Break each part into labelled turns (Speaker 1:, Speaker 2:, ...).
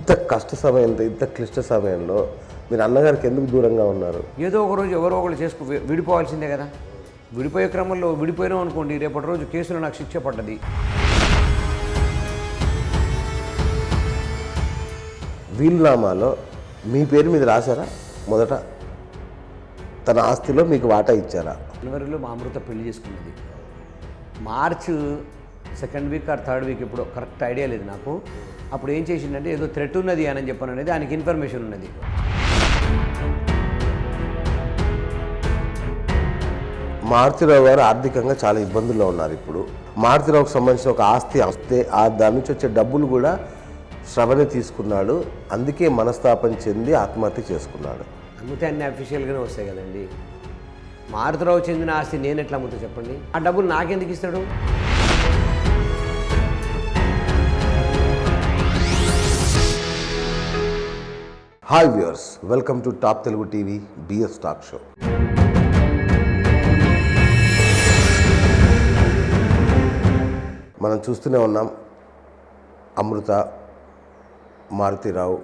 Speaker 1: ఇంత కష్ట సమయంలో, ఇంత క్లిష్ట సమయంలో మీరు అన్నగారికి ఎందుకు దూరంగా ఉన్నారు?
Speaker 2: ఏదో ఒక రోజు ఎవరో ఒకరు విడిపోవాల్సిందే కదా. విడిపోయే క్రమంలో విడిపోయినాం అనుకోండి, రేపటి రోజు కేసులో నాకు శిక్ష పడ్డది.
Speaker 1: వీలునామాలో మీ పేరు మీద రాశారా? మొదట తన ఆస్తిలో మీకు వాటా ఇచ్చారా?
Speaker 2: జనవరిలో మా అమృత పెళ్లి చేసుకున్నది. March second week or third week ఎప్పుడో, కరెక్ట్ ఐడియా లేదు నాకు. అప్పుడు ఏం చేసిందంటే ఏదో థ్రెట్ ఉన్నది అని చెప్పాను అనేది ఆయనకి ఇన్ఫర్మేషన్ ఉన్నది.
Speaker 1: మారుతిరావు గారు ఆర్థికంగా చాలా ఇబ్బందుల్లో ఉన్నారు ఇప్పుడు. మారుతిరావుకు సంబంధించిన ఒక ఆస్తి వస్తే దాని నుంచి వచ్చే డబ్బులు కూడా శ్రవణే తీసుకున్నాడు. అందుకే మనస్తాపం చెంది ఆత్మహత్య చేసుకున్నాడు.
Speaker 2: అమ్మితే అన్ని అఫీషియల్గానే వస్తాయి కదండి. మారుతిరావు చెందిన ఆస్తి నేను ఎట్లా అమ్ముతా చెప్పండి? ఆ డబ్బులు నాకెందుకు ఇస్తాడు?
Speaker 1: Hi viewers, welcome to top Telugu TV BS talk show. మనం చూస్తూనే ఉన్నాం అమృత, మారుతిరావు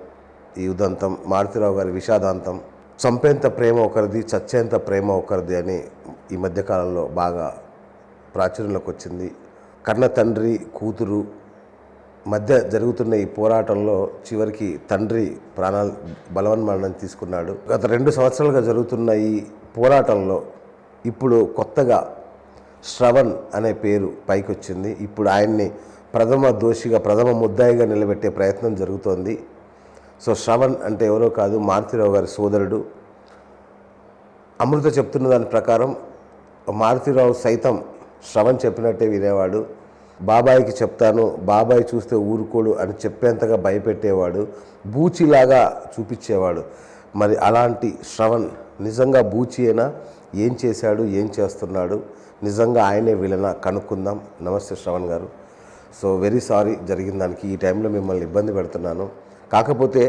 Speaker 1: ఈ ఉదంతం, మారుతిరావు గారి విషాదాంతం. చంపేంత ప్రేమ ఒకరిది, చచ్చేంత ప్రేమ ఒకరిది అని ఈ మధ్యకాలంలో బాగా ప్రాచుర్యంలోకి వచ్చింది. కన్న తండ్రి కూతురు మధ్య జరుగుతున్న ఈ పోరాటంలో చివరికి తండ్రి ప్రాణాలు బలవన్మరణం తీసుకున్నాడు. గత 2 సంవత్సరాలుగా జరుగుతున్న ఈ పోరాటంలో ఇప్పుడు కొత్తగా శ్రవణ్ అనే పేరు పైకి వచ్చింది. ఇప్పుడు ఆయన్ని ప్రథమ దోషిగా, ప్రథమ ముద్దాయిగా నిలబెట్టే ప్రయత్నం జరుగుతోంది. సో శ్రవణ్ అంటే ఎవరో కాదు, మారుతిరావు గారి సోదరుడు. అమృత చెప్తున్న దాని ప్రకారం మారుతిరావు సైతం శ్రవణ్ చెప్పినట్టే వినేవాడు. బాబాయికి చెప్తాను, బాబాయ్ చూస్తే ఊరుకోడు అని చెప్పేంతగా భయపెట్టేవాడు, బూచిలాగా చూపించేవాడు. మరి అలాంటి శ్రవణ్ నిజంగా బూచియేనా? ఏం చేశాడు, ఏం చేస్తున్నాడు, నిజంగా ఆయనే వీళ్ళనా కనుక్కుందాం. నమస్తే శ్రవణ్ గారు. సో వెరీ సారీ జరిగిన దానికి. ఈ టైంలో మిమ్మల్ని ఇబ్బంది పెడుతున్నాను. కాకపోతే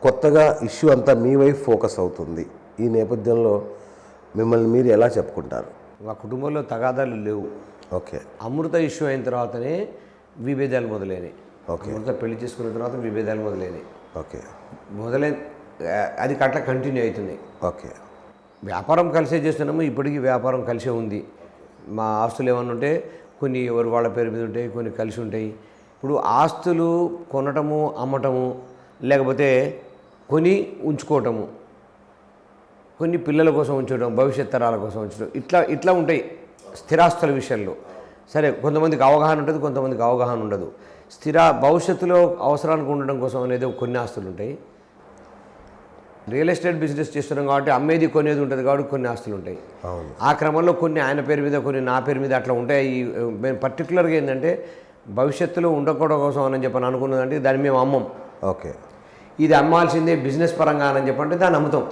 Speaker 1: కొత్తగా ఇష్యూ అంతా మీ వైపు ఫోకస్ అవుతుంది. ఈ నేపథ్యంలో మిమ్మల్ని మీరు ఎలా చెప్పుకుంటారు?
Speaker 2: మా కుటుంబంలో తగాదాలు లేవు.
Speaker 1: ఓకే.
Speaker 2: అమృత ఇష్యూ అయిన తర్వాతనే విభేదాలు మొదలైనవి.
Speaker 1: ఓకే.
Speaker 2: అమృత పెళ్లి చేసుకున్న తర్వాత విభేదాలు మొదలైనవి.
Speaker 1: ఓకే.
Speaker 2: అది అట్లా కంటిన్యూ అవుతున్నాయి.
Speaker 1: ఓకే.
Speaker 2: వ్యాపారం కలిసే చేస్తున్నాము, ఇప్పటికీ వ్యాపారం కలిసే ఉంది. మా ఆస్తులు ఏమన్నా ఉంటే కొన్ని ఎవరు వాళ్ళ పేరు మీద ఉంటాయి, కొన్ని కలిసి ఉంటాయి. ఇప్పుడు ఆస్తులు కొనటము, అమ్మటము, లేకపోతే కొని ఉంచుకోవటము, కొన్ని పిల్లల కోసం ఉంచడం, భవిష్యత్ తరాల కోసం ఉంచడం, ఇట్లా ఉంటాయి స్థిరాస్తుల విషయంలో. సరే, కొంతమందికి అవగాహన ఉంటుంది, కొంతమందికి అవగాహన ఉండదు. భవిష్యత్తులో అవసరానికి ఉండడం కోసం అనేది కొన్ని ఆస్తులు ఉంటాయి. రియల్ ఎస్టేట్ బిజినెస్ చేస్తున్నాం కాబట్టి అమ్మేది కొనేది ఉంటుంది కాబట్టి కొన్ని ఆస్తులు ఉంటాయి. ఆ క్రమంలో కొన్ని ఆయన పేరు మీద, కొన్ని నా పేరు మీద అట్లా ఉంటాయి. మేము పర్టికులర్గా ఏంటంటే భవిష్యత్తులో ఉండకూడదు కోసం అని చెప్పని అనుకున్నదంటే దాన్ని మేము అమ్మం.
Speaker 1: ఓకే.
Speaker 2: ఇది అమ్మాల్సిందే బిజినెస్ పరంగా అని చెప్పంటే దాన్ని అమ్ముతాం,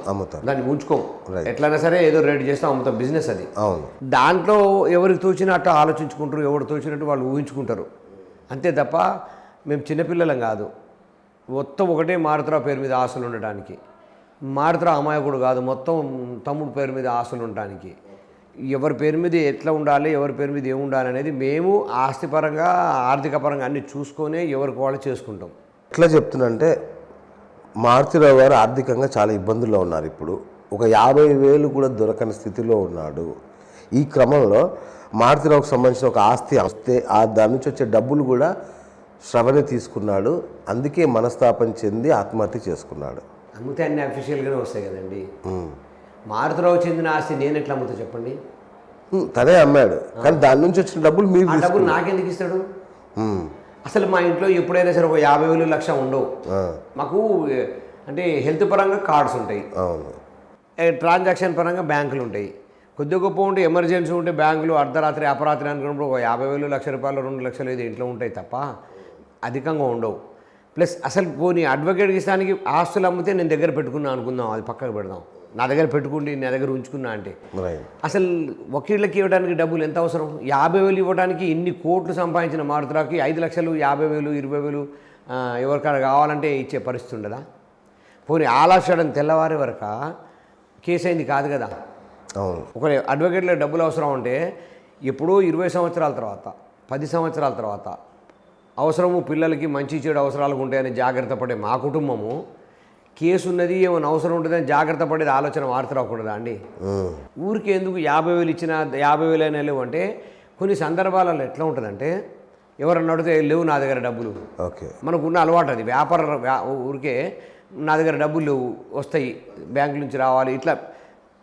Speaker 2: దాన్ని ఉంచుకోం. ఎట్లయినా సరే ఏదో రేట్ చేస్తాం, అమ్ముతాం. బిజినెస్ అది. దాంట్లో ఎవరికి తోచినట్టు ఆలోచించుకుంటారు, ఎవరు తోచినట్టు వాళ్ళు ఊహించుకుంటారు అంతే తప్ప మేము చిన్నపిల్లలం కాదు. మొత్తం ఒకటే మారుతిరావు పేరు మీద ఆస్తులు ఉండడానికి. మారుతిరావు అమాయకుడు కాదు, మొత్తం తమ్ముడు పేరు మీద ఆస్తులు ఉండడానికి. ఎవరి పేరు మీద ఎట్లా ఉండాలి, ఎవరి పేరు మీద ఏమి ఉండాలి అనేది మేము ఆస్తిపరంగా, ఆర్థిక పరంగా అన్ని చూసుకొనే ఎవరికి వాళ్ళు చేసుకుంటాం.
Speaker 1: ఎట్లా చెప్తున్నంటే మారుతిరావు గారు ఆర్థికంగా చాలా ఇబ్బందుల్లో ఉన్నారు. ఇప్పుడు ఒక 50,000 కూడా దొరకని స్థితిలో ఉన్నాడు. ఈ క్రమంలో మారుతిరావుకు సంబంధించిన ఒక ఆస్తి వస్తే దాని నుంచి వచ్చే డబ్బులు కూడా శ్రవణే తీసుకున్నాడు. అందుకే మనస్తాపం చెంది ఆత్మహత్య చేసుకున్నాడు.
Speaker 2: అమ్మితే అన్ని అఫీషియల్గానే వస్తాయి కదండి. మారుతిరావు చెందిన ఆస్తి నేను ఎట్లా అమ్ముతా చెప్పండి?
Speaker 1: తనే అమ్మాడు, కానీ దాని నుంచి వచ్చిన డబ్బులు మీరు,
Speaker 2: ఆ డబ్బులు నాకెందుకు ఇస్తాడు? అసలు మా ఇంట్లో ఎప్పుడైనా సరే ఒక 50,000 లక్ష ఉండవు. మాకు అంటే హెల్త్ పరంగా కార్డ్స్ ఉంటాయి, ట్రాన్సాక్షన్ పరంగా బ్యాంకులు ఉంటాయి. కొద్ది గొప్ప ఉంటే ఎమర్జెన్సీ ఉంటే బ్యాంకులు అర్ధరాత్రి అపరాత్రి అనుకున్నప్పుడు ఒక 50,000 లక్ష రూపాయలు, 2 లక్షలు ఇది ఇంట్లో ఉంటాయి తప్ప అధికంగా ఉండవు. ప్లస్ అసలు పోనీ అడ్వకేట్కి ఇస్తానికి ఆస్తులు అమ్మితే నేను దగ్గర పెట్టుకున్నా అనుకుందాం, అది పక్కకు పెడదాం. నా దగ్గర పెట్టుకుండి నా దగ్గర ఉంచుకున్నా అంటే అసలు వకీళ్ళకి ఇవ్వడానికి డబ్బులు ఎంత అవసరం? 50,000 ఇవ్వడానికి ఇన్ని కోట్లు సంపాదించిన మారుతిరావుకి 5 లక్షలు, 50,000, 20,000 ఎవరికైనా కావాలంటే ఇచ్చే పరిస్థితి ఉండదా? పోనీ ఆలాఫ్షడన్ తెల్లవారే వరకు కేసు అయింది కాదు కదా. ఒక అడ్వకేట్లో డబ్బులు అవసరం అంటే ఎప్పుడో 20 సంవత్సరాల తర్వాత, 10 సంవత్సరాల తర్వాత అవసరము పిల్లలకి మంచి చెడు అవసరాలకు ఉంటాయని జాగ్రత్త పడే మా కుటుంబము కేసు ఉన్నది ఏమైనా అవసరం ఉంటుందని జాగ్రత్త పడేది ఆలోచన వార్త రాకూడదా అండి? ఊరికి ఎందుకు 50,000 ఇచ్చినా 50,000 అయినా లేవు అంటే కొన్ని సందర్భాలలో ఎట్లా ఉంటుందంటే ఎవరన్నా అడిగితే లేవు నా దగ్గర డబ్బులు.
Speaker 1: ఓకే,
Speaker 2: మనకున్న అలవాటు అది. ఊరికే నా దగ్గర డబ్బులు లేవు, వస్తాయి బ్యాంకు నుంచి రావాలి, ఇట్లా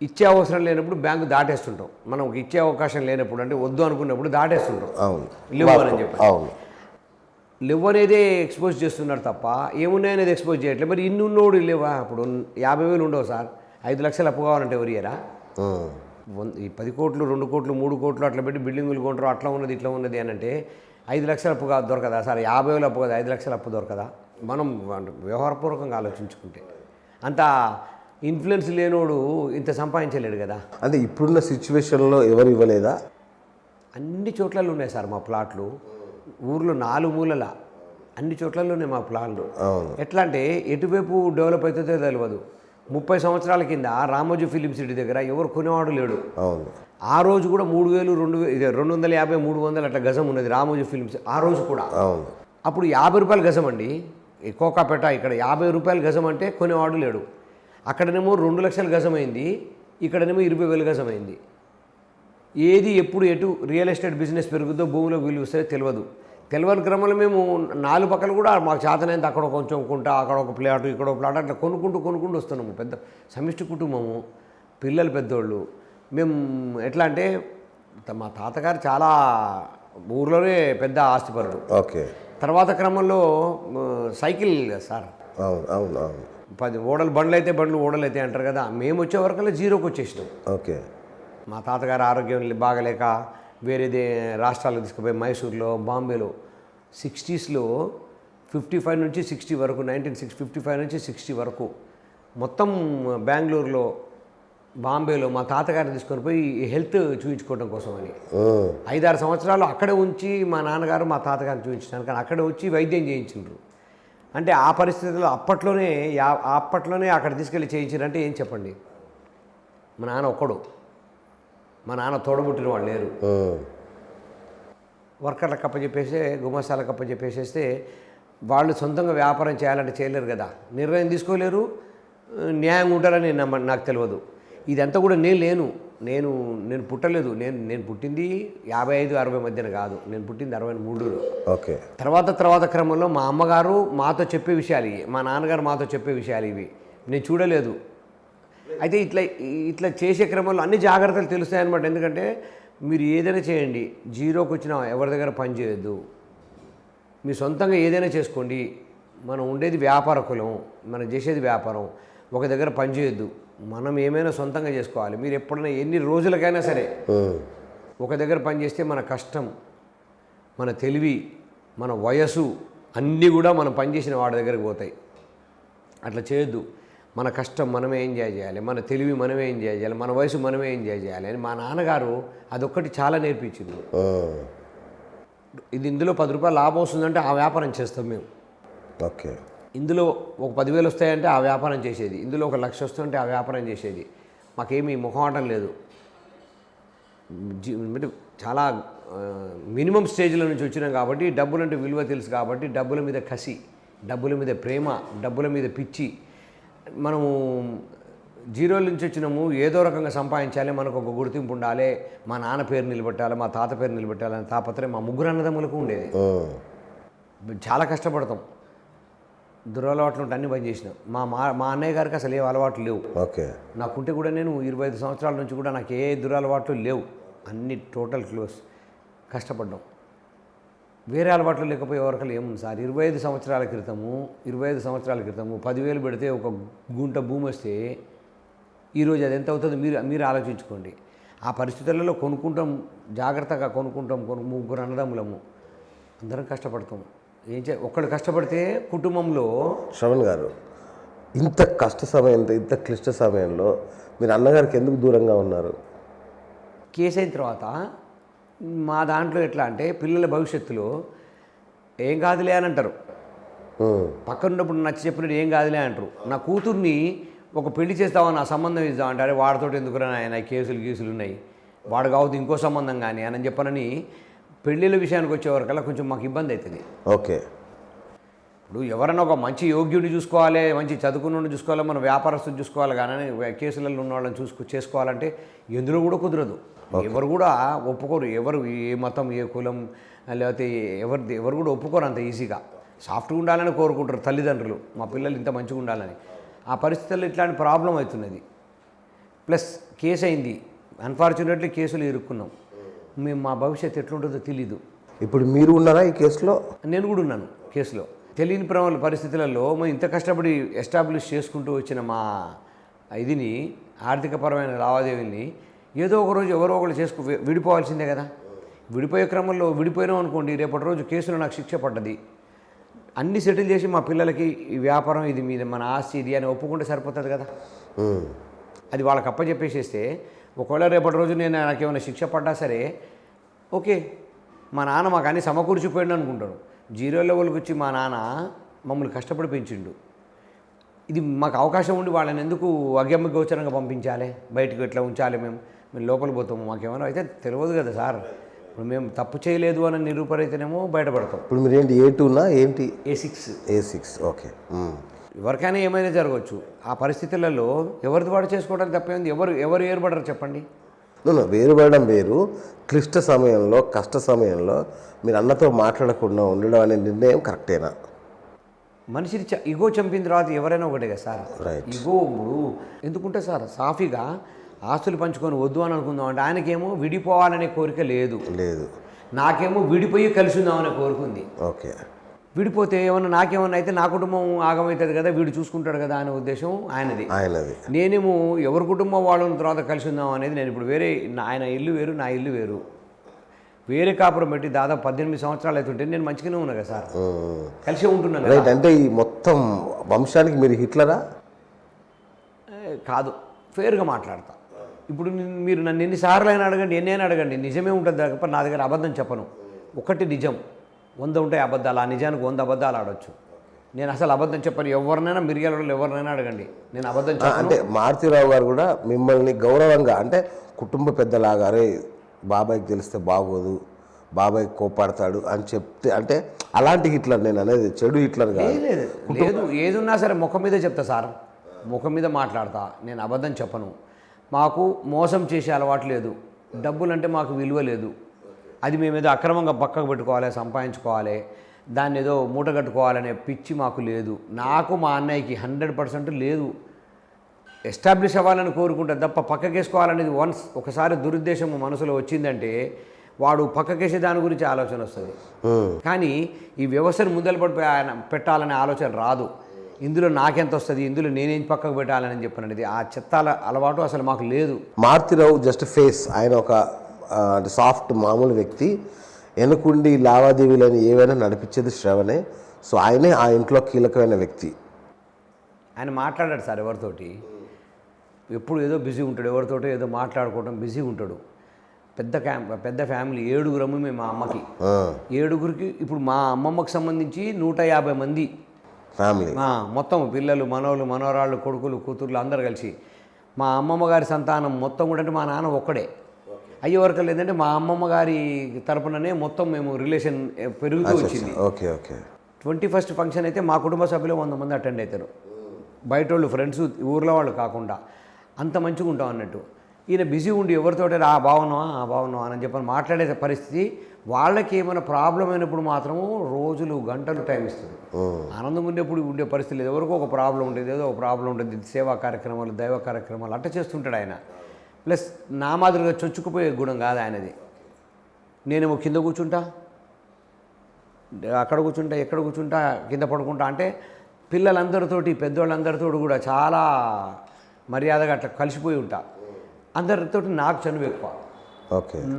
Speaker 2: ఇచ్చే అవసరం లేనప్పుడు బ్యాంకు దాటేస్తుంటాం. మనకు ఇచ్చే అవకాశం లేనప్పుడు అంటే వద్దు అనుకున్నప్పుడు దాటేస్తుంటాం.
Speaker 1: అవును,
Speaker 2: లేవు అని చెప్పి.
Speaker 1: అవును,
Speaker 2: లేవు అనేదే ఎక్స్పోజ్ చేస్తున్నారు తప్ప ఏమున్నాయనేది ఎక్స్పోజ్ చేయట్లేదు. మరి ఇన్ని ఉన్నోడు లేవా? ఇప్పుడు 50,000 ఉండవు సార్, 5 లక్షలు అప్పు కావాలంటే ఎవరు ఇయ్యరా? ఈ 10 కోట్లు 2 కోట్లు 3 కోట్లు అట్లా పెట్టి బిల్డింగులు కొంటారు, అట్లా ఉన్నది ఇట్లా ఉన్నది అని అంటే 5 లక్షల అప్పు దొరకదా సార్? 50,000 అప్పు కదా, 5 లక్షల అప్పు దొరకదా? మనం వ్యవహారపూర్వకంగా ఆలోచించుకుంటే అంత ఇన్ఫ్లుయెన్స్ లేనోడు ఇంత సంపాదించలేడు కదా.
Speaker 1: అంటే ఇప్పుడున్న సిచ్యువేషన్లో ఎవరు ఇవ్వలేదా?
Speaker 2: అన్ని చోట్లలో ఉన్నాయి సార్ మా ప్లాట్లు. ఊర్లో 4 మూలల అన్ని చోట్లలోనే మా ప్లాట్లు. ఎట్లా అంటే ఎటువైపు డెవలప్ అవుతుందో తెలియదు. 30 సంవత్సరాల కింద రామోజీ ఫిలిం సిటీ దగ్గర ఎవరు కొనేవాడు లేడు. ఆ రోజు కూడా 3,000 250 300 అట్లా గజం ఉన్నది రామోజీ ఫిలిం సిటీ ఆ రోజు కూడా. అప్పుడు 50 రూపాయల గజం అండి. కోకాపేట ఇక్కడ 50 రూపాయల గజం అంటే కొనేవాడు లేడు. అక్కడనేమో 2 లక్షల గజం అయింది, ఇక్కడనేమో 20,000 గజం అయింది. ఏది ఎప్పుడు ఎటు రియల్ ఎస్టేట్ బిజినెస్ పెరుగుతుందో భూమిలో విలువ వస్తే తెలియని క్రమంలో మేము 4 పక్కలు కూడా మాకు చేతనైంది అక్కడ కొంచెం కొంటా, అక్కడ ఒక ప్లాట్ ఇక్కడ ఒక ప్లాట్ అట్లా కొనుక్కుంటూ వస్తున్నాము. పెద్ద సమిష్టి కుటుంబము, పిల్లలు పెద్దోళ్ళు. మేము ఎట్లా అంటే మా తాతగారు చాలా ఊర్లోనే పెద్ద ఆస్తిపరుడు.
Speaker 1: ఓకే,
Speaker 2: తర్వాత క్రమంలో సైకిల్ సార్, 10 ఓడలు బండ్లు అయితే బండ్లు ఓడలు అయితే అంటారు కదా. మేము వచ్చే వరకల్లా జీరోకి వచ్చేసినాం.
Speaker 1: ఓకే,
Speaker 2: మా తాతగారు ఆరోగ్యం బాగలేక వేరేదే రాష్ట్రాలకు తీసుకుపోయి మైసూర్లో బాంబేలో 60స్లో 55 నుంచి 60 వరకు 1955 నుంచి 60 వరకు మొత్తం బెంగళూరులో బాంబేలో మా తాతగారిని తీసుకొని పోయి హెల్త్ చూపించుకోవడం కోసం అని 5-6 సంవత్సరాలు అక్కడే ఉంచి మా నాన్నగారు మా తాతగారిని చూపించడానికి కానీ అక్కడే వచ్చి వైద్యం చేయించారు. అంటే ఆ పరిస్థితుల్లో అప్పట్లోనే అక్కడ తీసుకెళ్ళి చేయించారంటే ఏం చెప్పండి. మా నాన్న ఒక్కడు, మా నాన్న తోడబుట్టిన వాళ్ళు లేరు. వర్కర్లకు అప్పచెప్పేసి గుమస్తాలకు అప్పచెప్పేసేస్తే వాళ్ళు సొంతంగా వ్యాపారం చేయాలంటే చేయలేరు కదా, నిర్ణయం తీసుకోలేరు, న్యాయంగా ఉంటారని నాకు తెలియదు. ఇదంతా కూడా నేను పుట్టలేదు. నేను పుట్టింది 55-60 మధ్యన కాదు, నేను పుట్టింది 63లో.
Speaker 1: ఓకే,
Speaker 2: తర్వాత క్రమంలో మా అమ్మగారు మాతో చెప్పే విషయాలు ఇవి, మా నాన్నగారు మాతో చెప్పే విషయాలు ఇవి నేను చూడలేదు. అయితే ఇట్లా చేసే క్రమంలో అన్ని జాగ్రత్తలు తెలుస్తాయన్నమాట. ఎందుకంటే మీరు ఏదైనా చేయండి, జీరోకి వచ్చినా ఎవరి దగ్గర పని చేయొద్దు, మీ సొంతంగా ఏదైనా చేసుకోండి. మనం ఉండేది వ్యాపార కులం, మనం చేసేది వ్యాపారం. ఒక దగ్గర పని చేయొద్దు, మనం ఏమైనా సొంతంగా చేసుకోవాలి. మీరు ఎప్పుడైనా ఎన్ని రోజులకైనా సరే ఒక దగ్గర పని చేస్తే మన కష్టం, మన తెలివి, మన వయసు అన్నీ కూడా మనం పనిచేసిన వాడి దగ్గరికి పోతాయి. అట్లా చేయొద్దు. మన కష్టం మనమే ఎంజాయ్ చేయాలి, మన తెలివి మనమే ఎంజాయ్ చేయాలి, మన వయసు మనమే ఎంజాయ్ చేయాలి అని మా నాన్నగారు అదొక్కటి చాలా నేర్పించింది. ఇందులో 10 రూపాయలు లాభం వస్తుందంటే ఆ వ్యాపారం చేస్తాం మేము.
Speaker 1: ఓకే, ఇందులో
Speaker 2: ఒక 10,000 వస్తాయంటే ఆ వ్యాపారం చేసేది, ఇందులో 1,00,000 వస్తుందంటే ఆ వ్యాపారం చేసేది. మాకేమీ మొహమాటం లేదు. చాలా మినిమం స్టేజ్ల నుంచి వచ్చినాం కాబట్టి డబ్బులంటే విలువ తెలుసు కాబట్టి డబ్బుల మీద కసి, డబ్బుల మీద ప్రేమ, డబ్బుల మీద పిచ్చి. మనము జీరోల నుంచి వచ్చినాము, ఏదో రకంగా సంపాదించాలి, మనకు ఒక గుర్తింపు ఉండాలి, మా నాన్న పేరు నిలబెట్టాలి, మా తాత పేరు నిలబెట్టాలి అని తాపత్రయం మా 3 అన్నదమ్ములకు ఉండేది. చాలా కష్టపడతాం. దురలవాట్లు ఉంటే అన్ని బంద్ చేసినాం. మా అన్నయ్య గారికి అసలు ఏ అలవాట్లు లేవు.
Speaker 1: ఓకే,
Speaker 2: నాకుంటే కూడా నేను 25 సంవత్సరాల నుంచి కూడా నాకు ఏ దురలవాట్లు లేవు, అన్ని టోటల్ క్లోజ్. కష్టపడ్డాం. వేరే అలవాట్లు లేకపోయే వరకు ఏముంది సార్. 25 సంవత్సరాల క్రితము 10,000 పెడితే ఒక గుంట భూమి వస్తే ఈరోజు అది ఎంత అవుతుందో మీరు ఆలోచించుకోండి. ఆ పరిస్థితులలో కొనుక్కుంటాం, జాగ్రత్తగా కొనుక్కుంటాం. 3 అన్నదమ్ములము అందరం కష్టపడతాం. ఒక్కడు కష్టపడితే కుటుంబంలో.
Speaker 1: శ్రవణ్ గారు, ఇంత ఇంత క్లిష్ట సమయంలో మీరు అన్నగారికి ఎందుకు దూరంగా ఉన్నారు?
Speaker 2: కేసు అయిన తర్వాత మా దాంట్లో ఎట్లా అంటే పిల్లల భవిష్యత్తులో ఏం కాదులే అని అంటారు. పక్కనున్నప్పుడు నచ్చి చెప్పినట్టు ఏం కాదులే అంటారు. నా కూతుర్ని ఒక పెళ్లి చేస్తామని ఆ సంబంధం ఇద్దామంటారే వాడితో ఎందుకురా ఆయన కేసులు ఉన్నాయి, వాడు కావద్దు ఇంకో సంబంధం కానీ అని చెప్పనని పెళ్ళిళ్ళ విషయానికి వచ్చేవరకల్లా కొంచెం మాకు ఇబ్బంది అవుతుంది.
Speaker 1: ఓకే.
Speaker 2: ఇప్పుడు ఎవరైనా ఒక మంచి యోగ్యుడిని చూసుకోవాలి, మంచి చదువుకున్న చూసుకోవాలి, మన వ్యాపారస్తుని చూసుకోవాలి, కానీ కేసులలో ఉన్న వాళ్ళని చేసుకోవాలంటే ఎందులో కూడా కుదరదు. ఎవరు కూడా ఒప్పుకోరు. ఎవరు ఏ మతం, ఏ కులం, లేకపోతే ఎవరు కూడా ఒప్పుకోరు అంత ఈజీగా. సాఫ్ట్గా ఉండాలని కోరుకుంటారు తల్లిదండ్రులు, మా పిల్లలు ఇంత మంచిగా ఉండాలని. ఆ పరిస్థితుల్లో ఇట్లాంటి ప్రాబ్లం అవుతున్నది. ప్లస్ కేసు అయింది, అన్ఫార్చునేట్లీ కేసులు ఇరుక్కున్నాం. మేము మా భవిష్యత్తు ఎట్లుంటుందో తెలీదు.
Speaker 1: ఇప్పుడు మీరు ఉన్నారా ఈ కేసులో?
Speaker 2: నేను కూడా ఉన్నాను కేసులో. తెలియని పరిస్థితులలో మేము ఇంత కష్టపడి ఎస్టాబ్లిష్ చేసుకుంటూ వచ్చిన మా ఇదిని, ఆర్థికపరమైన లావాదేవీల్ని ఏదో ఒక రోజు ఎవరో ఒకరు విడిపోవాల్సిందే కదా. విడిపోయే క్రమంలో విడిపోయినాం అనుకోండి, రేపటి రోజు కేసులో నాకు శిక్ష పడ్డది. అన్నీ సెటిల్ చేసి మా పిల్లలకి ఈ వ్యాపారం ఇది మీద మన ఆస్తి ఇది అని ఒప్పుకుంటే సరిపోతుంది కదా. అది వాళ్ళకి అప్పచెప్పేసేస్తే ఒకవేళ రేపటి రోజు నాకేమైనా శిక్ష పడ్డా సరే ఓకే, మా నాన్న మాకు అన్నీ సమకూర్చిపోయిండు అనుకుంటాడు. జీరో లెవెల్కి వచ్చి మా నాన్న మమ్మల్ని కష్టపడి పెంచిండు. ఇది మాకు అవకాశం ఉండి వాళ్ళని ఎందుకు అగ్గమ్మ గోచరంగా పంపించాలి, బయటకు ఎట్లా ఉంచాలి? మేము లోపల పోతాము, మాకేమైనా అయితే తెలియదు కదా సార్. ఇప్పుడు మేము తప్పు చేయలేదు అని నిరూపరైతేనేమో బయటపడతాం.
Speaker 1: ఇప్పుడు మీరు ఏంటి A2నా ఏంటి?
Speaker 2: A6.
Speaker 1: ఓకే.
Speaker 2: ఎవరికైనా ఏమైనా జరగవచ్చు. ఆ పరిస్థితులలో ఎవరిది వాడు చేసుకోవడానికి తప్పేంది? ఎవరు ఏర్పడరు చెప్పండి?
Speaker 1: వేరుపడడం వేరు. క్లిష్ట సమయంలో, కష్ట సమయంలో మీరు అన్నతో మాట్లాడకుండా ఉండడం అనే నిర్ణయం కరెక్టేనా?
Speaker 2: మనిషిని ఇగో చంపిన తర్వాత ఎవరైనా ఒకటే కదా సార్. ఇగో ఇప్పుడు ఎందుకుంటే సార్ సాఫీగా ఆస్తులు పంచుకొని వద్దు అని అనుకుందాం అంటే ఆయనకేమో విడిపోవాలనే కోరిక లేదు, నాకేమో విడిపోయి కలిసి ఉందామనే కోరిక ఉంది.
Speaker 1: ఓకే.
Speaker 2: విడిపోతే నాకేమన్నా అయితే నా కుటుంబం ఆగమవుతుంది కదా, వీడు చూసుకుంటాడు కదా అనే ఉద్దేశం ఆయనది. నేనేమో ఎవరి కుటుంబం వాళ్ళని తర్వాత కలిసి ఉందాం అనేది. నేను ఇప్పుడు వేరే, ఆయన ఇల్లు వేరు, నా ఇల్లు వేరు, వేరే కాపురం పెట్టి దాదాపు 18 సంవత్సరాలు అవుతుంటే నేను మంచిగానే ఉన్నా కదా సార్, కలిసే ఉంటున్నాను.
Speaker 1: రైట్. అంటే ఈ మొత్తం వంశానికి మీరు హిట్లరా?
Speaker 2: కాదు, ఫేర్గా మాట్లాడతా. ఇప్పుడు మీరు నన్ను ఎన్నిసార్లు అయినా అడగండి, ఎన్నైనా అడగండి, నిజమే ఉంటుంది తప్ప నా దగ్గర అబద్ధం చెప్పను. ఒకటి నిజం, 100 ఉంటాయి అబద్ధాలు. ఆ నిజానికి 100 అబద్ధాలు ఆడవచ్చు. నేను అసలు అబద్ధం చెప్పను. ఎవరినైనా మిరియాలలో ఎవరినైనా అడగండి, నేను అబద్ధం చెప్పను.
Speaker 1: అంటే మారుతీరావు గారు కూడా మిమ్మల్ని గౌరవంగా, అంటే కుటుంబ పెద్దలాగా, అరే బాబాయ్కి తెలిస్తే బాగోదు, బాబాయ్ కోపాడతాడు అని చెప్తే, అంటే అలాంటి హిట్లర్ నేను అనేది, చెడు హిట్లర్ కాదు.
Speaker 2: లేదు, ఏది ఉన్నా సరే ముఖం మీద చెప్తా సార్, ముఖం మీద మాట్లాడతా. నేను అబద్ధం చెప్పను. మాకు మోసం చేసే అలవాటు లేదు. డబ్బులంటే మాకు విలువ లేదు. అది మేము ఏదో అక్రమంగా పక్కకు పెట్టుకోవాలి, సంపాదించుకోవాలి, దాన్ని ఏదో మూట కట్టుకోవాలనే పిచ్చి మాకు లేదు. నాకు మా అన్నయ్యకి 100% లేదు. ఎస్టాబ్లిష్ అవ్వాలని కోరుకుంటే తప్ప పక్కకేసుకోవాలనేది ఒకసారి దురుద్దేశం మనసులో వచ్చిందంటే వాడు పక్కకేసే దాని గురించి ఆలోచన వస్తుంది. కానీ ఈ వ్యవస్థను ముందలు పెట్టాలనే ఆలోచన రాదు. ఇందులో నాకెంత వస్తుంది, ఇందులో నేనేం పక్కకు పెట్టాలని చెప్పినది ఆ చెత్తాల అలవాటు అసలు మాకు లేదు.
Speaker 1: మారుతీరావు జస్ట్ ఫేస్, ఆయన ఒక అంటే సాఫ్ట్ మామూలు వ్యక్తి. వెనుకుండి లావాదేవీలని ఏవైనా నడిపించేది శ్రవణే. సో ఆయనే ఆ ఇంట్లో కీలకమైన వ్యక్తి.
Speaker 2: ఆయన మాట్లాడాడు సార్ ఎవరితోటి, ఎప్పుడు ఏదో బిజీ ఉంటాడు, ఎవరితోటో ఏదో మాట్లాడుకోవడం బిజీ ఉంటాడు. పెద్ద ఫ్యామిలీ, 7 మేము మా అమ్మకి. 7 ఇప్పుడు మా అమ్మమ్మకి సంబంధించి 150 మంది
Speaker 1: ఫ్యామిలీ,
Speaker 2: మొత్తం పిల్లలు, మనవలు, మనవరాళ్ళు, కొడుకులు, కూతుర్లు అందరు కలిసి. మా అమ్మమ్మ గారి సంతానం మొత్తం కూడా, అంటే మా నాన్న ఒక్కడే అయ్యే వరకు లేదంటే మా అమ్మమ్మ గారి తరపుననే మొత్తం మేము రిలేషన్ పెరుగుతూ వచ్చింది. 21st ఫంక్షన్ అయితే మా కుటుంబ సభ్యులు 100 మంది అటెండ్ అవుతారు. బయట వాళ్ళు, ఫ్రెండ్స్, ఊర్లో వాళ్ళు కాకుండా అంత మంచిగా ఉంటాం అన్నట్టు. ఈయన బిజీ ఉండి ఎవరితోటే బాగున్నావా అని చెప్పని మాట్లాడే పరిస్థితి. వాళ్ళకి ఏమైనా ప్రాబ్లం అయినప్పుడు మాత్రము రోజులు గంటలు టైం ఇస్తుంది. ఆనందం ఉండేప్పుడు ఉండే పరిస్థితి లేదు. ఎవరికో ఒక ప్రాబ్లం ఉండేది, ఏదో ఒక ప్రాబ్లం ఉంటుంది. సేవా కార్యక్రమాలు, దైవ కార్యక్రమాలు అట్ట చేస్తుంటాడు ఆయన. ప్లస్ నా మాదిరిగా చొచ్చుకుపోయే గుణం కాదు ఆయనది. నేనేమో కింద కూర్చుంటా, అక్కడ కూర్చుంటా, ఎక్కడ కూర్చుంటా, కింద పడుకుంటా. అంటే పిల్లలందరితోటి, పెద్దవాళ్ళందరితో కూడా చాలా మర్యాదగా అట్లా కలిసిపోయి ఉంటా. అందరితోటి నాకు చనువు ఎక్కువ.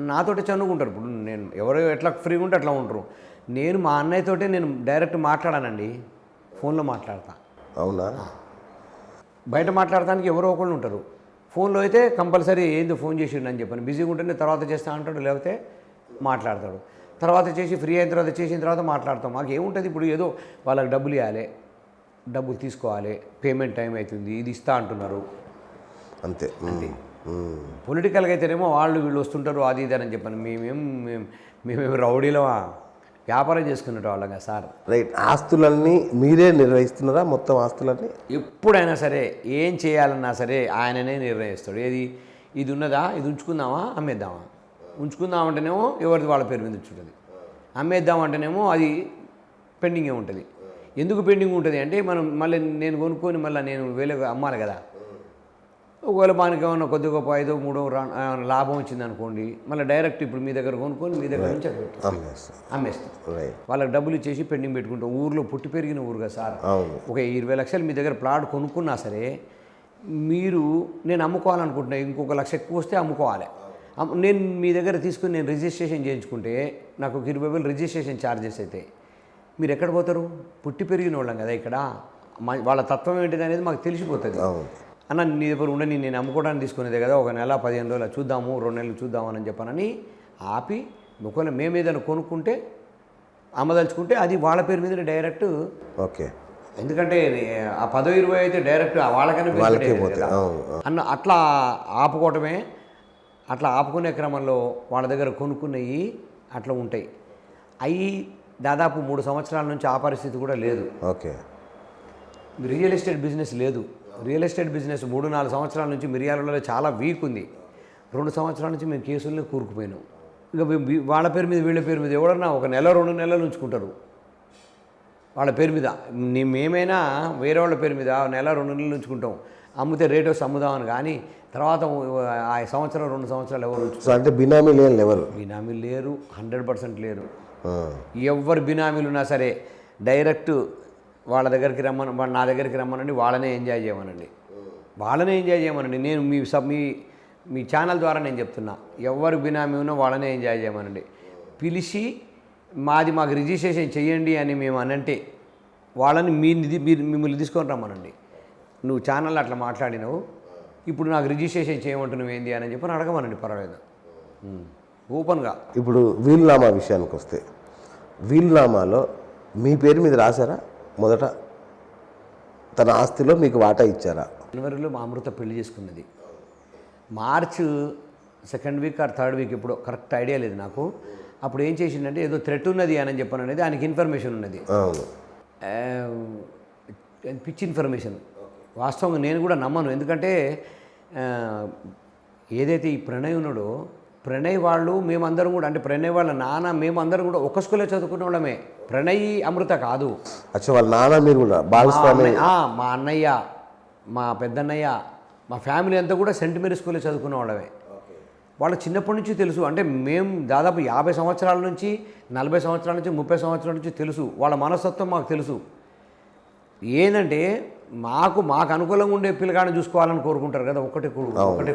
Speaker 2: నాతోటి చనువుకుంటారు. ఇప్పుడు నేను ఎవరో ఎట్లా ఫ్రీగా ఉంటే అట్లా ఉంటారు. నేను మా అన్నయ్యతోటే నేను డైరెక్ట్ మాట్లాడానండి, ఫోన్లో మాట్లాడతా.
Speaker 1: అవునా?
Speaker 2: బయట మాట్లాడటానికి ఎవరో ఒకళ్ళు ఉంటారు. ఫోన్లో అయితే కంపల్సరీ ఏందో ఫోన్ చేసిండు అని చెప్పాను. బిజీగా ఉంటేనే తర్వాత చేస్తా అంటాడు, లేకపోతే మాట్లాడతాడు. తర్వాత చేసి ఫ్రీ అయిన తర్వాత చేసిన తర్వాత మాట్లాడతాం. మాకు ఏముంటుంది, ఇప్పుడు ఏదో వాళ్ళకి డబ్బులు ఇవ్వాలి, డబ్బులు తీసుకోవాలి, పేమెంట్ టైం అవుతుంది, ఇది ఇస్తా అంటున్నారు,
Speaker 1: అంతే.
Speaker 2: పొలిటికల్గా అయితేనేమో వాళ్ళు వీళ్ళు వస్తుంటారు అది ఇది అని చెప్పాను. మేమేం రౌడీలో వ్యాపారం చేసుకునేట వాళ్ళం కదా సార్.
Speaker 1: రైట్. ఆస్తులన్నీ మీరే నిర్వహిస్తున్నారా మొత్తం ఆస్తులన్నీ?
Speaker 2: ఎప్పుడైనా సరే ఏం చేయాలన్నా సరే ఆయననే నిర్ణయిస్తాడు. ఇది ఉన్నదా, ఇది ఉంచుకుందామా అమ్మేద్దామా, ఉంచుకుందామంటేనేమో ఎవరిది వాళ్ళ పేరు మీద ఉంచుంటుంది, అమ్మేద్దామంటేనేమో అది పెండింగే ఉంటుంది. ఎందుకు పెండింగ్ ఉంటుంది అంటే మనం మళ్ళీ నేను కొనుక్కొని మళ్ళీ నేను వేరే అమ్మాలి కదా. ఒకవేళ మనకి ఏమన్నా కొద్ది గొప్ప 5 3 లాభం వచ్చింది అనుకోండి, మళ్ళీ డైరెక్ట్ ఇప్పుడు మీ దగ్గర కొనుక్కొని మీ దగ్గర నుంచి అమ్మేస్తాం. వాళ్ళకి డబ్బులు ఇచ్చేసి పెండింగ్ పెట్టుకుంటాం. ఊర్లో పుట్టి పెరిగిన ఊరు కదా సార్. ఒక 20 లక్షలు మీ దగ్గర ప్లాట్ కొనుక్కున్నా సరే నేను అమ్ముకోవాలనుకుంటున్నా, ఇంకొక 1 లక్ష ఎక్కువ వస్తే అమ్ముకోవాలి. నేను మీ దగ్గర తీసుకుని నేను రిజిస్ట్రేషన్ చేయించుకుంటే నాకు ఒక 20,000 రిజిస్ట్రేషన్ ఛార్జెస్ అయితే మీరు ఎక్కడ పోతారు? పుట్టి పెరిగిన వాళ్ళం కదా ఇక్కడ. వాళ్ళ తత్వం ఏంటిది అనేది మాకు తెలిసిపోతుంది. అన్న నీ దగ్గర ఉండని, నేను అమ్ముకోవడానికి తీసుకునేదే కదా, ఒక నెల 15 రోజులు చూద్దాము, 2 నెలలు చూద్దామని చెప్పానని ఆపి, ఒకవేళ మేము ఏదైనా కొనుక్కుంటే అమ్మదలుచుకుంటే అది వాళ్ళ పేరు మీద డైరెక్ట్.
Speaker 1: ఓకే.
Speaker 2: ఎందుకంటే ఆ 10-20 అయితే డైరెక్ట్ వాళ్ళకనే అన్న అట్లా ఆపుకోవటమే. అట్లా ఆపుకునే క్రమంలో వాళ్ళ దగ్గర కొనుక్కున్నవి అట్లా ఉంటాయి. అవి దాదాపు 3 సంవత్సరాల నుంచి ఆ పరిస్థితి కూడా లేదు.
Speaker 1: ఓకే.
Speaker 2: రియల్ ఎస్టేట్ బిజినెస్ లేదు. రియల్ ఎస్టేట్ బిజినెస్ 3-4 సంవత్సరాల నుంచి మిర్యాలలో చాలా వీక్ ఉంది. 2 సంవత్సరాల నుంచి మేము కేసుల్లో కూరుకుపోయినాం. ఇంకా వాళ్ళ పేరు మీద వీళ్ళ పేరు మీద ఎవడన్నా ఒక నెల 2 నెలలు ఉంచుకుంటారు వాళ్ళ పేరు మీద. మేమైనా వేరే వాళ్ళ పేరు మీద నెల 2 నెలలు ఉంచుకుంటాం, అమ్మితే రేట్ వస్తే అమ్ముదామని. కానీ తర్వాత ఆ సంవత్సరం 2 సంవత్సరాలు ఎవరు ఉంచుకుంటారు
Speaker 1: అంటే బినామీలు ఎవరు?
Speaker 2: బినామీలు లేరు, 100% లేరు. ఎవరు బినామీలు ఉన్నా సరే డైరెక్ట్ వాళ్ళ దగ్గరికి నా దగ్గరికి రమ్మనండి, వాళ్ళనే ఎంజాయ్ చేయమనండి. నేను మీ ఛానల్ ద్వారా నేను చెప్తున్నా, ఎవరు బినామీ ఉన్నా వాళ్ళనే ఎంజాయ్ చేయమనండి. పిలిచి మాకు రిజిస్ట్రేషన్ చేయండి అని మేము అనంటే వాళ్ళని మిమ్మల్ని తీసుకొని రమ్మనండి. నువ్వు ఛానల్లో అట్లా మాట్లాడినావు, ఇప్పుడు నాకు రిజిస్ట్రేషన్ చేయమంటున్నావు ఏంది అని చెప్పి అడగమనండి, పర్వాలేదు, ఓపెన్గా.
Speaker 1: ఇప్పుడు వీలునామా విషయానికి వస్తే, వీలునామాలో మీ పేరు మీద రాశారా? మొదట తన ఆస్తిలో మీకు వాటా ఇచ్చారా?
Speaker 2: జనవరిలో మా అమృత పెళ్లి చేసుకున్నది. March 2nd week or 3rd week ఇప్పుడు కరెక్ట్ ఐడియా లేదు నాకు. అప్పుడు ఏం చేసిందంటే ఏదో థ్రెట్ ఉన్నది అని చెప్పాను అనేది ఆయనకి ఇన్ఫర్మేషన్ ఉన్నది. పిచ్చి ఇన్ఫర్మేషన్. వాస్తవంగా నేను కూడా నమ్మను. ఎందుకంటే ఏదైతే ఈ ప్రణయ్ ఉన్నాడో, ప్రణయ్ వాళ్ళు మేమందరం కూడా, అంటే ప్రణయ్ వాళ్ళ నాన్న మేమందరం కూడా ఒక స్కూల్లో చదువుకున్న వాళ్ళమే. ప్రణయ్ అమృత కాదు.
Speaker 1: వాళ్ళ నాన్న మీరు కూడా భాగస్వామి?
Speaker 2: మా అన్నయ్య, మా పెద్దన్నయ్య, మా ఫ్యామిలీ అంతా కూడా సెంట్ మేరీ స్కూల్లో చదువుకున్న వాళ్ళమే. వాళ్ళకి చిన్నప్పటి నుంచి తెలుసు. అంటే మేము దాదాపు 50 సంవత్సరాల నుంచి 40 సంవత్సరాల నుంచి 30 సంవత్సరాల నుంచి తెలుసు. వాళ్ళ మనస్తత్వం మాకు తెలుసు. ఏంటంటే మాకు అనుకూలంగా ఉండే పిల్లగాడిని చూసుకోవాలని కోరుకుంటారు కదా, ఒకటే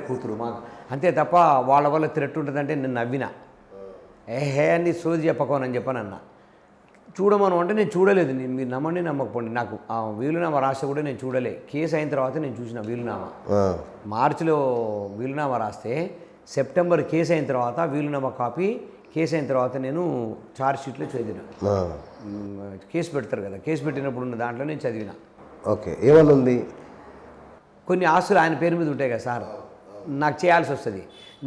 Speaker 2: కూతురు మాకు, అంతే తప్ప వాళ్ళ వల్ల థ్రెట్ ఉంటుందంటే నేను నవ్వినా, అని సోది చెప్పకోనని చెప్పానన్న. చూడమను అంటే నేను చూడలేదు. మీరు నమ్మండి నమ్మకపోండి, నాకు ఆ వీలునామా రాస్తే కూడా నేను చూడలే. కేసు అయిన తర్వాత నేను చూసిన వీలునామా. మార్చిలో వీలునామా రాస్తే సెప్టెంబర్ కేసు అయిన తర్వాత వీలునామా కాపీ, కేసు అయిన తర్వాత నేను ఛార్జ్ షీట్లో చదివిన. కేసు పెడతారు కదా, కేసు పెట్టినప్పుడు ఉన్న దాంట్లో నేను చదివిన.
Speaker 1: ఓకే. ఏమన్నా ఉంది?
Speaker 2: కొన్ని ఆస్తులు ఆయన పేరు మీద ఉంటాయి కదా సార్, నాకు చేయాల్సి వస్తుంది.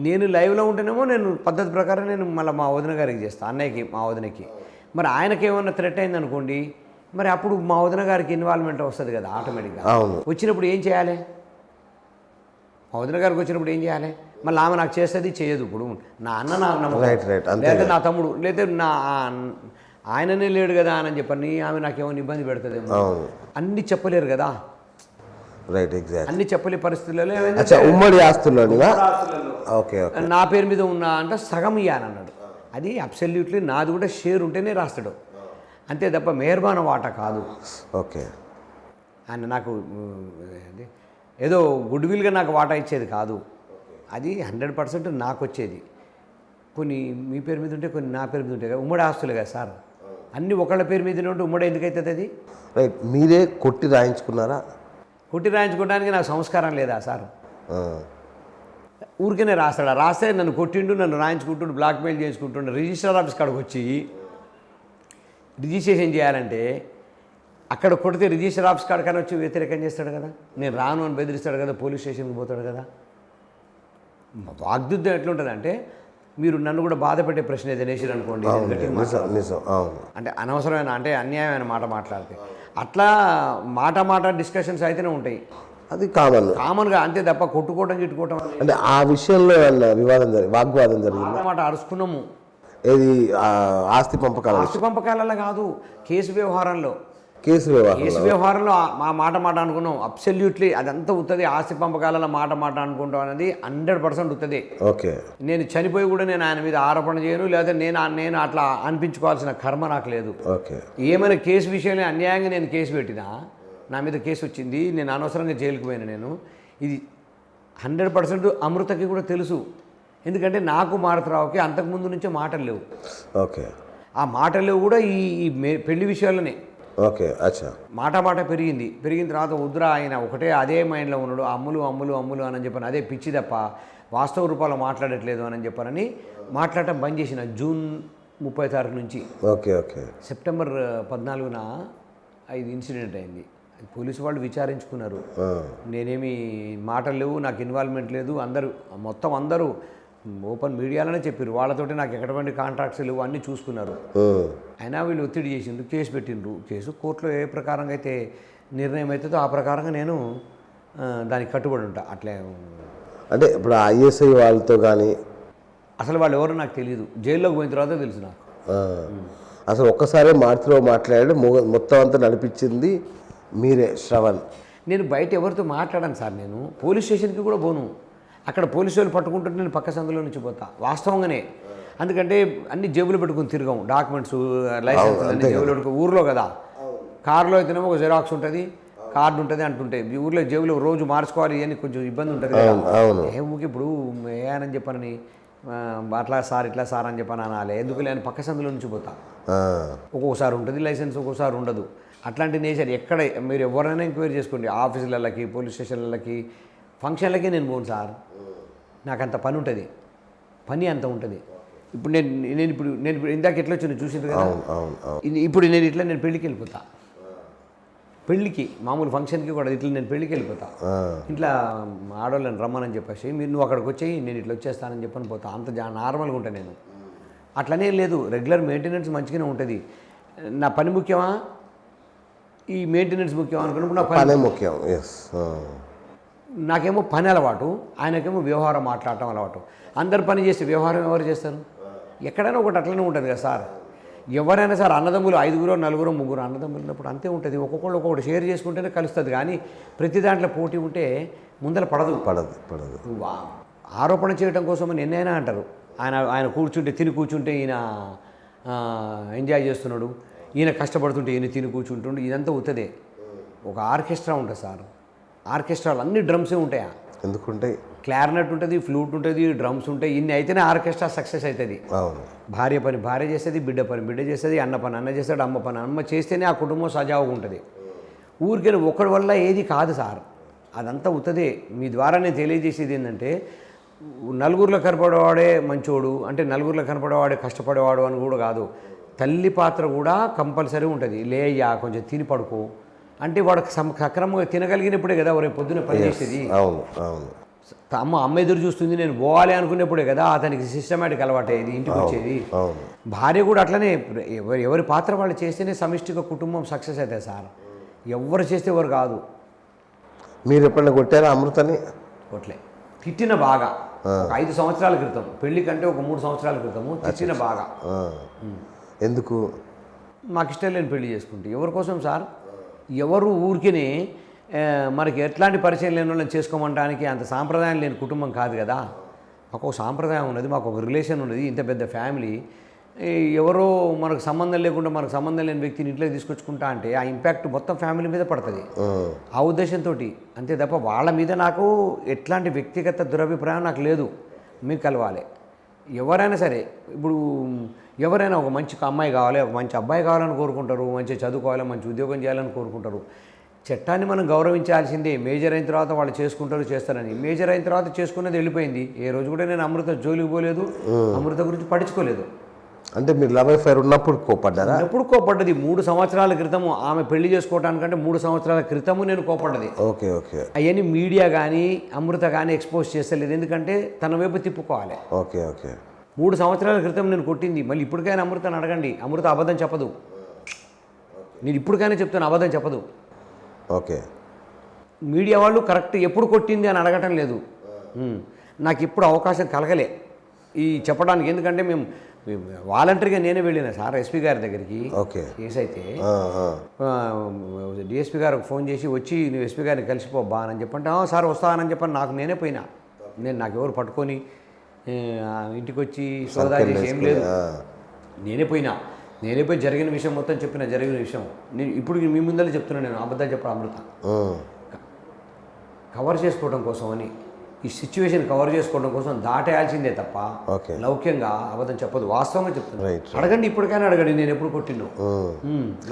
Speaker 2: నేను లైవ్లో ఉంటేనేమో నేను పద్ధతి ప్రకారం నేను మళ్ళీ మా వదిన గారికి చేస్తాను, అన్నయ్యకి, మా వదినకి. మరి ఆయనకి ఏమన్నా థ్రెట్ అయింది అనుకోండి, మరి అప్పుడు మా వదిన గారికి ఇన్వాల్వ్మెంట్ వస్తుంది కదా ఆటోమేటిక్గా. వచ్చినప్పుడు ఏం చేయాలి? మా వదిన గారికి వచ్చినప్పుడు ఏం చేయాలి? మళ్ళీ ఆమె నాకు చేస్తుంది, చేయదు. ఇప్పుడు నా అన్న నాకు నమ్మకం, లేదా నా తమ్ముడు, లేదా నా ఆయననే లేడు కదా అని చెప్పని ఆమె నాకేమైనా ఇబ్బంది పెడుతుందేమో, అన్నీ చెప్పలేరు కదా. అన్ని చెప్పలే పరిస్థితులలో
Speaker 1: ఉమ్మడి ఆస్తుల్లో
Speaker 2: నా పేరు మీద ఉన్న అంటే సగం ఇయ్యానన్నాడు. అది అబ్సల్యూట్లీ నాది కూడా షేర్ ఉంటేనే రాస్తాడు, అంతే తప్ప మెహర్బాన్ వాటా కాదు.
Speaker 1: ఓకే.
Speaker 2: ఆయన నాకు ఏదో గుడ్ విల్గా నాకు వాటా ఇచ్చేది కాదు, అది 100% నాకు వచ్చేది. కొన్ని మీ పేరు మీద ఉంటే, కొన్ని నా పేరు మీద ఉంటాయి కదా, ఉమ్మడి ఆస్తులే కదా సార్. అన్నీ ఒకళ్ళ పేరు మీదనే ఉంటే ఉమ్మడి ఎందుకు అవుతుంది అది?
Speaker 1: రైట్. మీరే కొట్టి రాయించుకున్నారా?
Speaker 2: కొట్టి రాయించుకోవడానికి నాకు సంస్కారం లేదా సార్? ఊరికనే రాస్తాడా? రాస్తే నన్ను కొట్టిండు, నన్ను రాయించుకుంటుండు, బ్లాక్మెయిల్ చేసుకుంటుండు. రిజిస్టర్ ఆఫీస్ కాడికి వచ్చి రిజిస్ట్రేషన్ చేయాలంటే అక్కడ కొడితే రిజిస్టర్ ఆఫీస్ కాడికని వచ్చి వ్యతిరేకం చేస్తాడు కదా, నేను రాను అని బెదిరిస్తాడు కదా, పోలీస్ స్టేషన్కి పోతాడు కదా. వాగ్యుద్ధం ఎట్లుంటుందంటే మీరు నన్ను కూడా బాధ పెట్టే ప్రశ్న ఏదైనా వేసారు అనుకోండి నేను గట్టిగా
Speaker 1: నిజం
Speaker 2: మాట్లాడతాను.
Speaker 1: నిజం అవును.
Speaker 2: అంటే అనవసరమైన అంటే అన్యాయమైన మాట మాట్లాడితే అట్లా మాట డిస్కషన్స్ అయితేనే ఉంటాయి
Speaker 1: అది
Speaker 2: కామన్గా, అంతే తప్ప కొట్టుకోవడం గిట్టుకోవటం
Speaker 1: అంటే ఆ విషయంలో ఏమన్నా వాగ్వాదం జరిగింది.
Speaker 2: మాట అరుచుకున్నాము.
Speaker 1: ఏది ఆస్తి పంపకాలు
Speaker 2: ఆస్తి పంపకాలలో కాదు, కేసు వ్యవహారంలో
Speaker 1: కేసు
Speaker 2: వ్యవహారంలో మా మాట అనుకున్నాం. అబ్సల్యూట్లీ అదంతా ఉత్తది. ఆస్తి పంపకాలలో మాట అనుకుంటాం అనేది 100% ఉత్తది.
Speaker 1: ఓకే.
Speaker 2: నేను చనిపోయి కూడా నేను ఆయన మీద ఆరోపణ చేయను, లేదా నేను అట్లా అనిపించుకోవాల్సిన కర్మ నాకు లేదు.
Speaker 1: ఓకే.
Speaker 2: ఏమైనా కేసు విషయంలో అన్యాయంగా నేను కేసు పెట్టినా, నా మీద కేసు వచ్చింది, నేను అనవసరంగా జైలుకు పోయినా, నేను ఇది 100% అమృతకి కూడా తెలుసు. ఎందుకంటే నాకు మారుతరావుకి అంతకుముందు నుంచే మాటలు లేవు.
Speaker 1: ఓకే. ఆ
Speaker 2: మాటలు లేవు కూడా ఈ పెళ్లి విషయాల్లోనే.
Speaker 1: ఓకే. అచ్చా.
Speaker 2: మాట పెరిగిన తర్వాత వద్దురా ఆయన ఒకటే అదే మైండ్లో ఉన్నాడు, అమ్ములు అని చెప్పాను. అదే పిచ్చి తప్ప వాస్తవ రూపాల్లో మాట్లాడట్లేదు అని చెప్పానని మాట్లాడటం బంద్ చేసిన జూన్ 30 తారీఖు నుంచి.
Speaker 1: ఓకే. ఓకే.
Speaker 2: సెప్టెంబర్ 14న ఇది ఇన్సిడెంట్ అయింది. పోలీసు వాళ్ళు విచారించుకున్నారు. నేనేమి మాటలు లేవు, నాకు ఇన్వాల్వ్మెంట్ లేదు, అందరూ ఓపెన్ మీడియాలోనే చెప్పారు. వాళ్ళతోటి నాకు ఎక్కడటువంటి కాంట్రాక్ట్స్ లేవు, అన్నీ చూసుకున్నారు. అయినా వీళ్ళు ఒత్తిడి చేసిండ్రు, కేసు పెట్టిండ్రు. కేసు కోర్టులో ఏ ప్రకారంగా అయితే నిర్ణయం అవుతుందో ఆ ప్రకారంగా నేను దానికి కట్టుబడి ఉంటా. అట్లే
Speaker 1: అంటే ఇప్పుడు ఐఎస్ఐ వాళ్ళతో కానీ
Speaker 2: అసలు వాళ్ళు ఎవరో నాకు తెలియదు, జైల్లోకి పోయిన తర్వాత తెలుసు నాకు.
Speaker 1: అసలు ఒక్కసారే మాట్లాడాడు, మొత్తం అంతా నడిపించింది మీరే, శ్రవణ్.
Speaker 2: నేను బయట ఎవరితో మాట్లాడాను సార్, నేను పోలీస్ స్టేషన్కి కూడా పోను. అక్కడ పోలీసు వాళ్ళు పట్టుకుంటుంటే నేను పక్క సందులో నుంచి పోతా వాస్తవంగానే. ఎందుకంటే అన్ని జేబులు పెట్టుకుని తిరగం, డాక్యుమెంట్స్, లైసెన్స్ అన్ని జేబులు పెట్టుకుని. ఊర్లో కదా, కారులో అయితేనేమో ఒక జిరాక్స్ ఉంటుంది, కార్డు ఉంటుంది అంటుంటే, ఈ ఊర్లో జేబులో రోజు మార్చుకోవాలి అని కొంచెం ఇబ్బంది ఉంటుంది కదా. ఊరికి ఇప్పుడు ఏమని చెప్పనని అట్లా సార్ ఇట్లా సార్ అని చెప్పని అనాలి, ఎందుకు లేని పక్క సందులో నుంచి పోతా. ఒక్కొక్కసారి ఉంటుంది లైసెన్స్, ఒక్కోసారి ఉండదు. అట్లాంటి నేచర్ ఎక్కడ మీరు ఎవరైనా ఎంక్వైరీ చేసుకోండి, ఆఫీసులకి, పోలీస్ స్టేషన్లకి, ఫంక్షన్లకి నేను పోను సార్. నాకు అంత పని ఉంటుంది, పని అంత ఉంటుంది. ఇప్పుడు నేను ఇందాక ఎట్లా వచ్చి చూసింది కదా, ఇప్పుడు నేను పెళ్ళికి వెళ్ళిపోతా. పెళ్ళికి మామూలు ఫంక్షన్కి కూడా ఇట్లా నేను పెళ్ళికి వెళ్ళిపోతా. ఇట్లా ఆడవాళ్ళని రమ్మని చెప్పేసి నువ్వు అక్కడికి వచ్చేయి, నేను ఇట్లా వచ్చేస్తానని చెప్పని పోతా. అంత నార్మల్గా ఉంటాను నేను. అట్లనే లేదు, రెగ్యులర్ మెయింటెనెన్స్ మంచిగానే ఉంటుంది. నా పని ముఖ్యమా, ఈ మెయింటెనెన్స్ ముఖ్యం అనుకున్నప్పుడు నా పని
Speaker 1: ముఖ్యం.
Speaker 2: నాకేమో పని అలవాటు, ఆయనకేమో వ్యవహారం మాట్లాడటం అలవాటు. అందరు పని చేస్తే వ్యవహారం ఎవరు చేస్తారు? ఎక్కడైనా ఒకటి అట్లనే ఉంటుంది కదా సార్. ఎవరైనా సార్ అన్నదమ్ములు 5 4 3 అన్నదమ్ములు ఉన్నప్పుడు అంతే ఉంటుంది. ఒక్కొక్కటి షేర్ చేసుకుంటేనే కలుస్తుంది. కానీ ప్రతి దాంట్లో పోటీ ఉంటే ముందర పడదు. ఆరోపణ చేయడం కోసం ఎన్నైనా అంటారు. ఆయన తిని కూర్చుంటే ఈయన ఎంజాయ్ చేస్తున్నాడు, ఈయన కష్టపడుతుంటే ఈయన తిని కూర్చుంటుండు, ఇదంతా అవుతుంది. ఒక ఆర్కెస్ట్రా ఉంటుంది సార్. ఆర్కెస్ట్రాలు అన్ని డ్రమ్సే ఉంటాయా?
Speaker 1: ఎందుకుంటాయి?
Speaker 2: క్లారినెట్ ఉంటుంది, ఫ్లూట్ ఉంటుంది, డ్రమ్స్ ఉంటాయి. ఇన్ని అయితేనే ఆర్కెస్ట్రా సక్సెస్ అవుతుంది. భార్య పని భార్య చేస్తుంది, బిడ్డ పని బిడ్డ చేస్తుంది, అన్న పని అన్న చేస్తాడు, అమ్మ పని అమ్మ చేస్తేనే ఆ కుటుంబం సజావుగా ఉంటుంది. ఊరికే ఒకరి వల్ల ఏది కాదు సార్, అదంతా ఉత్తదే. మీ ద్వారా నేను తెలియజేసేది ఏంటంటే, నలుగురిలో కనపడేవాడే మంచోడు అంటే నలుగురిలో కనపడేవాడే కష్టపడేవాడు అని కూడా కాదు. తల్లి పాత్ర కూడా కంపల్సరీ ఉంటుంది. లేయ్యా కొంచెం తిని పడుకో అంటే వాడికి సక్రమంగా తినగలిగినప్పుడే కదా రేపు పొద్దున పని చేసేది. అమ్మ ఎదురు చూస్తుంది, నేను పోవాలి అనుకునేప్పుడే కదా అతనికి సిస్టమేటిక్ అలవాటు అయ్యేది, ఇంటికి వచ్చేది. భార్య కూడా అట్లనే ఎవరి పాత్ర వాళ్ళు చేస్తేనే సమిష్టిగా కుటుంబం సక్సెస్ అవుతుంది సార్. ఎవరు చేస్తే ఎవరు కాదు.
Speaker 1: మీరు ఎప్పుడైనా కొట్టారా అమృతని?
Speaker 2: కొట్లే, తిట్టిన బాగా. 5 సంవత్సరాల క్రితం, పెళ్లి కంటే ఒక 3 సంవత్సరాల క్రితము తిట్టిన బాగా.
Speaker 1: ఎందుకు?
Speaker 2: మాకు ఇష్టం లేని పెళ్లి చేసుకుంటే ఎవరి కోసం సార్? ఎవరు ఊరికినే మనకి ఎట్లాంటి పరిచయం లేని వాళ్ళని చేసుకోమంటానికి అంత సాంప్రదాయం లేని కుటుంబం కాదు కదా. మాకు ఒక సాంప్రదాయం ఉన్నది, మాకు ఒక రిలేషన్ ఉన్నది, ఇంత పెద్ద ఫ్యామిలీ. ఎవరో మనకు సంబంధం లేకుండా మనకు సంబంధం లేని వ్యక్తిని ఇంట్లో తీసుకొచ్చుకుంటా అంటే ఆ ఇంపాక్ట్ మొత్తం ఫ్యామిలీ మీద పడుతుంది. ఆ ఉద్దేశంతో అంతే తప్ప వాళ్ళ మీద నాకు ఎట్లాంటి వ్యక్తిగత దురభిప్రాయం నాకు లేదు. మీకు కలవాలి ఎవరైనా సరే. ఇప్పుడు ఎవరైనా ఒక మంచి అమ్మాయి కావాలి, ఒక మంచి అబ్బాయి కావాలని కోరుకుంటారు, మంచి చదువుకోవాలి, మంచి ఉద్యోగం చేయాలని కోరుకుంటారు. చట్టాన్ని మనం గౌరవించాల్సిందే. మేజర్ అయిన తర్వాత వాళ్ళు చేసుకుంటారు, చేస్తారని. మేజర్ అయిన తర్వాత చేసుకునేది వెళ్ళిపోయింది. ఏ రోజు కూడా నేను అమృత జోలికి పోలేదు, అమృత గురించి పట్టించుకోలేదు.
Speaker 1: అంటే మీరు లవ్ అఫైర్ ఉన్నప్పుడు కోపడ్డారా?
Speaker 2: ఎప్పుడు కోపడ్డది 3 సంవత్సరాల క్రితము, ఆమె పెళ్లి చేసుకోవడానికంటే 3 సంవత్సరాల క్రితము నేను కోపడ్డది.
Speaker 1: ఓకే ఓకే
Speaker 2: అవన్నీ మీడియా కానీ అమృత కానీ ఎక్స్పోజ్ చేస్తలేదు, ఎందుకంటే తన వైపు తిప్పుకోవాలి.
Speaker 1: ఓకే ఓకే
Speaker 2: 3 సంవత్సరాల క్రితం నేను కొట్టింది, మళ్ళీ ఇప్పటికైనా అమృతను అడగండి, అమృత అబద్ధం చెప్పదు. నేను ఇప్పటికైనా చెప్తాను, అబద్ధం చెప్పదు.
Speaker 1: ఓకే
Speaker 2: మీడియా వాళ్ళు కరెక్ట్ ఎప్పుడు కొట్టింది అని అడగటం లేదు. నాకు ఇప్పుడు అవకాశం కలగలే ఈ చెప్పడానికి, ఎందుకంటే మేము వాలంటరీగా నేనే వెళ్ళిన సార్ ఎస్పీ గారి దగ్గరికి.
Speaker 1: ఓకే
Speaker 2: కేసు అయితే డిఎస్పీ గారికి ఫోన్ చేసి వచ్చి నువ్వు ఎస్పీ గారిని కలిసిపోబ్బా అని చెప్పంటే సార్ వస్తానని చెప్పని నాకు నేనే పోయినా. నాకు ఎవరు పట్టుకొని ఇంటికి వచ్చి సోదా చేసి ఏం లేదు, నేనే పోయి జరిగిన విషయం మొత్తం చెప్పిన, జరిగిన విషయం నేను ఇప్పుడు మీ ముందరే చెప్తున్నాను. నేను అబద్ధాలు చెప్పడం అమృత కవర్ చేసుకోవడం కోసం అని, ఈ సిచ్యువేషన్ కవర్ చేసుకోవడం కోసం దాటేయాల్సిందే తప్ప లౌక్యంగా అబద్ధం చెప్పదు, వాస్తవంగా చెప్తున్నాను. అడగండి, ఇప్పటికైనా అడగండి నేను ఎప్పుడు కొట్టిను,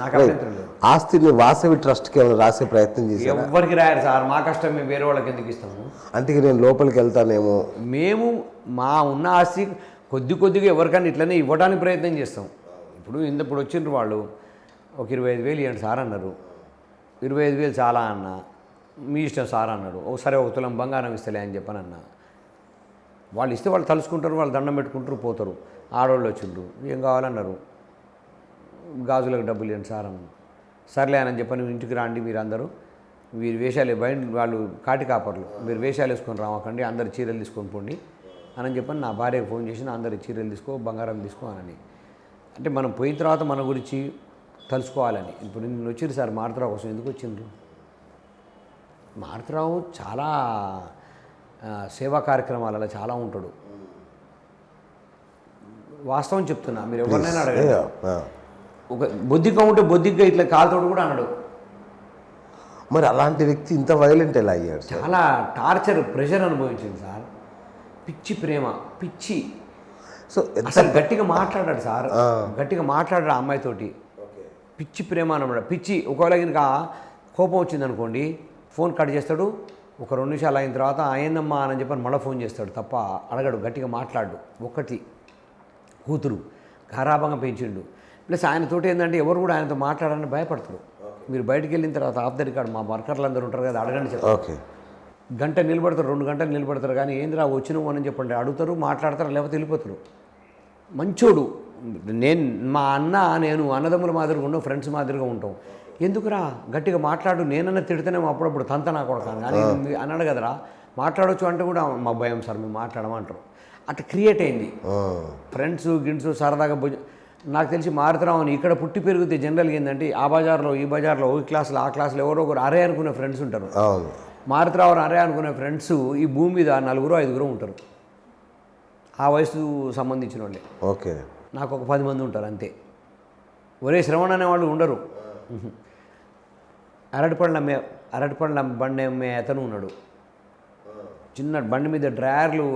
Speaker 2: నాకు అభ్యంతరం లేదు.
Speaker 1: ఆస్తిని వాసవి ట్రస్ట్కి ఏమైనా రాసే ప్రయత్నం చేసి?
Speaker 2: ఎవరికి రాయారు సార్, మా కష్టం మేము వేరే వాళ్ళకి ఎందుకు ఇస్తాము?
Speaker 1: అంటే నేను లోపలికి వెళ్తానేమో,
Speaker 2: మేము మా ఉన్న ఆస్తి కొద్దిగా ఎవరికైనా ఇట్లనే ఇవ్వడానికి ప్రయత్నం చేస్తాం. ఇప్పుడు వచ్చిండ్రు వాళ్ళు ఒక 25,000 ఇవ్వండి సార్ అన్నారు, 25,000 చాలా అన్న, మీ ఇష్టం సార్ అన్నాడు. ఒకసారి 1 తులం బంగారం ఇస్తలే అని చెప్పని అన్న. వాళ్ళు ఇస్తే వాళ్ళు తలుసుకుంటారు, వాళ్ళు దండం పెట్టుకుంటారు, పోతారు. ఆడవాళ్ళు వచ్చిండ్రు, ఏం కావాలన్నారు, గాజులకు డబ్బులు ఇవ్వండి సార్ అన్న. సర్లే అని చెప్పని ఇంటికి రాండి మీరు అందరూ, వీరు వేషాలు వాళ్ళు కాటి కాపర్లు, మీరు వేషాలు వేసుకొని రావకండి, అందరు చీరలు తీసుకొని పోండి అని చెప్పని నా భార్యకు ఫోన్ చేసి అందరు చీరలు తీసుకో, బంగారం తీసుకో అని. అంటే మనం పోయిన తర్వాత మన గురించి తెలుసుకోవాలని. ఇప్పుడు నిన్న వచ్చిండ్రు సార్ మారుతరావు కోసం, ఎందుకు వచ్చిండ్రు? మారుతరావు చాలా సేవా కార్యక్రమాలలో చాలా ఉంటాడు, వాస్తవం చెప్తున్నా. మీరు ఎవరినైనా అడగండి, ఒక బొద్దిగా ఉంటే బొద్దిగా ఇట్లా కాలుతోడు కూడా అన్నాడు.
Speaker 1: మరి అలాంటి వ్యక్తి ఇంత వైలెంట్ ఎలా అయ్యాడు?
Speaker 2: చాలా టార్చర్, ప్రెషర్ అనుభవించింది సార్. పిచ్చి ప్రేమ, పిచ్చి. సో అసలు గట్టిగా మాట్లాడాడు సార్, గట్టిగా మాట్లాడాడు ఆ అమ్మాయితోటి. పిచ్చి ప్రేమ అన్నమాట, పిచ్చి. ఒకవేళ కనుక కోపం వచ్చింది అనుకోండి, ఫోన్ కట్ చేస్తాడు, ఒక 2 నిమిషాలు అయిన తర్వాత అయ్యిందమ్మా అని చెప్పని మళ్ళీ ఫోన్ చేస్తాడు తప్ప అడగడు, గట్టిగా మాట్లాడు. ఒకటి కూతురు గారాభంగా పెంచిండు. ప్లస్ ఆయనతోటి ఏంటంటే ఎవరు కూడా ఆయనతో మాట్లాడాలని భయపడతారు. మీరు బయటికి వెళ్ళిన తర్వాత ఆఫ్ ద రికార్డ్ మా వర్కర్లు అందరూ ఉంటారు కదా, అడగండి చెప్తారు. గంట నిలబడతారు, 2 గంటలు నిలబడతారు, కానీ ఏందిరా వచ్చినావు అని చెప్పండి అడుగుతారు, మాట్లాడతారు, లేకపోతే వెళ్ళిపోతారు. మంచోడు. మా అన్న నేను అన్నదమ్ముల మాదిరిగా ఉండవు, ఫ్రెండ్స్ మాదిరిగా ఉంటాం. ఎందుకురా గట్టిగా మాట్లాడు, నేనన్నా తిడితేనేమో అప్పుడప్పుడు తంత నా కొడతాను, కానీ అన్నాడు కదరా మాట్లాడవచ్చు అంటే కూడా మా భయం సార్ మేము మాట్లాడమంటారు. అట్లా క్రియేట్ అయింది. ఫ్రెండ్స్ గిన్స్ సరదాగా నాకు తెలిసి మారుతున్నాం అని ఇక్కడ పుట్టి పెరిగితే జనరల్గా ఏంటంటే ఆ బజార్లో ఈ బజార్లో ఈ క్లాసులో ఆ క్లాసులో ఎవరో ఒకరు అరే అనుకునే ఫ్రెండ్స్ ఉంటారు. మారుతురావు అరే అనుకునే ఫ్రెండ్స్ ఈ భూమి మీద 4-5 ఉంటారు, ఆ వయసు సంబంధించిన వాళ్ళే.
Speaker 1: ఓకే,
Speaker 2: నాకు ఒక 10 మంది ఉంటారు అంతే. ఒరే శ్రవణ్ అనేవాళ్ళు ఉండరు. అరటిపండ్ల బండి అమ్మే అతను ఉన్నాడు, చిన్న బండి మీద డ్రాయర్లు.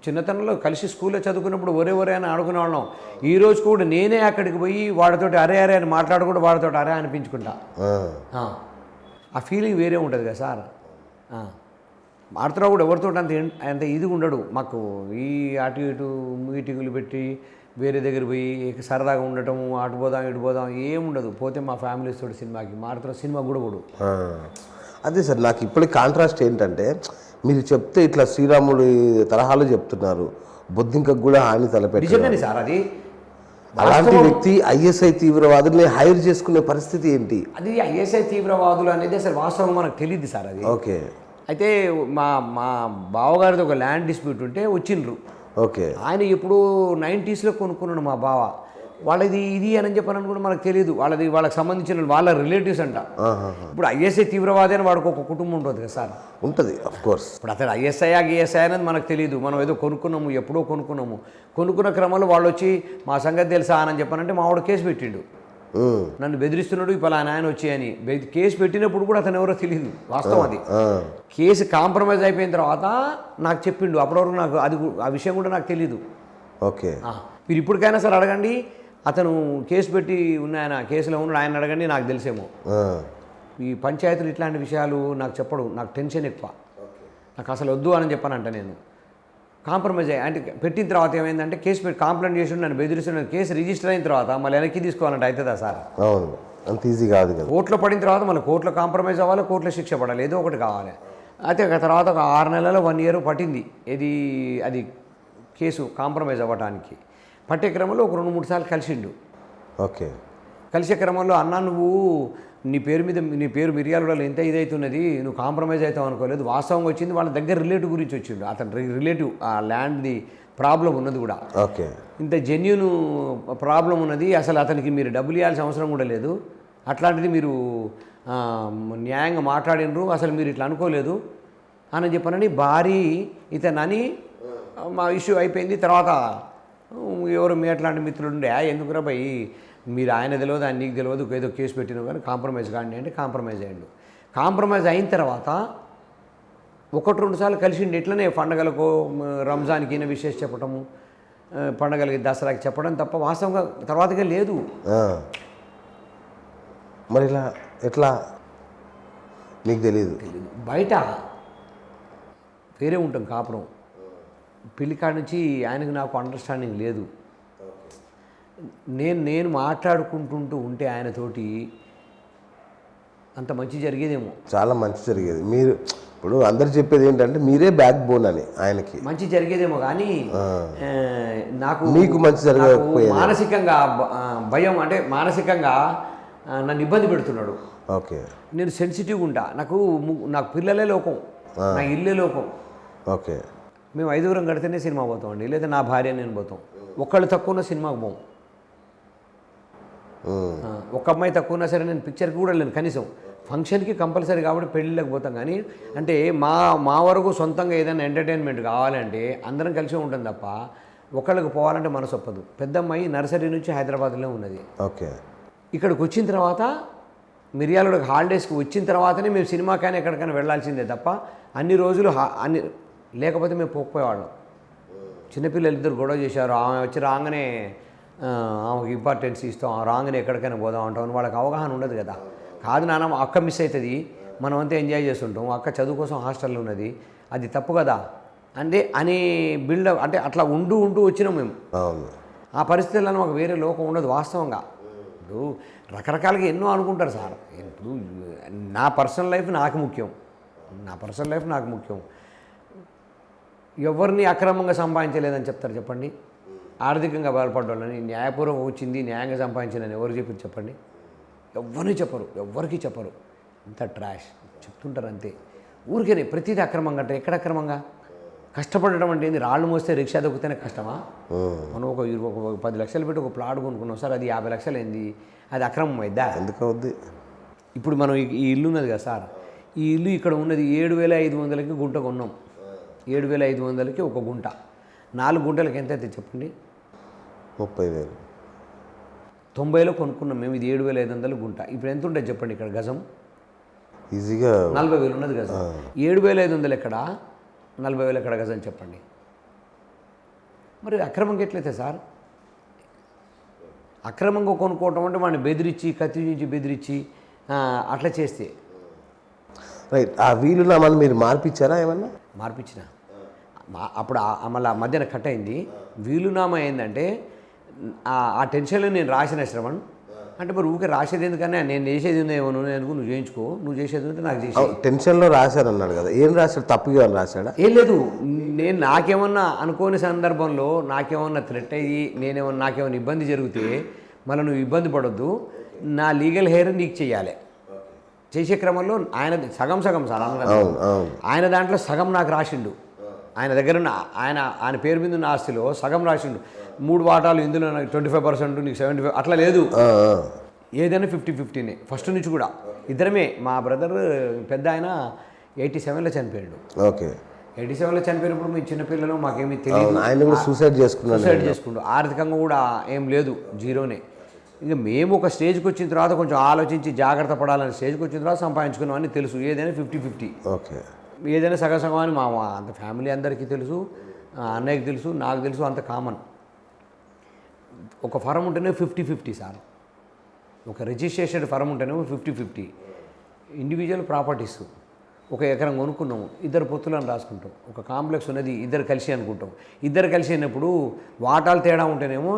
Speaker 2: చిన్నతనంలో కలిసి స్కూల్లో చదువుకున్నప్పుడు ఒరే అని ఆడుకునే వాళ్ళం. ఈరోజు కూడా నేనే అక్కడికి పోయి వాడితోటి అరే అని మాట్లాడుకుంటూ వాడితోటి అరే అనిపించుకుంటా. ఆ ఫీలింగ్ వేరే ఉంటుంది కదా సార్. మారుతరావు కూడా ఎవరితో అంత ఇదిగా ఉండడు. మాకు ఈ అటు ఇటు మీటింగులు పెట్టి వేరే దగ్గర పోయి సరదాగా ఉండటం, అటు పోదాం ఇటు పోదాం ఏముండదు. పోతే మా ఫ్యామిలీస్ తోటి సినిమాకి, మారుతరావు సినిమా కూడా పోడు.
Speaker 1: అదే సార్, నాకు ఇప్పటికి కాంట్రాస్ట్ ఏంటంటే మీరు చెప్తే ఇట్లా శ్రీరాముడి తరహాలో చెప్తున్నారు, బొద్దింకకు కూడా హాని తలపెట్టారు.
Speaker 2: నిజంగానే సార్ అది.
Speaker 1: అలాంటి వ్యక్తి ఐఎస్ఐ తీవ్రవాదుల్ని హైర్ చేసుకునే పరిస్థితి ఏంటి?
Speaker 2: అది ఐఎస్ఐ తీవ్రవాదులు అనేది అసలు వాస్తవం మనకు తెలియదు సార్ అది.
Speaker 1: ఓకే,
Speaker 2: అయితే మా బావగారితో ఒక ల్యాండ్ డిస్ప్యూట్ ఉంటే వచ్చిండ్రు.
Speaker 1: ఓకే,
Speaker 2: ఆయన ఎప్పుడూ 90s కొనుక్కున్నాడు మా బావ. వాళ్ళది ఇది అని చెప్పని కూడా మనకు తెలియదు. వాళ్ళకి సంబంధించిన వాళ్ళ రిలేటివ్స్ అంట. ఇప్పుడు ఐఎస్ఐ తీవ్రవాది అని వాడికి ఒక కుటుంబం ఉంటుంది కదా సార్.
Speaker 1: ఉంటుంది ఆఫ్ కోర్స్.
Speaker 2: ఇప్పుడు అతను ఐఎస్ఐ అనేది మనకు తెలియదు. మనం ఏదో కొనుక్కున్నాము, ఎప్పుడో కొనుక్కున్న క్రమంలో వాళ్ళు వచ్చి మా సంగతి తెలుసా అని చెప్పానంటే మా వాడు కేసు పెట్టిండు, నన్ను బెదిరిస్తున్నాడు ఇప్పుడు ఆయన వచ్చి అని. కేసు పెట్టినప్పుడు కూడా అతను ఎవరో తెలియదు, వాస్తవం అది. కేసు కాంప్రమైజ్ అయిపోయిన తర్వాత నాకు చెప్పిండు, అప్పటివరకు నాకు అది ఆ విషయం కూడా నాకు తెలియదు.
Speaker 1: ఓకే,
Speaker 2: మీరు ఇప్పటికైనా సార్ అడగండి, అతను కేసు పెట్టి ఉన్నాయన కేసులో ఉన్నాడు, ఆయన అడగండి, నాకు తెలిసేమో. ఈ పంచాయతీలు ఇట్లాంటి విషయాలు నాకు చెప్పడు, నాకు టెన్షన్ ఎక్కువ, నాకు అసలు వద్దు అని చెప్పానంట నేను. కాంప్రమైజ్ అయ్యి అంటే పెట్టిన తర్వాత ఏమైందంటే కేసు పెట్టి కంప్లైంట్ చేసి నన్ను బెదిరిస్తున్న కేసు రిజిస్టర్ అయిన తర్వాత మళ్ళీ వెనక్కి తీసుకోవాలంటే అవుతుందా సార్?
Speaker 1: అవును, అంత ఈజీ కాదు కదా.
Speaker 2: కోర్టులో పడిన తర్వాత మళ్ళీ కోర్టులో కాంప్రమైజ్ అవ్వాలి, కోర్టులో శిక్ష పడాలి, ఏదో ఒకటి కావాలి. అయితే తర్వాత ఒక 6 నెలలు 1 ఇయర్ పట్టింది అది కేసు కాంప్రమైజ్ అవ్వడానికి. పట్టే క్రమంలో ఒక 2-3 సార్లు కలిసిండు.
Speaker 1: ఓకే.
Speaker 2: కలిసే క్రమంలో అన్న నువ్వు నీ పేరు మిర్యాలలో ఎంత ఇదవుతున్నది, నువ్వు కాంప్రమైజ్ అవుతావు అనుకోలేదు, వాస్తవంగా వచ్చింది వాళ్ళ దగ్గర రిలేటివ్ గురించి వచ్చిండు. అతను రిలేటివ్ ఆ ల్యాండ్ది ప్రాబ్లం ఉన్నది కూడా.
Speaker 1: ఓకే.
Speaker 2: ఇంత జెన్యూన్ ప్రాబ్లం ఉన్నది, అసలు అతనికి మీరు డబ్బులు ఇవ్వాల్సిన అవసరం కూడా లేదు, అట్లాంటిది మీరు న్యాయంగా మాట్లాడినరు, అసలు మీరు ఇట్లా అనుకోలేదు అని చెప్పనని భారీ ఇతనని మా ఇష్యూ అయిపోయింది. తర్వాత ఎవరు మీ అట్లాంటి మిత్రులు ఉండే ఎందుకురా భయ్ మీరు ఆయన తెలియదు ఆయన నీకు తెలియదు ఏదో కేసు పెట్టినావు కానీ కాంప్రమైజ్ కాండి అంటే కాంప్రమైజ్ అయ్యాడు. కాంప్రమైజ్ అయిన తర్వాత 1-2 సార్లు కలిసిండి. ఇట్లనే పండగలకు రంజాన్కి ఈయన విశేష చెప్పడము, పండగలకి దసరాకి చెప్పడం తప్ప వాస్తవంగా తర్వాతగా లేదు.
Speaker 1: మరి ఇలా ఎట్లా నీకు తెలియదు?
Speaker 2: బయట వేరే ఉంటాం కాపురం, పెళ్ళికాడ నుంచి ఆయనకు నాకు అండర్స్టాండింగ్ లేదు. నేను మాట్లాడుకుంటుంటూ ఉంటే ఆయనతోటి అంత మంచి జరిగేదేమో,
Speaker 1: చాలా మంచి జరిగేది. మీరు ఇప్పుడు అందరు చెప్పేది ఏంటంటే మీరే బ్యాక్ బోన్ అని, ఆయనకి
Speaker 2: మంచి జరిగేదేమో కానీ
Speaker 1: మీకు మంచి జరగకపోయేది.
Speaker 2: మానసికంగా భయం అంటే మానసికంగా నన్ను ఇబ్బంది పెడుతున్నాడు.
Speaker 1: ఓకే.
Speaker 2: నేను సెన్సిటివ్గా ఉంటా, నాకు పిల్లలే లోకం, నా ఇల్లే లోకం.
Speaker 1: ఓకే.
Speaker 2: మేము 5గురం కడితేనే సినిమా పోతామండి, లేదా నా భార్య నేను పోతాం. ఒక్కళ్ళు తక్కువ ఉన్న సినిమాకు పోం. ఒక అమ్మాయి తక్కువ ఉన్నా సరే నేను పిక్చర్కి కూడా వెళ్ళను, కనీసం ఫంక్షన్కి కంపల్సరీ కాబట్టి పెళ్ళిళ్ళకి పోతాం. కానీ అంటే మా వరకు సొంతంగా ఏదైనా ఎంటర్టైన్మెంట్ కావాలంటే అందరం కలిసి ఉంటుంది తప్ప ఒకళ్ళకి పోవాలంటే మనసు ఒప్పదు. పెద్ద అమ్మాయి నర్సరీ నుంచి హైదరాబాద్లో ఉన్నది.
Speaker 1: ఓకే.
Speaker 2: ఇక్కడికి వచ్చిన తర్వాత మిర్యాలగూడకి హాలిడేస్కి వచ్చిన తర్వాతనే మేము సినిమాకైనా ఎక్కడికైనా వెళ్ళాల్సిందే తప్ప అన్ని రోజులు లేకపోతే మేము పోకపోయేవాళ్ళం. చిన్నపిల్లలు 2 గొడవ చేశారు, ఆమె వచ్చి రాగానే ఆమెకు ఇంపార్టెన్స్ ఇస్తాం, రాగానే ఎక్కడికైనా పోదాం అంటాం. వాళ్ళకి అవగాహన ఉండదు కదా. కాదు నాన్న అక్క మిస్ అవుతుంది, మనం అంతా ఎంజాయ్ చేస్తుంటాం, అక్క చదువు కోసం హాస్టల్లో ఉన్నది, అది తప్పు కదా అంటే అని బిల్డప్ అంటే అట్లా ఉంటూ వచ్చినాం మేము. ఆ పరిస్థితుల్లో మాకు వేరే లోకం ఉండదు వాస్తవంగా. ఇప్పుడు రకరకాలుగా ఎన్నో అనుకుంటారు సార్. ఇప్పుడు నా పర్సనల్ లైఫ్ నాకు ముఖ్యం. ఎవరిని అక్రమంగా సంపాదించలేదని చెప్తారు చెప్పండి? ఆర్థికంగా బలపడ్డాలని న్యాయపూర్వకం వచ్చింది న్యాయంగా సంపాదించాలని ఎవరు చెప్పండి? ఎవ్వరికి చెప్పరు. ఇంత ట్రాష్ చెప్తుంటారు అంతే. ఊరికేనే ప్రతిదీ అక్రమంగా అంటే ఎక్కడ అక్రమంగా? కష్టపడడం అంటే ఏంది? రాళ్ళు మోస్తే రిక్షా దొక్కుతేనే కష్టమా? మనం ఒక 10 లక్షలు పెట్టి ఒక ప్లాట్ కొనుక్కున్నాం సార్, అది 50 లక్షలు అయింది, అది అక్రమం అయిద్దా?
Speaker 1: ఎందుకు అవుద్ది?
Speaker 2: ఇప్పుడు మనం ఈ ఇల్లు ఉన్నది కదా సార్, ఈ ఇల్లు ఇక్కడ ఉన్నది 7,500కి గుంట కొన్నాం. 7,500కి ఒక గుంట. 4 గుంటలకి ఎంత అయితే చెప్పండి?
Speaker 1: 30,000.
Speaker 2: 90లో కొనుక్కున్నాం మేము. ఇది 7,500 గుంట. ఇప్పుడు ఎంత ఉంటుంది చెప్పండి ఇక్కడ గజం?
Speaker 1: ఈజీగా
Speaker 2: 40,000 ఉన్నది గజం. 7,500 ఎక్కడ, 40,000 ఎక్కడ గజం చెప్పండి? మరి అక్రమంగా ఎట్లయితే సార్? అక్రమంగా కొనుక్కోవటం అంటే వాడిని బెదిరించి కత్తి నుంచి బెదిరించి అట్లా చేస్తే
Speaker 1: రైట్. ఆ వీలునామాను మీరు మార్పించారా ఏమన్నా?
Speaker 2: మార్పించిన అప్పుడు మళ్ళీ మధ్యన కట్ అయింది. వీలునామా ఏంటంటే ఆ టెన్షన్లో నేను రాసిన శ్రవణ్ అంటే మరి ఊరికే రాసేది ఎందుకన్నా, నేను చేసేది ఉందేమో, నువ్వు చేయించుకో, నువ్వు చేసేది ఉంటే నాకు చేసి.
Speaker 1: టెన్షన్లో రాశారన్నాడు కదా, ఏం రాశాడు? తప్పుగా రాశాడా?
Speaker 2: ఏం లేదు, నేను నాకేమన్నా అనుకోని సందర్భంలో నాకేమన్నా థ్రెట్ అయ్యి నాకేమన్నా ఇబ్బంది జరిగితే మళ్ళీ నువ్వు ఇబ్బంది పడొద్దు, నా లీగల్ హెయిర్ నీకు చేయాలి. చేసే క్రమంలో ఆయన సగం సార్ ఆయన దాంట్లో సగం నాకు రాసిండు. ఆయన దగ్గర ఉన్న ఆయన పేరు మీద ఉన్న ఆస్తిలో సగం రాసిండు. 3 వాటాలు, ఇందులో నాకు 25%, నీకు 75 అట్లా లేదు. ఏదైనా 50-50నే ఫస్ట్ నుంచి కూడా. ఇద్దరమే. మా బ్రదర్ పెద్ద ఆయన 87లో చనిపోయాడు.
Speaker 1: ఓకే.
Speaker 2: 87లో చనిపోయినప్పుడు మీ చిన్నపిల్లలు మాకేమీ తెలియదు.
Speaker 1: ఆయన కూడా సూసైడ్ చేసుకుంటూ
Speaker 2: ఆర్థికంగా కూడా ఏం లేదు, జీరోనే. ఇంకా మేము ఒక స్టేజ్కి వచ్చిన తర్వాత కొంచెం ఆలోచించి జాగ్రత్త పడాలని స్టేజ్కి వచ్చిన తర్వాత సంపాదించుకున్నాం అని తెలుసు. ఏదైనా 50-50.
Speaker 1: ఓకే.
Speaker 2: ఏదైనా సగం అని మా అంత ఫ్యామిలీ అందరికీ తెలుసు, అన్నయ్యకి తెలుసు, నాకు తెలుసు, అంత కామన్. ఒక ఫరం ఉంటేనే 50-50 సార్. ఒక రిజిస్ట్రేషన్ ఫరం ఉంటేనే 50-50. ఇండివిజువల్ ప్రాపర్టీస్ ఒక ఎకరం కొనుక్కున్నాము, ఇద్దరు పొత్తులను రాసుకుంటాం. ఒక కాంప్లెక్స్ ఉన్నది, ఇద్దరు కలిసి అనుకుంటాం. ఇద్దరు కలిసి అయినప్పుడు వాటాలు తేడా ఉంటేనేమో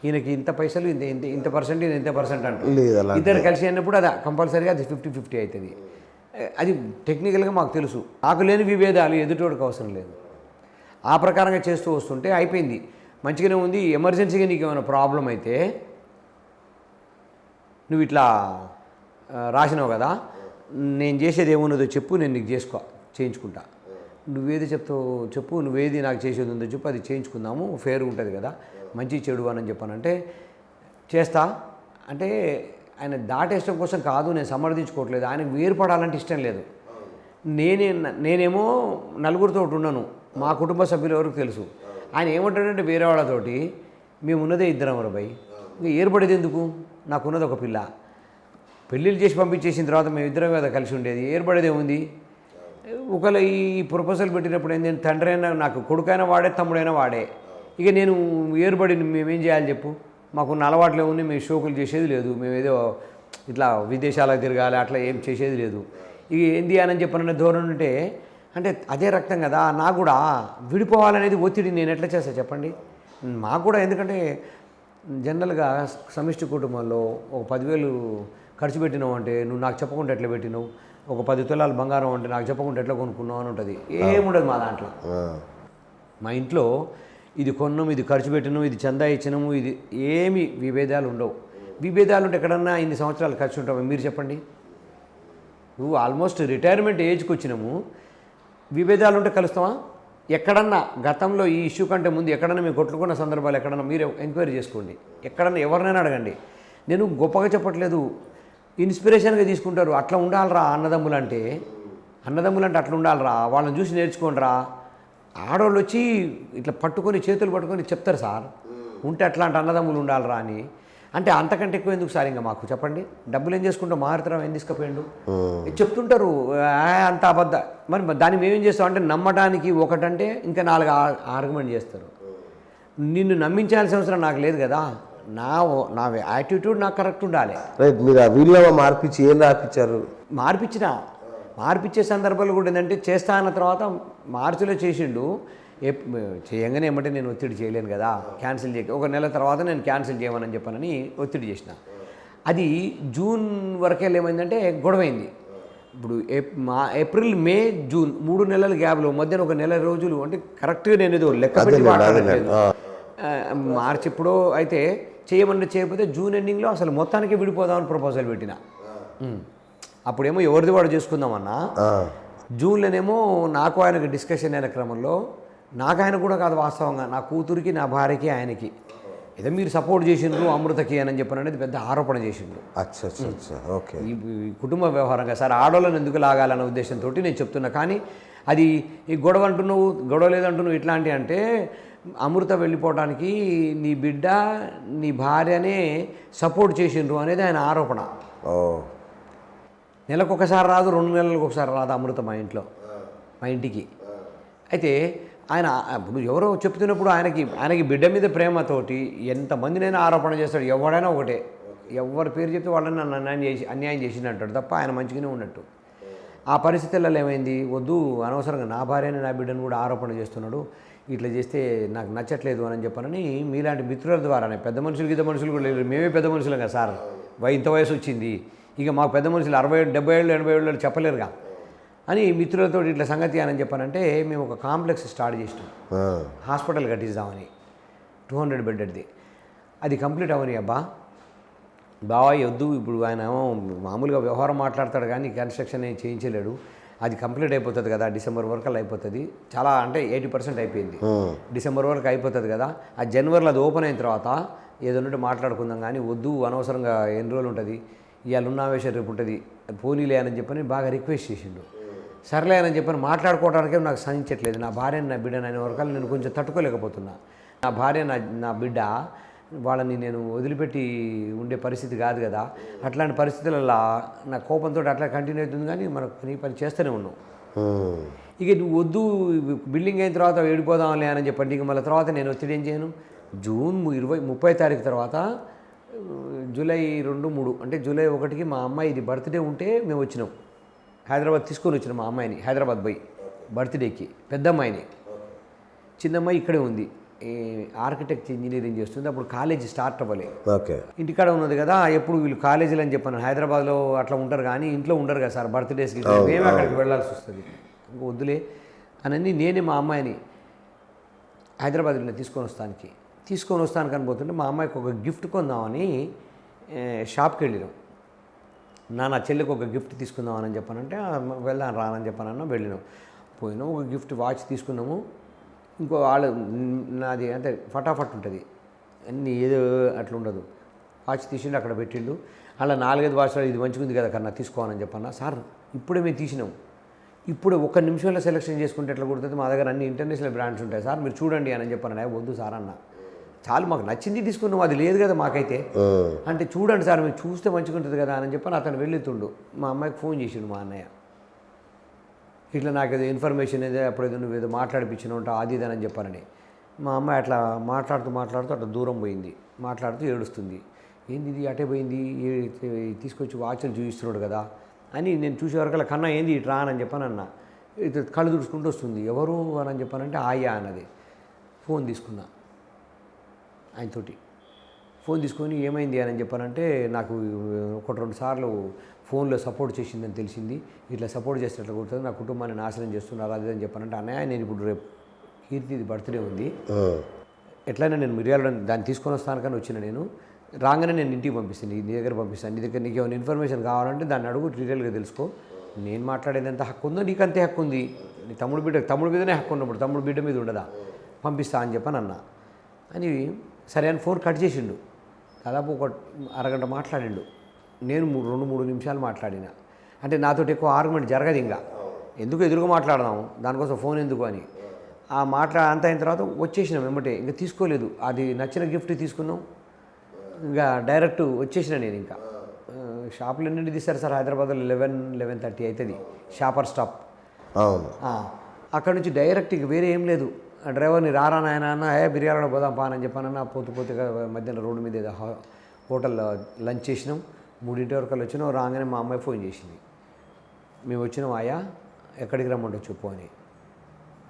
Speaker 2: ఈయనకి ఇంత పైసలు ఇంత ఇంత ఇంత పర్సెంట్ ఈయన ఇంత పర్సెంట్ అంటారు. ఇద్దరు కలిసి అయినప్పుడు అది కంపల్సరీగా అది 50-50 అవుతుంది. అది టెక్నికల్గా మాకు తెలుసు. నాకు లేని విభేదాలు ఎదుటోడికి అవసరం లేదు. ఆ ప్రకారంగా చేస్తూ వస్తుంటే అయిపోయింది, మంచిగానే ఉంది. ఎమర్జెన్సీగా నీకు ఏమైనా ప్రాబ్లం అయితే నువ్వు ఇట్లా రాసినావు కదా, నేను చేసేది ఏమున్నదో చెప్పు, నేను నీకు చేయించుకుంటా. నువ్వేది చెప్తావు చెప్పు, నువ్వేది నాకు చేసేది ఉందో చెప్పు, అది చేయించుకుందాము, ఫేర్ ఉంటుంది కదా, మంచి చెడు అని చెప్పానంటే చేస్తా అంటే ఆయన దాటేయడం కోసం కాదు, నేను సమర్థించుకోవట్లేదు. ఆయనకు వేరుపడాలంటే ఇష్టం లేదు. నేనేమో నలుగురితో ఉన్నాను, మా కుటుంబ సభ్యులు ఎవరికి తెలుసు. ఆయన ఏమంటాడంటే వేరే వాళ్ళతోటి మేము ఉన్నదే ఇద్దరం రబాయ్, ఇంకా ఏర్పడేది ఎందుకు, నాకున్నది ఒక పిల్ల, పెళ్ళిళ్ళు చేసి పంపించేసిన తర్వాత మేము ఇద్దరం కదా కలిసి ఉండేది, ఏర్పడేది ఏముంది. ఒకవేళ ఈ ప్రపోజల్ పెట్టినప్పుడు ఏంటంటే తండ్రి అయినా నాకు కొడుకైనా వాడే, తమ్ముడైనా వాడే. ఇక నేను ఏర్పడి మేమేం చేయాలి చెప్పు, మాకున్న అలవాట్లే ఉంది, మేము షోకులు చేసేది లేదు, మేము ఏదో ఇట్లా విదేశాలకు తిరగాలి అట్లా ఏం చేసేది లేదు. ఇక ఏంది అని చెప్పిన ధోరణి ఉంటే అంటే అదే రక్తం కదా, నాకు కూడా విడిపోవాలనేది ఒత్తిడి నేను ఎట్లా చేస్తా చెప్పండి. మాకు కూడా ఎందుకంటే జనరల్గా సమిష్టి కుటుంబంలో ఒక 10,000 ఖర్చు పెట్టినావు అంటే నువ్వు నాకు చెప్పకుండా ఎట్లా పెట్టినావు, ఒక 10 తులాలు బంగారం అంటే నాకు చెప్పకుండా ఎట్లా కొనుక్కున్నావు అని ఉంటుంది. ఏముండదు మా దాంట్లో. మా ఇంట్లో ఇది కొన్నాము, ఇది ఖర్చు పెట్టినాము, ఇది చందా ఇచ్చినాము, ఇది ఏమి విభేదాలు ఉండవు. విభేదాలు ఉంటే ఎక్కడన్నా ఇన్ని సంవత్సరాలు ఖర్చు ఉంటావు మీరు చెప్పండి. నువ్వు ఆల్మోస్ట్ రిటైర్మెంట్ ఏజ్కి వచ్చినాము, విభేదాలు ఉంటే కలుస్తావా? ఎక్కడన్నా గతంలో ఈ ఇష్యూ కంటే ముందు ఎక్కడన్నా మేము కొట్టుకున్న సందర్భాలు ఎక్కడన్నా మీరు ఎంక్వైరీ చేసుకోండి, ఎక్కడన్నా ఎవరినైనా అడగండి. నేను గొప్పగా చెప్పట్లేదు, ఇన్స్పిరేషన్గా తీసుకుంటారు. అట్లా ఉండాలిరా అన్నదమ్ములు అంటే అట్లా ఉండాలిరా, వాళ్ళని చూసి నేర్చుకోండిరా. ఆడవాళ్ళు వచ్చి ఇట్లా పట్టుకొని చేతులు పట్టుకొని చెప్తారు సార్, ఉంటే అట్లాంటి అన్నదమ్ములు ఉండాలిరా అని. అంటే అంతకంటే ఎక్కువ ఎందుకు సార్ ఇంకా మాకు చెప్పండి, డబ్బులు ఏం చేసుకుంటాం, మారుతరం ఏం తీసుకుపోయిండు చెప్తుంటారు, అంత అబద్ధ. మరి దాన్ని మేమేం చేస్తాం అంటే నమ్మటానికి ఒకటంటే ఇంకా 4 ఆర్గ్యుమెంట్ చేస్తారు. నిన్ను నమ్మించాల్సిన అవసరం నాకు లేదు కదా, నా యాటిట్యూడ్ నాకు కరెక్ట్ ఉండాలి.
Speaker 1: రైట్. మీరు ఆ వీళ్ళ మార్పించి ఏం రాపించారు?
Speaker 2: మార్పిచ్చే సందర్భాలు కూడా ఏంటంటే చేస్తా అన్న తర్వాత మార్చిలో చేసిండు, చేయంగానే ఏమంటే నేను ఒత్తిడి చేయలేను కదా, క్యాన్సిల్ చేయక ఒక నెల తర్వాత నేను క్యాన్సిల్ చేయమని చెప్పానని ఒత్తిడి చేసిన. అది జూన్ వరకే ఏమైందంటే గొడవైంది. ఇప్పుడు ఏప్రిల్, మే, జూన్ 3 నెలల గ్యాప్లో మధ్యన ఒక నెల రోజులు అంటే కరెక్ట్గా నేను ఏదో లెక్క పెట్టి మాట్లాడలేదు. మార్చి ఎప్పుడో అయితే చేయకపోతే జూన్ ఎండింగ్లో అసలు మొత్తానికి విడిపోదామని ప్రపోజల్ పెట్టిన. అప్పుడేమో ఎవరిది వాడు చేసుకుందామన్నా, జూన్లోనేమో నాకు ఆయనకి డిస్కషన్ అయిన క్రమంలో నాకు ఆయన కూడా కాదు వాస్తవంగా, నా కూతురికి, నా భార్యకి, ఆయనకి ఏదో మీరు సపోర్ట్ చేసిండ్రు అమృతకి అని చెప్పని అనేది పెద్ద ఆరోపణ చేసిండ్రు.
Speaker 1: ఓకే.
Speaker 2: ఈ కుటుంబ వ్యవహారంగా సార్ ఆడోళ్ళని ఎందుకు లాగాలన్న ఉద్దేశంతో నేను చెప్తున్నా. కానీ అది ఈ గొడవ లేదంటున్నావు ఇట్లాంటి అంటే అమృత వెళ్ళిపోవడానికి నీ బిడ్డ, నీ భార్యనే సపోర్ట్ చేసిండ్రు అనేది ఆయన ఆరోపణ. నెలకొకసారి రాదు, 2 నెలలకు ఒకసారి రాదు అమృత మా ఇంటికి. అయితే ఆయన ఇప్పుడు ఎవరో చెప్తున్నప్పుడు ఆయనకి బిడ్డ మీద ప్రేమతోటి ఎంతమందినైనా ఆరోపణ చేస్తాడు. ఎవడైనా ఒకటే, ఎవరి పేరు చెప్తే వాళ్ళని నన్ను అన్యాయం చేసినట్టు తప్ప ఆయన మంచిగానే ఉన్నట్టు. ఆ పరిస్థితులలో ఏమైంది, వద్దు అనవసరంగా నా భార్యని నా బిడ్డను కూడా ఆరోపణ చేస్తున్నాడు, ఇట్లా చేస్తే నాకు నచ్చట్లేదు అని చెప్పానని మీలాంటి మిత్రుల ద్వారానే, పెద్ద మనుషులు గిద్ద మనుషులు కూడా లేరు, మేమే పెద్ద మనుషులం కదా సార్, ఇంత వయసు వచ్చింది, ఇక మాకు పెద్ద మనుషులు 60 ఏళ్ళు 70 ఏళ్ళు 80 ఏళ్ళు చెప్పలేరుగా అని మిత్రులతో ఇట్లా సంగతి అని చెప్పానంటే మేము ఒక కాంప్లెక్స్ స్టార్ట్ చేసినాం, హాస్పిటల్ కట్టిద్దామని 200 బెడ్డెడ్ది. అది కంప్లీట్ అవని బావా వద్దు, ఇప్పుడు ఆయన మామూలుగా వ్యవహారం మాట్లాడతాడు కానీ కన్స్ట్రక్షన్ ఏం చేయించలేడు, అది కంప్లీట్ అయిపోతుంది కదా, డిసెంబర్ వరకు అయిపోతుంది, చాలా అంటే 80% అయిపోయింది, డిసెంబర్ వరకు అయిపోతుంది కదా, ఆ జనవరిలో అది ఓపెన్ అయిన తర్వాత ఏదన్నట్టు మాట్లాడుకుందాం కానీ వద్దు అనవసరంగా ఎన్ని రోజులు ఉంటుంది, ఇవాళ ఉన్నావేశం రేపు ఉంటుంది, పోనీలే అని చెప్పని బాగా రిక్వెస్ట్ చేసిండు. సర్లే అని చెప్పని మాట్లాడుకోవడానికే నాకు సహించట్లేదు, నా భార్యని నా బిడ్డని అనే వరకు నేను కొంచెం తట్టుకోలేకపోతున్నా. నా భార్య నా బిడ్డ వాళ్ళని నేను వదిలిపెట్టి ఉండే పరిస్థితి కాదు కదా, అట్లాంటి పరిస్థితులలో నా కోపంతో అట్లా కంటిన్యూ అవుతుంది కానీ మనకు నీ పని చేస్తూనే ఉన్నాం. ఇక నువ్వు వద్దు బిల్డింగ్ అయిన తర్వాత వెళ్ళిపోదాంలే అని చెప్పండి. ఇక మళ్ళీ తర్వాత నేను ఒత్తిడి ఏం చేయను, జూన్ 30 తారీఖు తర్వాత జూలై 2, 3 అంటే జూలై 1కి మా అమ్మాయి ఇది బర్త్డే ఉంటే మేము వచ్చినాం. హైదరాబాద్ తీసుకొని వచ్చిన మా అమ్మాయిని హైదరాబాద్ పోయి బర్త్డేకి, పెద్ద అమ్మాయిని. చిన్న అమ్మాయి ఇక్కడే ఉంది, ఈ ఆర్కిటెక్ట్ ఇంజనీరింగ్ చేస్తుంది. అప్పుడు కాలేజీ స్టార్ట్ అవ్వలే,
Speaker 1: ఓకే.
Speaker 2: ఇంటికాడ ఉన్నది కదా. ఎప్పుడు వీళ్ళు కాలేజీలు అని చెప్పాను, హైదరాబాద్లో అట్లా ఉంటారు కానీ ఇంట్లో ఉండరు కదా సార్ బర్త్డేస్కి, మేమే అక్కడికి వెళ్ళాల్సి వస్తుంది. ఇంకా వద్దులే అని నేనే మా అమ్మాయిని హైదరాబాద్ తీసుకొని వస్తాను కనిపోతుంటే మా అమ్మాయికి ఒక గిఫ్ట్ కొందామని షాప్కి వెళ్ళినాం. నా చెల్లికి ఒక గిఫ్ట్ తీసుకుందామని చెప్పానంటే వెళ్దాం రానని చెప్పానన్నా వెళ్ళినాం. పోయినాం, ఒక గిఫ్ట్ వాచ్ తీసుకున్నాము. ఇంకో వాళ్ళు నాది అంటే ఫటాఫట్ ఉంటుంది అన్నీ, ఏదో అట్లా ఉండదు. వాచ్ తీసిండు అక్కడ పెట్టిండు. అలా 4-5 వాచ్లు ఇది మంచిగా ఉంది కదా కన్నా తీసుకోవాలని చెప్పన్నా. సార్ ఇప్పుడే మేము తీసినాం, ఇప్పుడు 1 నిమిషంలో సెలెక్షన్ చేసుకుంటే ఎట్లా కుడుతుంది, మా దగ్గర అన్ని ఇంటర్నేషనల్ బ్రాండ్స్ ఉంటాయి సార్, మీరు చూడండి అని చెప్పాను. వద్దు సార్ అన్న, చాలు మాకు నచ్చింది తీసుకున్నాం, అది లేదు కదా మాకైతే. అంటే చూడండి సార్ మీరు చూస్తే మంచిగా ఉంటుంది కదా అని చెప్పని అతను వెళ్ళితుండు. మా అమ్మాయికి ఫోన్ చేసిండు మా అన్నయ్య, ఇట్లా నాకు ఏదో ఇన్ఫర్మేషన్ ఏదో అప్పుడు ఏదో నువ్వు ఏదో మాట్లాడిపించిన ఉంటా అది ఇది అని చెప్పానని. మా అమ్మాయి అట్లా మాట్లాడుతూ అట్లా దూరం పోయింది, మాట్లాడుతూ ఏడుస్తుంది. ఏంది ఇది అటే పోయింది, తీసుకొచ్చి వాచ్లు చూపిస్తున్నాడు కదా అని నేను చూసే వరకు కన్నా ఏంది ఇట్రా అని చెప్పాను అన్న. ఇది కళ్ళు తుడుచుకుంటూ వస్తుంది, ఎవరు అని చెప్పానంటే ఆయా అన్నది. ఫోన్ తీసుకున్నా ఆయనతోటి, ఫోన్ తీసుకొని ఏమైంది అని చెప్పానంటే నాకు 1-2 సార్లు ఫోన్లో సపోర్ట్ చేసిందని తెలిసింది, ఇట్లా సపోర్ట్ చేసినట్లు కుడుతుంది, నా కుటుంబాన్ని నాశనం చేస్తున్నారు అది అని చెప్పానంటే అన్నయ్య నేను ఇప్పుడు రేపు కీర్తిది బర్త్డే ఉంది, ఎట్లయినా నేను మిర్యాల దాన్ని తీసుకొని వస్తాను కానీ వచ్చిన నేను రాగానే నేను ఇంటికి పంపిస్తాను, నీ దగ్గర పంపిస్తాను, నీ దగ్గర నీకు ఏమైనా ఇన్ఫర్మేషన్ కావాలంటే దాన్ని అడుగు, డీటెయిల్గా తెలుసుకో, నేను మాట్లాడేది ఎంత హక్కు ఉందో నీకు అంతే హక్కు ఉంది, నీ తమ్ముడు మీదనే హక్కు ఉన్నప్పుడు తమ్ముడు బిడ్డ మీద ఉండదా, పంపిస్తా అని చెప్పని అన్న అని. సరే అని ఫోన్ కట్ చేసిండు. దాదాపు ఒక అరగంట మాట్లాడిండు, నేను 2-3 నిమిషాలు మాట్లాడిన. అంటే నాతోటి ఎక్కువ ఆర్గ్యుమెంట్ జరగదు, ఇంకా ఎందుకు ఎదురుగా మాట్లాడదాము, దానికోసం ఫోన్ ఎందుకు అని. ఆ అంత అయిన తర్వాత వచ్చేసినాం వెంబటే, ఇంకా తీసుకోలేదు, అది నచ్చిన గిఫ్ట్ తీసుకున్నాం, ఇంకా డైరెక్ట్ వచ్చేసిన నేను. ఇంకా షాపులు ఎన్నింటి తీస్తారు సార్ హైదరాబాద్లో, 11-11:30 అవుతుంది షాపర్ స్టాప్. అక్కడ నుంచి డైరెక్ట్ ఇక వేరే ఏం లేదు. ఆ డ్రైవర్ని రారా నాయన అన్న, బిర్యానీలో పోదాం పా అని చెప్పానన్నా. పోతే మధ్యాహ్నం రోడ్డు మీద ఏదో హోటల్లో లంచ్ చేసినాం, 3 వరకు వచ్చినాం. రాగానే మా అమ్మాయి ఫోన్ చేసింది, మేము వచ్చినాం ఆయా ఎక్కడికి రమ్మంటో చెప్పు అని.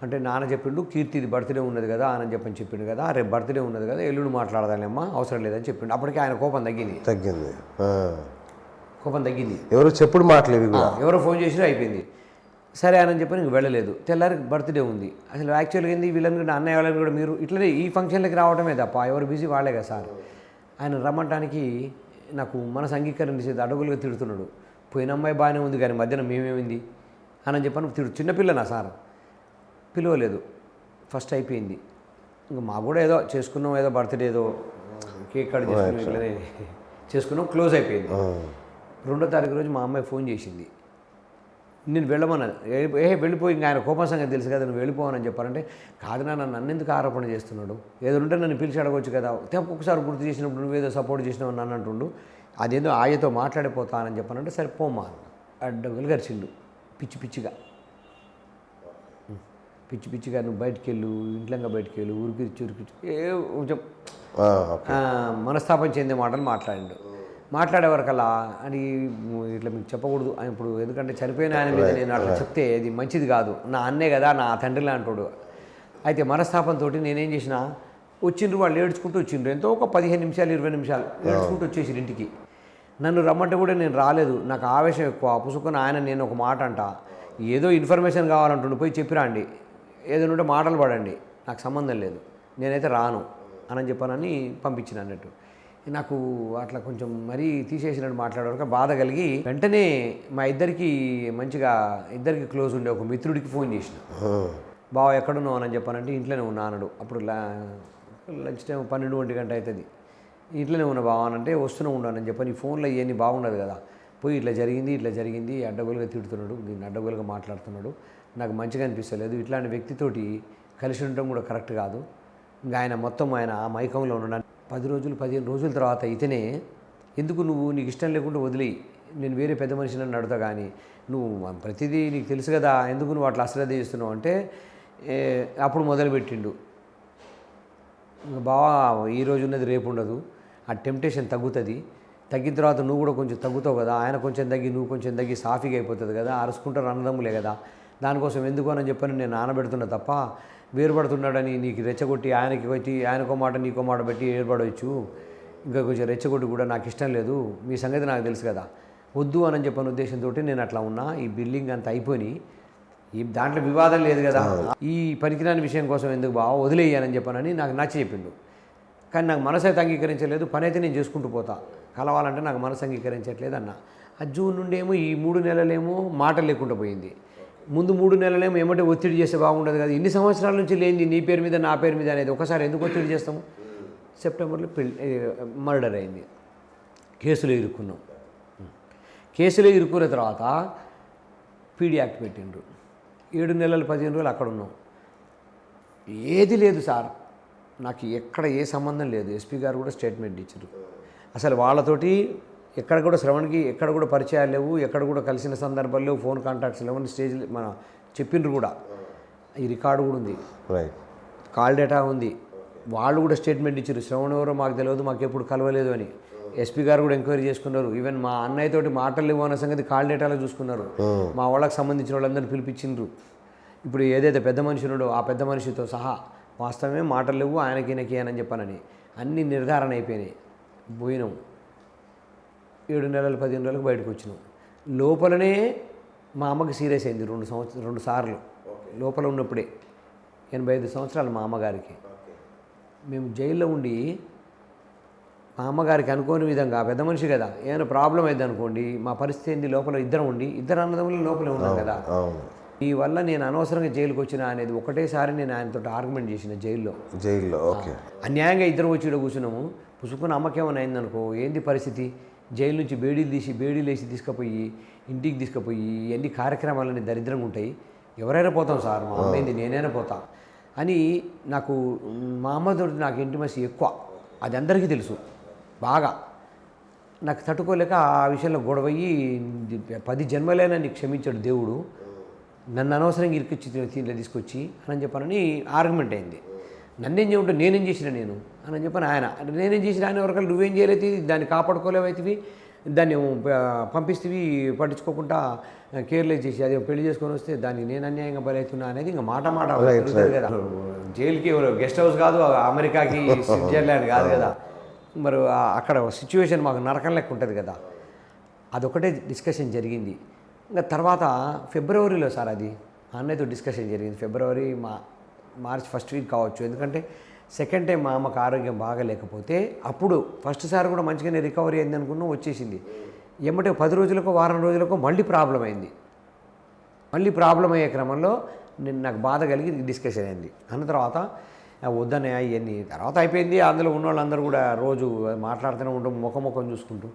Speaker 2: అంటే నాన్న చెప్పిండు కీర్తిది బర్త్డే ఉన్నది కదా అని చెప్పిండు కదా, రేపు బర్త్డే ఉన్నది కదా ఎల్లుండి మాట్లాడదాలేమ్మా అవసరం లేదని చెప్పిండు. అప్పటికే ఆయన కోపం తగ్గింది. ఎవరో చెప్పుడు మాట్లాడేవి, ఎవరో ఫోన్ చేసినా అయిపోయింది. సరే అని చెప్పి ఇంక వెళ్ళలేదు. తెల్లారి బర్త్డే ఉంది. అసలు యాక్చువల్గా ఏంది వీళ్ళని కూడా అన్నయ్య వాళ్ళని కూడా మీరు ఇట్లనే ఈ ఫంక్షన్లకి రావడమే తప్ప ఎవరు బిజీ వాళ్ళే కదా సార్. ఆయన రమ్మటానికి నాకు మనసు అంగీకరించేది, అడుగులుగా తిడుతున్నాడు. పోయిన అమ్మాయి బాగానే ఉంది కానీ మధ్యాహ్నం మేమేమైంది అని చెప్పని చిన్నపిల్లనా సార్, పిలవలేదు. ఫస్ట్ అయిపోయింది, ఇంకా మాకు కూడా ఏదో చేసుకున్నాం, ఏదో బర్త్డే ఏదో కేక్ కట్ చేసుకున్నాం, క్లోజ్ అయిపోయింది. 2వ తారీఖు రోజు మా అమ్మాయి ఫోన్ చేసింది, నేను వెళ్ళమన్నాను. వెళ్ళిపోయి ఇంకా ఆయన కోపం సంగతి తెలుసు కదా, నువ్వు వెళ్ళిపోవని చెప్పారంటే కాదు నన్ను ఎందుకు ఆరోపణ చేస్తున్నాడు, ఏదో ఉంటే నన్ను పిలిచి అడగవచ్చు కదా, ఒక్కొక్కసారి గుర్తు చేసినప్పుడు నువ్వేదో సపోర్ట్ చేసినావు నన్ను అంటుండు, అదేదో ఆయతో మాట్లాడిపోతానని చెప్పానంటే సరే పోమ్మా అన్న. అడ్డగలు గరిచిండు పిచ్చిగా నువ్వు బయటికి వెళ్ళు, ఇంట్లోగా బయటికి వెళ్ళు, ఉరికిచ్చి కొంచెం మనస్తాపం చెందే మాటలు మాట్లాడిండు. మాట్లాడే వరకల్లా అని ఇట్లా మీకు చెప్పకూడదు అని, ఇప్పుడు ఎందుకంటే చనిపోయిన ఆయన మీద నేను అట్లా చెప్తే అది మంచిది కాదు, నా అన్నే కదా నా తండ్రిలా అంటాడు. అయితే మనస్తాపంతో నేనేం చేసిన, వచ్చిండ్రు వాళ్ళు ఏడ్చుకుంటూ వచ్చిండ్రు, ఎంతో ఒక 15 నిమిషాలు 20 నిమిషాలు ఏడ్చుకుంటూ వచ్చేసి ఇంటికి. నన్ను రమ్మంటే కూడా నేను రాలేదు, నాకు ఆవేశం ఎక్కువ. పుసుకొని ఆయన నేను ఒక మాట అంట, ఏదో ఇన్ఫర్మేషన్ కావాలంటుండు, పోయి చెప్పిరా అండి, ఏదైనా ఉంటే మాటలు పడండి, నాకు సంబంధం లేదు, నేనైతే రాను అని చెప్పానని పంపించిన అన్నట్టు. నాకు అట్లా కొంచెం మరీ తీసేసినట్టు మాట్లాడేవరకు బాధ కలిగి వెంటనే మా ఇద్దరికి క్లోజ్ ఉండే ఒక మిత్రుడికి ఫోన్ చేసిన, బావ ఎక్కడున్నావు అని చెప్పానంటే ఇంట్లోనే ఉన్నా అన్నాడు. అప్పుడు లంచ్ టైం 12-1 గంట అవుతుంది. ఇంట్లోనే ఉన్న బావ అంటే వస్తూనే ఉన్నానని చెప్పని ఈ ఫోన్లో ఇవన్నీ బాగుండదు కదా, పోయి ఇట్లా జరిగింది అడ్డగోలుగా తిడుతున్నాడు, దీన్ని అడ్డగోలుగా మాట్లాడుతున్నాడు, నాకు మంచిగా అనిపిస్తలేదు, ఇట్లాంటి వ్యక్తితోటి కలిసి ఉండటం కూడా కరెక్ట్ కాదు. ఇంకా ఆయన మొత్తం ఆయన ఆ మైకంలో ఉన్నాడు. 10-15 రోజుల తర్వాత ఇతనే ఎందుకు నువ్వు నీకు ఇష్టం లేకుండా వదిలి నేను వేరే పెద్ద మనిషి నన్ను అడుగుతా కానీ నువ్వు ప్రతిదీ నీకు తెలుసు కదా ఎందుకు నువ్వు అట్లా అశ్రద్ధ చేస్తున్నావు అంటే అప్పుడు మొదలుపెట్టిండు. బావా ఈరోజు ఉన్నది రేపు ఉండదు, ఆ టెంప్టేషన్ తగ్గుతుంది, తగ్గిన తర్వాత నువ్వు కూడా కొంచెం తగ్గుతావు కదా, ఆయన కొంచెం తగ్గి నువ్వు కొంచెం తగ్గి సాఫీగా అయిపోతుంది కదా, అరుచుకుంటారు అన్నదమ్ములే కదా, దానికోసం ఎందుకు అని చెప్పని నేను నానబెడుతున్నా తప్ప వేరుపడుతున్నాడని నీకు రెచ్చగొట్టి ఆయనకి వచ్చి ఆయనకో మాట నీకో మాట పెట్టి ఏర్పడవచ్చు, ఇంకా కొంచెం రెచ్చగొట్టి కూడా నాకు ఇష్టం లేదు, మీ సంగతి నాకు తెలుసు కదా, వద్దు అని చెప్పిన ఉద్దేశంతో నేను అట్లా ఉన్నా. ఈ బిల్డింగ్ అంతా అయిపోయి ఈ దాంట్లో వివాదం లేదు కదా, ఈ పనికిరాని విషయం కోసం ఎందుకు బావ వదిలేయాలని చెప్పానని నాకు నచ్చి చెప్పిండు. కానీ నాకు మనసు అయితే అంగీకరించలేదు, పని అయితే నేను చేసుకుంటూ పోతా, కలవాలంటే నాకు మనసు అంగీకరించట్లేదు అన్న. ఆ జూన్ నుండి ఏమో ఈ 3 నెలలేమో మాటలు లేకుండా పోయింది. ముందు 3 నెలలేమో ఏమంటే ఒత్తిడి చేస్తే బాగుండదు కదా, ఇన్ని సంవత్సరాల నుంచి లేనిది నీ పేరు మీద నా పేరు మీద అనేది ఒకసారి ఎందుకు ఒత్తిడి చేస్తాము. సెప్టెంబర్లో మర్డర్ అయింది, కేసులో ఇరుక్కున్నాం. కేసులో ఇరుక్కున్న తర్వాత పీడీ యాక్ట్ పెట్టిండ్రు. 7 నెలలు 15 రోజులు అక్కడ ఉన్నాం. ఏది లేదు సార్, నాకు ఎక్కడ ఏ సంబంధం లేదు. ఎస్పీ గారు కూడా స్టేట్మెంట్ ఇచ్చారు. అసలు వాళ్ళతోటి ఎక్కడ కూడా శ్రవణ్కి ఎక్కడ కూడా పరిచయాలు లేవు, ఎక్కడ కూడా కలిసిన సందర్భాలు లేవు, ఫోన్ కాంటాక్ట్స్ లేవు, స్టేజ్ మన చెప్పిండ్రు కూడా. ఈ రికార్డు కూడా ఉంది, కాల్ డేటా ఉంది. వాళ్ళు కూడా స్టేట్మెంట్ ఇచ్చారు, శ్రవణ్ ఎవరో మాకు తెలియదు, మాకు ఎప్పుడు కలవలేదు అని. ఎస్పీ గారు కూడా ఎంక్వైరీ చేసుకున్నారు. ఈవెన్ మా అన్నయ్యతోటి మాటలు లేవు అన్న సంగతి కాల్ డేటాలో చూసుకున్నారు. మా వాళ్ళకి సంబంధించిన వాళ్ళందరినీ పిలిపించిండ్రు. ఇప్పుడు ఏదైతే పెద్ద మనిషి ఉన్నాడో ఆ పెద్ద మనిషితో సహా వాస్తవమే మాటలు లేవు ఆయనకి ఈయనకి అని చెప్పానని అన్నీ నిర్ధారణ అయిపోయినాయి. పోయినాం, 7 నెలలు 15 రోజులకు బయటకు వచ్చినాం. లోపలనే మా అమ్మకి సీరియస్ అయింది 2 సార్లు లోపల ఉన్నప్పుడే. 85 సంవత్సరాలు మా అమ్మగారికి. మేము జైల్లో ఉండి మా అమ్మగారికి అనుకోని విధంగా పెద్ద మనిషి కదా, ఏమైనా ప్రాబ్లం అయింది అనుకోండి, మా పరిస్థితి ఏంది, లోపల ఇద్దరు అన్నదమ్ములు లోపలే ఉన్నాం కదా. ఈ వల్ల నేను అనవసరంగా జైలుకి వచ్చినా అనేది ఒకటేసారి నేను ఆయనతో ఆర్గ్యుమెంట్ చేసిన జైల్లో. ఓకే, అన్యాయంగా ఇద్దరు వచ్చి ఇక్కడ కూర్చున్నాము. పుసుకున్న అమ్మకేమైనా అయిందనుకో, ఏంది పరిస్థితి, జైలు నుంచి బేడీలు వేసి తీసుకుపోయి ఇంటికి తీసుకుపోయి ఇవన్నీ కార్యక్రమాలన్నీ దరిద్రంగా ఉంటాయి, ఎవరైనా పోతాం సార్, మా అమ్మైంది నేనైనా పోతా అని. నాకు మా అమ్మతో నాకు ఇంటిమసీ ఎక్కువ, అది అందరికీ తెలుసు బాగా. నాకు తట్టుకోలేక ఆ విషయంలో గొడవయ్యి 10 జన్మలైనా నీకు క్షమించాడు దేవుడు, నన్ను అనవసరంగా ఇరికిచ్చి దీంట్లో తీసుకొచ్చి అని చెప్పానని ఆర్గ్యుమెంట్ అయింది. నన్నేం చేయమంటే నేనేం చేసిన నేను అని చెప్పాను. ఆయన నేనేం చేసిన ఆయన ఎవరికల్లా నువ్వేం చేయలేదు, దాన్ని కాపాడుకోలేవైతివి, దాన్ని పంపిస్తేవి పట్టించుకోకుండా కేర్లెస్ చేసి అది పెళ్లి చేసుకొని వస్తే దానికి నేను అన్యాయంగా బలవుతున్నా అనేది ఇంకా మాట కదా. జైలుకి గెస్ట్ హౌస్ కాదు, అమెరికాకి స్విట్జర్లాండ్ కాదు కదా, మరి అక్కడ సిచ్యువేషన్ మాకు నరకం లెక్క ఉంటుంది కదా. అదొకటే డిస్కషన్ జరిగింది. ఇంకా తర్వాత ఫిబ్రవరిలో సార్ అది అన్నయ్యతో డిస్కషన్ జరిగింది. ఫిబ్రవరి మార్చ్ ఫస్ట్ వీక్ కావచ్చు, ఎందుకంటే సెకండ్ టైం మా అమ్మకు ఆరోగ్యం బాగలేకపోతే అప్పుడు ఫస్ట్ సారి కూడా మంచిగానే రికవరీ అయింది అనుకున్నాం, వచ్చేసింది. ఏమంటే 10 రోజులకో వారం రోజులకో మళ్ళీ ప్రాబ్లం అయింది. మళ్ళీ ప్రాబ్లం అయ్యే క్రమంలో నాకు బాధ కలిగి డిస్కషన్ అయింది. అన్న తర్వాత వద్దనే ఇవన్నీ తర్వాత అయిపోయింది. అందులో ఉన్న వాళ్ళందరూ కూడా రోజు మాట్లాడుతూనే ఉంటాం, ముఖం చూసుకుంటూ,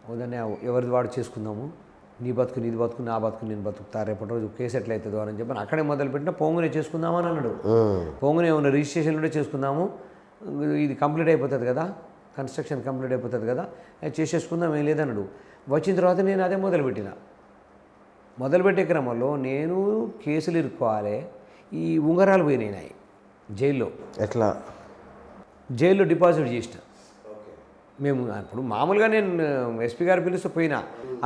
Speaker 2: వద్దనే ఎవరిది వాడు చేసుకుందాము, నీ బతుకు నీది బతుకు, నా బతుకు నేను బతుకుతా, రేపటి రోజు కేసు ఎట్లయితుందో అని చెప్పి అక్కడే మొదలుపెట్టిన పోంగునే చేసుకుందామని అన్నాడు. పోంగునే ఉన్న రిజిస్ట్రేషన్ కూడా చేసుకుందాము, ఇది కంప్లీట్ అయిపోతుంది కదా, కన్స్ట్రక్షన్ కంప్లీట్ అయిపోతుంది కదా, చేసేసుకుందాం, ఏం లేదన్నాడు. వచ్చిన తర్వాత నేను అదే మొదలుపెట్టే క్రమంలో నేను కేసులు ఇరుక్కోవాలి, ఈ ఉంగరాలు పోయినాయి జైల్లో.
Speaker 1: ఎట్లా?
Speaker 2: జైల్లో డిపాజిట్ చేసిన మేము. ఇప్పుడు మామూలుగా నేను ఎస్పీ గారు పిలిస్తే పోయినా,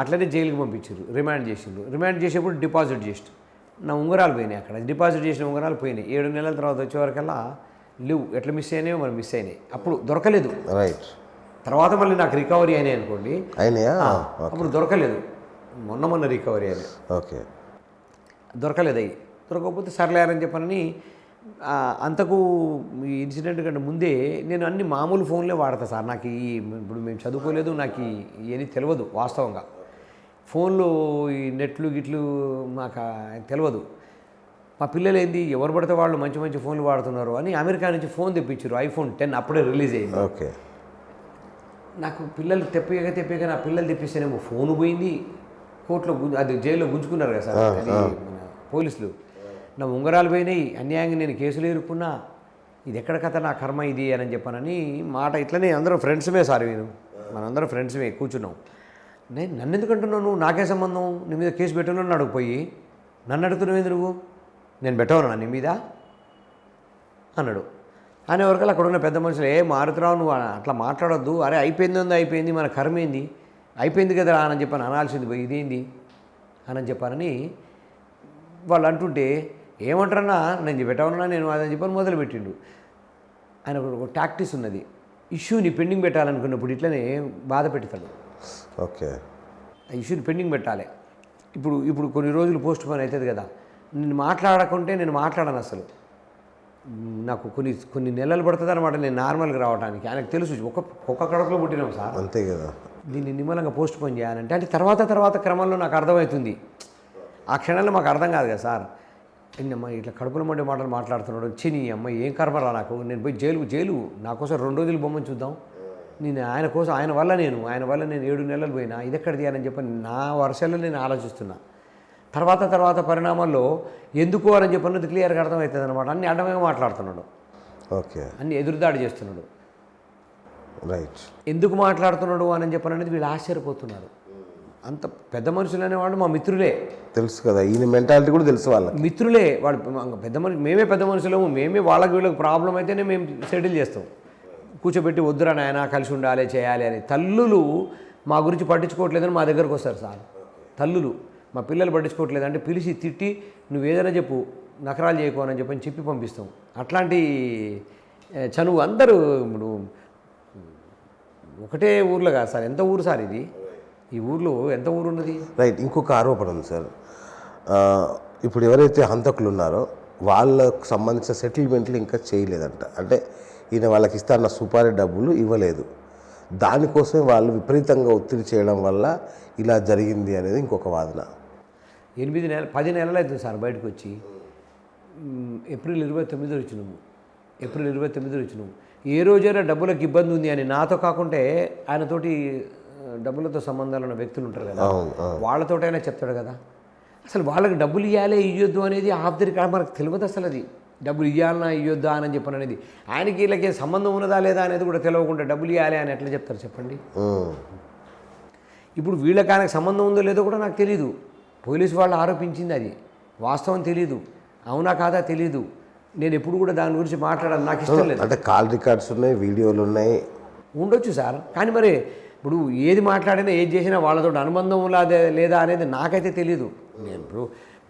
Speaker 2: అట్లనే జైలుకి పంపించారు, రిమాండ్ చేసిండ్రు. రిమాండ్ చేసేప్పుడు డిపాజిట్ చేసిన నా ఉంగరాలు పోయినాయి. అక్కడ డిపాజిట్ చేసిన ఉంగరాలు పోయినాయి. 7 నెలల తర్వాత వచ్చేవరకల్లా లేవు. ఎట్లా మిస్ అయినాయో మరి మిస్ అయినాయి, అప్పుడు దొరకలేదు. రైట్. తర్వాత మళ్ళీ నాకు రికవరీ అయినాయి అనుకోండి, అప్పుడు దొరకలేదు. మొన్న రికవరీ అయినాయి. ఓకే, దొరకలేదు. అవి దొరకకపోతే సర్లేరని చెప్పనని అంతకు ఈ ఇన్సిడెంట్ కంటే ముందే నేను అన్ని మామూలు ఫోన్లే వాడతా సార్. నాకు ఇప్పుడు మేము చదువుకోలేదు, నాకు ఇవన్నీ తెలియదు వాస్తవంగా. ఫోన్లు ఈ నెట్లు గిట్లు మాకు తెలియదు. మా పిల్లలు ఏంది ఎవరు పడితే వాళ్ళు మంచి ఫోన్లు వాడుతున్నారు అని అమెరికా నుంచి ఫోన్ తెప్పించారు, iPhone 10 అప్పుడే రిలీజ్ అయింది. ఓకే, నాకు పిల్లలు తెప్పియగా నా పిల్లలు తెప్పిస్తేనేమో ఫోన్ పోయింది, కోర్టులో అది జైల్లో గుంజుకున్నారు కదా సార్, అది పోలీసులు. నా ఉంగరాలు పోయినాయి, అన్యాయంగా నేను కేసులు ఎదుర్కొన్నా, ఇది ఎక్కడ కథ, నా కర్మ ఇది అని చెప్పానని మాట. ఇట్లనే అందరం ఫ్రెండ్స్మే సార్, మనందరం ఫ్రెండ్స్మే కూర్చున్నాం. నన్ను ఎందుకు అంటున్నావు, నువ్వు నాకే సంబంధం, నీ మీద కేసు పెట్టను అడుగుపోయి నన్ను అడుగుతున్నావు ఏంది నువ్వు, నేను పెట్టవనా నీ మీద అన్నాడు. అనేవరకు అక్కడ ఉన్న పెద్ద మనుషులు మారుతురావు నువ్వు అట్లా మాట్లాడొద్దు, అరే అయిపోయింది మన కర్మ ఏంది, అయిపోయింది కదా అని చెప్పని అనాల్సింది పోయి ఇదేంది అని చెప్పానని వాళ్ళు అంటుంటే ఏమంటారన్నా నేను పెట్టాలన్నా నేను అదని చెప్పని మొదలుపెట్టిండు. ఆయన ఒక టాక్టిస్ ఉన్నది, ఇష్యూని పెండింగ్ పెట్టాలనుకున్నప్పుడు ఇట్లనే బాధ పెడతాడు.
Speaker 1: ఓకే,
Speaker 2: ఆ ఇష్యూని పెండింగ్ పెట్టాలి. ఇప్పుడు కొన్ని రోజులు పోస్ట్ పోన్ అవుతుంది కదా, నేను మాట్లాడకుంటే నేను మాట్లాడను అసలు, నాకు కొన్ని నెలలు పడుతుంది అనమాట నేను నార్మల్గా రావడానికి. ఆయనకు తెలుసు ఒక్క కడపలో పుట్టినాం సార్,
Speaker 1: అంతే కదా,
Speaker 2: దీన్ని నిమ్మలంగా పోస్ట్ పోన్ చేయాలంటే అంటే తర్వాత క్రమంలో నాకు అర్థమవుతుంది. ఆ క్షణంలో మాకు అర్థం కాదు కదా సార్, అమ్మ ఇట్లా కడుపులో మండే మాటలు మాట్లాడుతున్నాడు, చిని అమ్మ ఏం కర్మరా నాకు, నేను పోయి జైలు నాకోసం 2 రోజులు బొమ్మను చూద్దాం, నేను ఆయన వల్ల నేను 7 నెలలు పోయినా ఇది ఎక్కడ తీయాలని చెప్పి నా వర్షాల్లో నేను ఆలోచిస్తున్నా. తర్వాత పరిణామాల్లో ఎందుకు అని చెప్పన్నది క్లియర్గా అర్థమవుతుంది అనమాట. అన్ని అడ్డమే మాట్లాడుతున్నాడు,
Speaker 1: ఓకే,
Speaker 2: అన్ని ఎదురుదాడి చేస్తున్నాడు.
Speaker 1: రైట్,
Speaker 2: ఎందుకు మాట్లాడుతున్నాడు అని చెప్పననేది వీళ్ళు ఆశ్చర్యపోతున్నారు. అంత పెద్ద మనుషులు అనేవాళ్ళు మా మిత్రులే,
Speaker 1: తెలుసు కదా, ఈయన మెంటాలిటీ కూడా తెలుసు వాళ్ళకి,
Speaker 2: మిత్రులే వాళ్ళు. మేమే పెద్ద మనుషులము, మేమే వీళ్ళకి ప్రాబ్లం అయితేనే మేము సెటిల్ చేస్తాం. కూర్చోబెట్టి వద్దురా నాయన కలిసి ఉండాలి చేయాలి అని. తల్లులు మా గురించి పట్టించుకోవట్లేదని మా దగ్గరకు వస్తారు సార్. తల్లులు మా పిల్లలు పట్టించుకోవట్లేదు అంటే పిలిచి తిట్టి నువ్వు ఏదైనా చెప్పు నకరాలు చేయకోనని చెప్పి పంపిస్తాం. అట్లాంటి చనువు అందరూ. ఇప్పుడు ఒకటే ఊర్లో కాదు సార్, ఎంత ఊరు సార్ ఇది, ఈ ఊర్లో ఎంత ఊరు ఉన్నది.
Speaker 1: రైట్, ఇంకొక ఆరోపణ ఉంది సార్, ఇప్పుడు ఎవరైతే హంతకులు ఉన్నారో వాళ్ళకు సంబంధించిన సెటిల్మెంట్లు ఇంకా చేయలేదంట. అంటే ఈయన వాళ్ళకి ఇస్తాన్న సుపారీ డబ్బులు ఇవ్వలేదు, దానికోసమే వాళ్ళు విపరీతంగా ఒత్తిడి చేయడం వల్ల ఇలా జరిగింది అనేది ఇంకొక వాదన.
Speaker 2: 10 నెలలు అవుతుంది సార్ బయటకు వచ్చి. ఏప్రిల్ 29 వచ్చినాము. ఏ రోజైనా డబ్బులకు ఇబ్బంది ఉంది అని నాతో కాకుంటే ఆయనతోటి డబ్బులతో సంబంధాలు ఉన్న వ్యక్తులు ఉంటారు కదా, వాళ్ళతోటైనా చెప్తాడు కదా. అసలు వాళ్ళకి డబ్బులు ఇవ్వాలి ఇవ్వద్దు అనేది ఆఫ్ ది రికార్డ్ మనకు తెలియదు. అసలు అది డబ్బులు ఇవ్వాలన్నా ఇవ్వద్దా అని చెప్పను అనేది, ఆయనకి వీళ్ళకి సంబంధం ఉన్నదా లేదా అనేది కూడా తెలియకుండా డబ్బులు ఇవ్వాలి అని ఎట్లా చెప్తారు చెప్పండి. ఇప్పుడు వీళ్ళకి ఆయనకు సంబంధం ఉందో లేదో కూడా నాకు తెలీదు. పోలీసు వాళ్ళు ఆరోపించింది అది వాస్తవం తెలీదు, అవునా కాదా తెలీదు. నేను ఎప్పుడు కూడా దాని గురించి మాట్లాడాలి నాకు ఇష్టం లేదు.
Speaker 1: అంటే కాల్ రికార్డ్స్ ఉన్నాయి, వీడియోలు ఉన్నాయి,
Speaker 2: ఉండొచ్చు సార్. కానీ మరి ఇప్పుడు ఏది మాట్లాడినా ఏది చేసినా వాళ్ళతో అనుబంధం లేదా అనేది నాకైతే తెలీదు. నేను ఇప్పుడు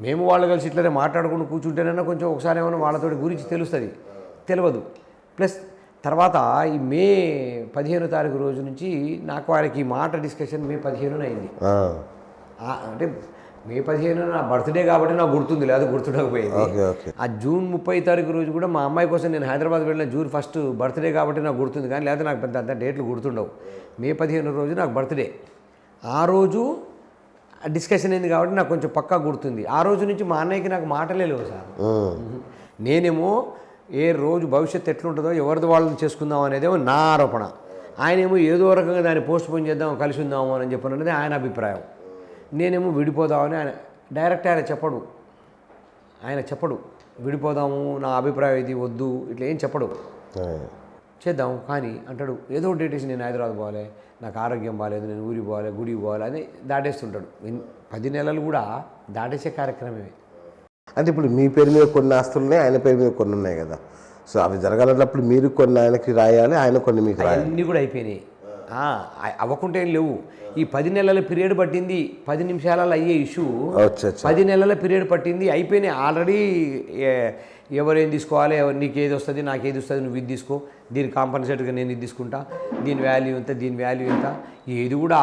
Speaker 2: మేము వాళ్ళు కలిసి ఇట్లనే మాట్లాడుకుంటూ కూర్చుంటేనన్నా కొంచెం ఒకసారి ఏమైనా వాళ్ళతో గురించి తెలుస్తుంది, తెలియదు. ప్లస్ తర్వాత ఈ మే 15వ తారీఖు రోజు నుంచి నాకు వారికి మాట డిస్కషన్ మే 15న అయింది. అంటే మే 15 నా బర్త్డే కాబట్టి నాకు గుర్తుంది, లేదు గుర్తుండకపోయింది. ఆ జూన్ 30 తారీఖు రోజు కూడా మా అమ్మాయి కోసం నేను హైదరాబాద్ వెళ్ళిన జూన్ 1 బర్త్డే కాబట్టి నాకు గుర్తుంది, కానీ లేదా నాకు పెద్ద డేట్లు గుర్తుండవు. మే 15 రోజు నాకు బర్త్డే, ఆ రోజు డిస్కషన్ అయింది కాబట్టి నాకు కొంచెం పక్కా గుర్తుంది. ఆ రోజు నుంచి మా అన్నయ్యకి నాకు మాటలే లేవు సార్. నేనేమో ఏ రోజు భవిష్యత్తు ఎట్లుంటుందో ఎవరిది వాళ్ళని చేసుకుందాం అనేదేమో నా ఆరోపణ, ఆయనేమో ఏదో రకంగా దాన్ని పోస్ట్ పోన్ చేద్దాం కలిసి ఉందాము అని చెప్పినది ఆయన అభిప్రాయం. నేనేమో విడిపోదామని ఆయన డైరెక్ట్ ఆయన చెప్పడు విడిపోదాము నా అభిప్రాయం ఇది వద్దు ఇట్లా ఏం చెప్పడు, చేద్దాం కానీ అంటాడు ఏదో డేట్ వేసి నేను హైదరాబాద్ పోవాలి, నాకు ఆరోగ్యం బాగాలేదు, నేను ఊరికి పోవాలి, గుడికి పోవాలి అని దాటేస్తుంటాడు. 10 నెలలు కూడా దాటేసే కార్యక్రమమే.
Speaker 1: అంటే ఇప్పుడు మీ పేరు మీద కొన్ని ఆస్తులు ఉన్నాయి, ఆయన పేరు మీద కొన్ని ఉన్నాయి కదా, సో అవి జరగాలన్నప్పుడు మీరు కొన్ని ఆయనకి రాయాలి, ఆయన కొన్ని మీకు రాయాలి.
Speaker 2: అన్నీ కూడా అయిపోయినాయి, అవ్వకుంటే ఏం లేవు. ఈ 10 నెలల పీరియడ్ పట్టింది, 10 నిమిషాలలో అయ్యే ఇష్యూ 10 నెలల పీరియడ్ పట్టింది, అయిపోయినాయి ఆల్రెడీ. ఎవరేం తీసుకోవాలి, నీకు ఏది వస్తుంది నాకు ఏది వస్తుంది నువ్వు ఇది తీసుకో, దీని కాంపన్సేట్గా నేను ఇది తీసుకుంటా, దీని వాల్యూ ఎంత దీని వాల్యూ ఎంత, ఏది కూడా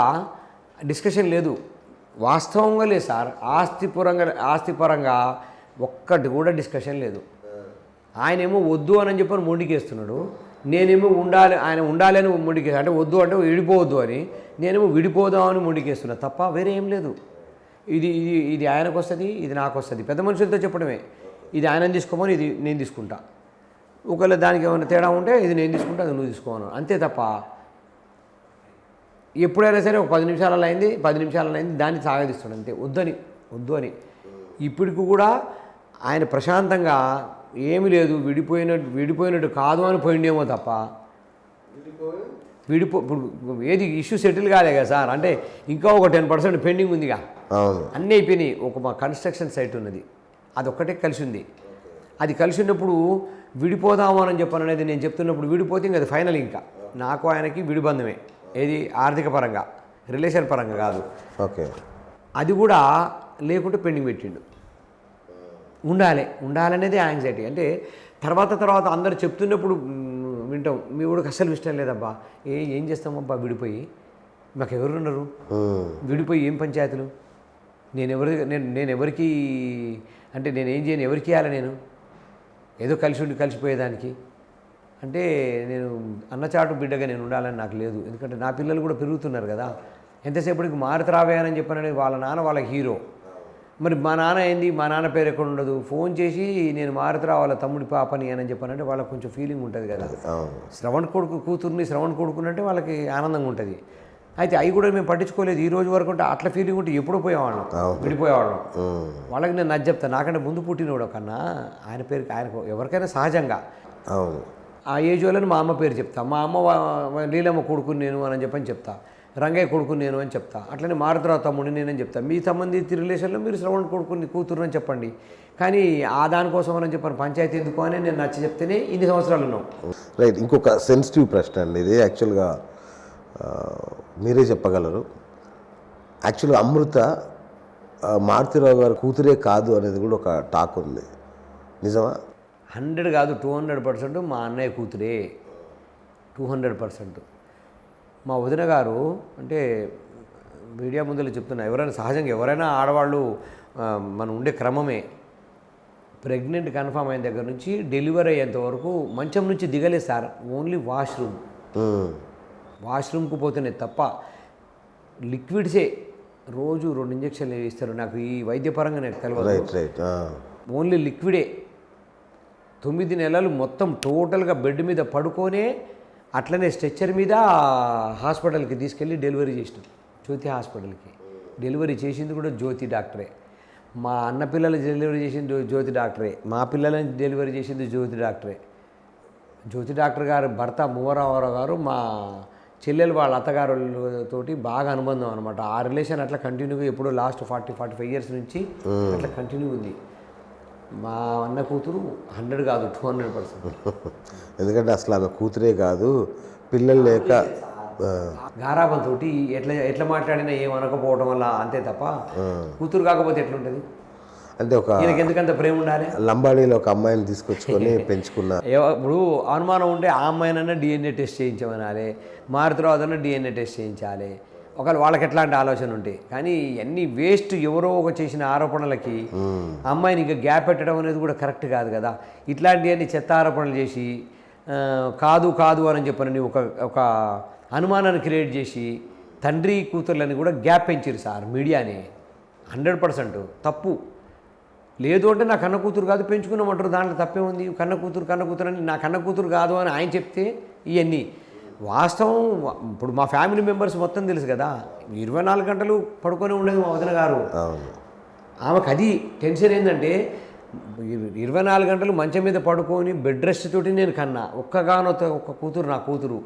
Speaker 2: డిస్కషన్ లేదు. వాస్తవంగా లేదు సార్, ఆస్తిపరంగా ఒక్కటి కూడా డిస్కషన్ లేదు. ఆయనేమో వద్దు అని చెప్పని మొండికేస్తున్నాడు, నేనేమో ఆయన ఉండాలి అని మొండికేస్తాను. అంటే వద్దు అంటే విడిపోవద్దు అని, నేనేమో విడిపోదామని మొండికేస్తున్నా తప్ప వేరే ఏం లేదు. ఇది ఆయనకు వస్తుంది, ఇది నాకు వస్తుంది, పెద్ద మనుషులతో చెప్పడమే. ఇది ఆయన తీసుకోమని ఇది నేను తీసుకుంటా, ఒకవేళ దానికి ఏమైనా తేడా ఉంటే ఇది నేను తీసుకుంటా అది నువ్వు తీసుకోమను, అంతే తప్ప ఎప్పుడైనా సరే ఒక 10 నిమిషాలలో అయింది దాన్ని సాగదీస్తాడు అంతే, వద్దు అని. ఇప్పటికి కూడా ఆయన ప్రశాంతంగా ఏమీ లేదు, విడిపోయినట్టు కాదు అని పోయిండేమో తప్ప ఇప్పుడు ఏది ఇష్యూ సెటిల్ కాలే కదా సార్. అంటే ఇంకా ఒక 10% పెండింగ్ ఉందిగా, అన్నీ అయిపోయినాయి. మా కన్స్ట్రక్షన్ సైట్ ఉన్నది, అదొక్కటే కలిసి ఉంది. అది కలిసి ఉన్నప్పుడు విడిపోదాము అని చెప్పాను అనేది నేను చెప్తున్నప్పుడు విడిపోతే ఇంకా అది ఫైనల్, ఇంకా నాకు ఆయనకి విడిబంధమే, ఏది ఆర్థిక పరంగా, రిలేషన్ పరంగా కాదు.
Speaker 1: ఓకే.
Speaker 2: అది కూడా లేకుంటే పెండింగ్ పెట్టిండు. ఉండాలనేది యాంగ్జైటీ. అంటే తర్వాత అందరు చెప్తున్నప్పుడు వింటాం, మీ ఊడికి అస్సలు ఇష్టం లేదబ్బా, ఏం చేస్తామబ్బా విడిపోయి, మాకు ఎవరు ఉన్నారు, విడిపోయి ఏం పంచాయతీలు, నేను ఎవరికి అంటే నేనేం చేయను, ఎవరికి ఇవ్వాలి, నేను ఏదో కలిసిపోయేదానికి అంటే నేను అన్నచాటు బిడ్డగా నేను ఉండాలని నాకు లేదు. ఎందుకంటే నా పిల్లలు కూడా పెరుగుతున్నారు కదా, ఎంతసేపటికి మారుతరావేయని చెప్పానని వాళ్ళ నాన్న వాళ్ళ హీరో. మరి మా నాన్న ఏంది, మా నాన్న పేరు ఎక్కడ ఉండదు, ఫోన్ చేసి నేను మారుతరా వాళ్ళ తమ్ముడి పాపని అని చెప్పానంటే వాళ్ళకి కొంచెం ఫీలింగ్ ఉంటుంది కదా. శ్రవణ్ కూతుర్ని శ్రవణ్ కొడుకునంటే వాళ్ళకి ఆనందంగా ఉంటుంది. అయితే అవి కూడా మేము పట్టించుకోలేదు ఈ రోజు వరకు. అంటే అట్లా ఫీలింగ్ ఉంటే ఎప్పుడో పోయేవాళ్ళం, విడిపోయేవాళ్ళం. వాళ్ళకి నేను నచ్చ చెప్తాను, నాకంటే ముందు పుట్టినోడు కన్నా ఆయన పేరుకి ఆయనకు ఎవరికైనా సహజంగా ఆ ఏజ్ వాళ్ళని మా అమ్మ పేరు చెప్తా, మా అమ్మ లీలమ్మ కొడుకుని నేను అని చెప్పని చెప్తా, రంగయ్య కొడుకుని నేను అని చెప్తా, అట్లనే మారుతరావు తమ్ముడిని నేనని చెప్తా. మీ సంబంధిత రిలేషన్లో మీరు శ్రవణ్ కొడుకుని కూతురు అని చెప్పండి, కానీ ఆ దానికోసం అని చెప్పాను పంచాయతీ ఎందుకు అని నేను నచ్చ చెప్తేనే ఇన్ని సంవత్సరాలు ఉన్నాం.
Speaker 1: రైట్. ఇంకొక సెన్సిటివ్ ప్రశ్న అండి ఇది, యాక్చువల్గా మీరే చెప్పగలరు. యాక్చువల్గా అమృత మారుతిరావు గారు కూతురే కాదు అనేది కూడా ఒక టాక్ ఉంది, నిజమా?
Speaker 2: 100 కాదు 200% మా అన్నయ్య కూతురే, 200%. మా వదిన గారు అంటే మీడియా ముందులో చెప్తున్నా, ఎవరైనా సహజంగా ఎవరైనా ఆడవాళ్ళు మనం ఉండే క్రమమే, ప్రెగ్నెంట్ కన్ఫామ్ అయిన దగ్గర నుంచి డెలివరీ అయ్యేంత వరకు మంచం నుంచి దిగలేదు సార్, ఓన్లీ వాష్రూమ్కు పోతేనే తప్ప లిక్విడ్సే రోజు 2 ఇంజక్షన్లు ఇస్తారు. నాకు ఈ వైద్యపరంగా నాకు తెలియదు, ఓన్లీ లిక్విడే. 9 నెలలు మొత్తం టోటల్గా బెడ్ మీద పడుకొనే అట్లనే స్ట్రెచ్చర్ మీద హాస్పిటల్కి తీసుకెళ్ళి డెలివరీ చేసినాం, జ్యోతి హాస్పిటల్కి. డెలివరీ చేసింది కూడా జ్యోతి డాక్టరే. మా అన్న పిల్లలు డెలివరీ చేసింది జ్యోతి డాక్టరే, మా పిల్లలని డెలివరీ చేసింది జ్యోతి డాక్టరే. జ్యోతి డాక్టర్ గారు భర్త మూవరావు గారు మా చెల్లెలు వాళ్ళ అత్తగారులతోటి బాగా అనుబంధం అనమాట. ఆ రిలేషన్ అట్లా కంటిన్యూగా ఎప్పుడో లాస్ట్ 40-45 ఇయర్స్ నుంచి అట్లా కంటిన్యూ ఉంది. మా అన్న కూతురు 100 కాదు 200%.
Speaker 1: ఎందుకంటే అసలు ఆమె కూతురే కాదు, పిల్లలు లేక
Speaker 2: గారాబంతో ఎట్లా మాట్లాడినా ఏమనకపోవడం వల్ల అంతే తప్ప కూతురు కాకపోతే ఎట్లుంటుంది?
Speaker 1: అంటే ఒక
Speaker 2: ఎందుకంత ప్రేమ ఉండాలి.
Speaker 1: లంబాడీలో ఒక అమ్మాయిని తీసుకొచ్చుకొని పెంచుకున్న,
Speaker 2: ఇప్పుడు అనుమానం ఉంటే ఆ అమ్మాయినన్నా DNA టెస్ట్ చేయించమనాలి, మారుతరావుదన్నా DNA టెస్ట్ చేయించాలి. ఒకవేళ వాళ్ళకి ఎట్లాంటి ఆలోచన ఉంటాయి. కానీ అన్నీ వేస్ట్, ఎవరో ఒక చేసిన ఆరోపణలకి అమ్మాయిని ఇంకా గ్యాప్ పెట్టడం అనేది కూడా కరెక్ట్ కాదు కదా. ఇట్లాంటివన్నీ చెత్త ఆరోపణలు చేసి కాదు అని చెప్పని ఒక అనుమానాన్ని క్రియేట్ చేసి తండ్రి కూతుర్లని కూడా గ్యాప్ పెంచారు సార్ మీడియాని. 100% తప్పు. లేదు అంటే నా కన్న కూతురు కాదు పెంచుకున్నామంటారు, దాంట్లో తప్పే ఉంది. కన్న కూతురు అని నా కన్న కూతురు కాదు అని ఆయన చెప్తే ఇవన్నీ వాస్తవం. ఇప్పుడు మా ఫ్యామిలీ మెంబర్స్ మొత్తం తెలుసు కదా, 24 గంటలు పడుకొని ఉండేది మా వదిన గారు. ఆమెకు అది టెన్షన్ ఏంటంటే 24 గంటలు మంచం మీద పడుకొని బెడ్ రెస్ట్ తోటి నేను కన్నా, ఒక్క కూతురు నా కూతురు.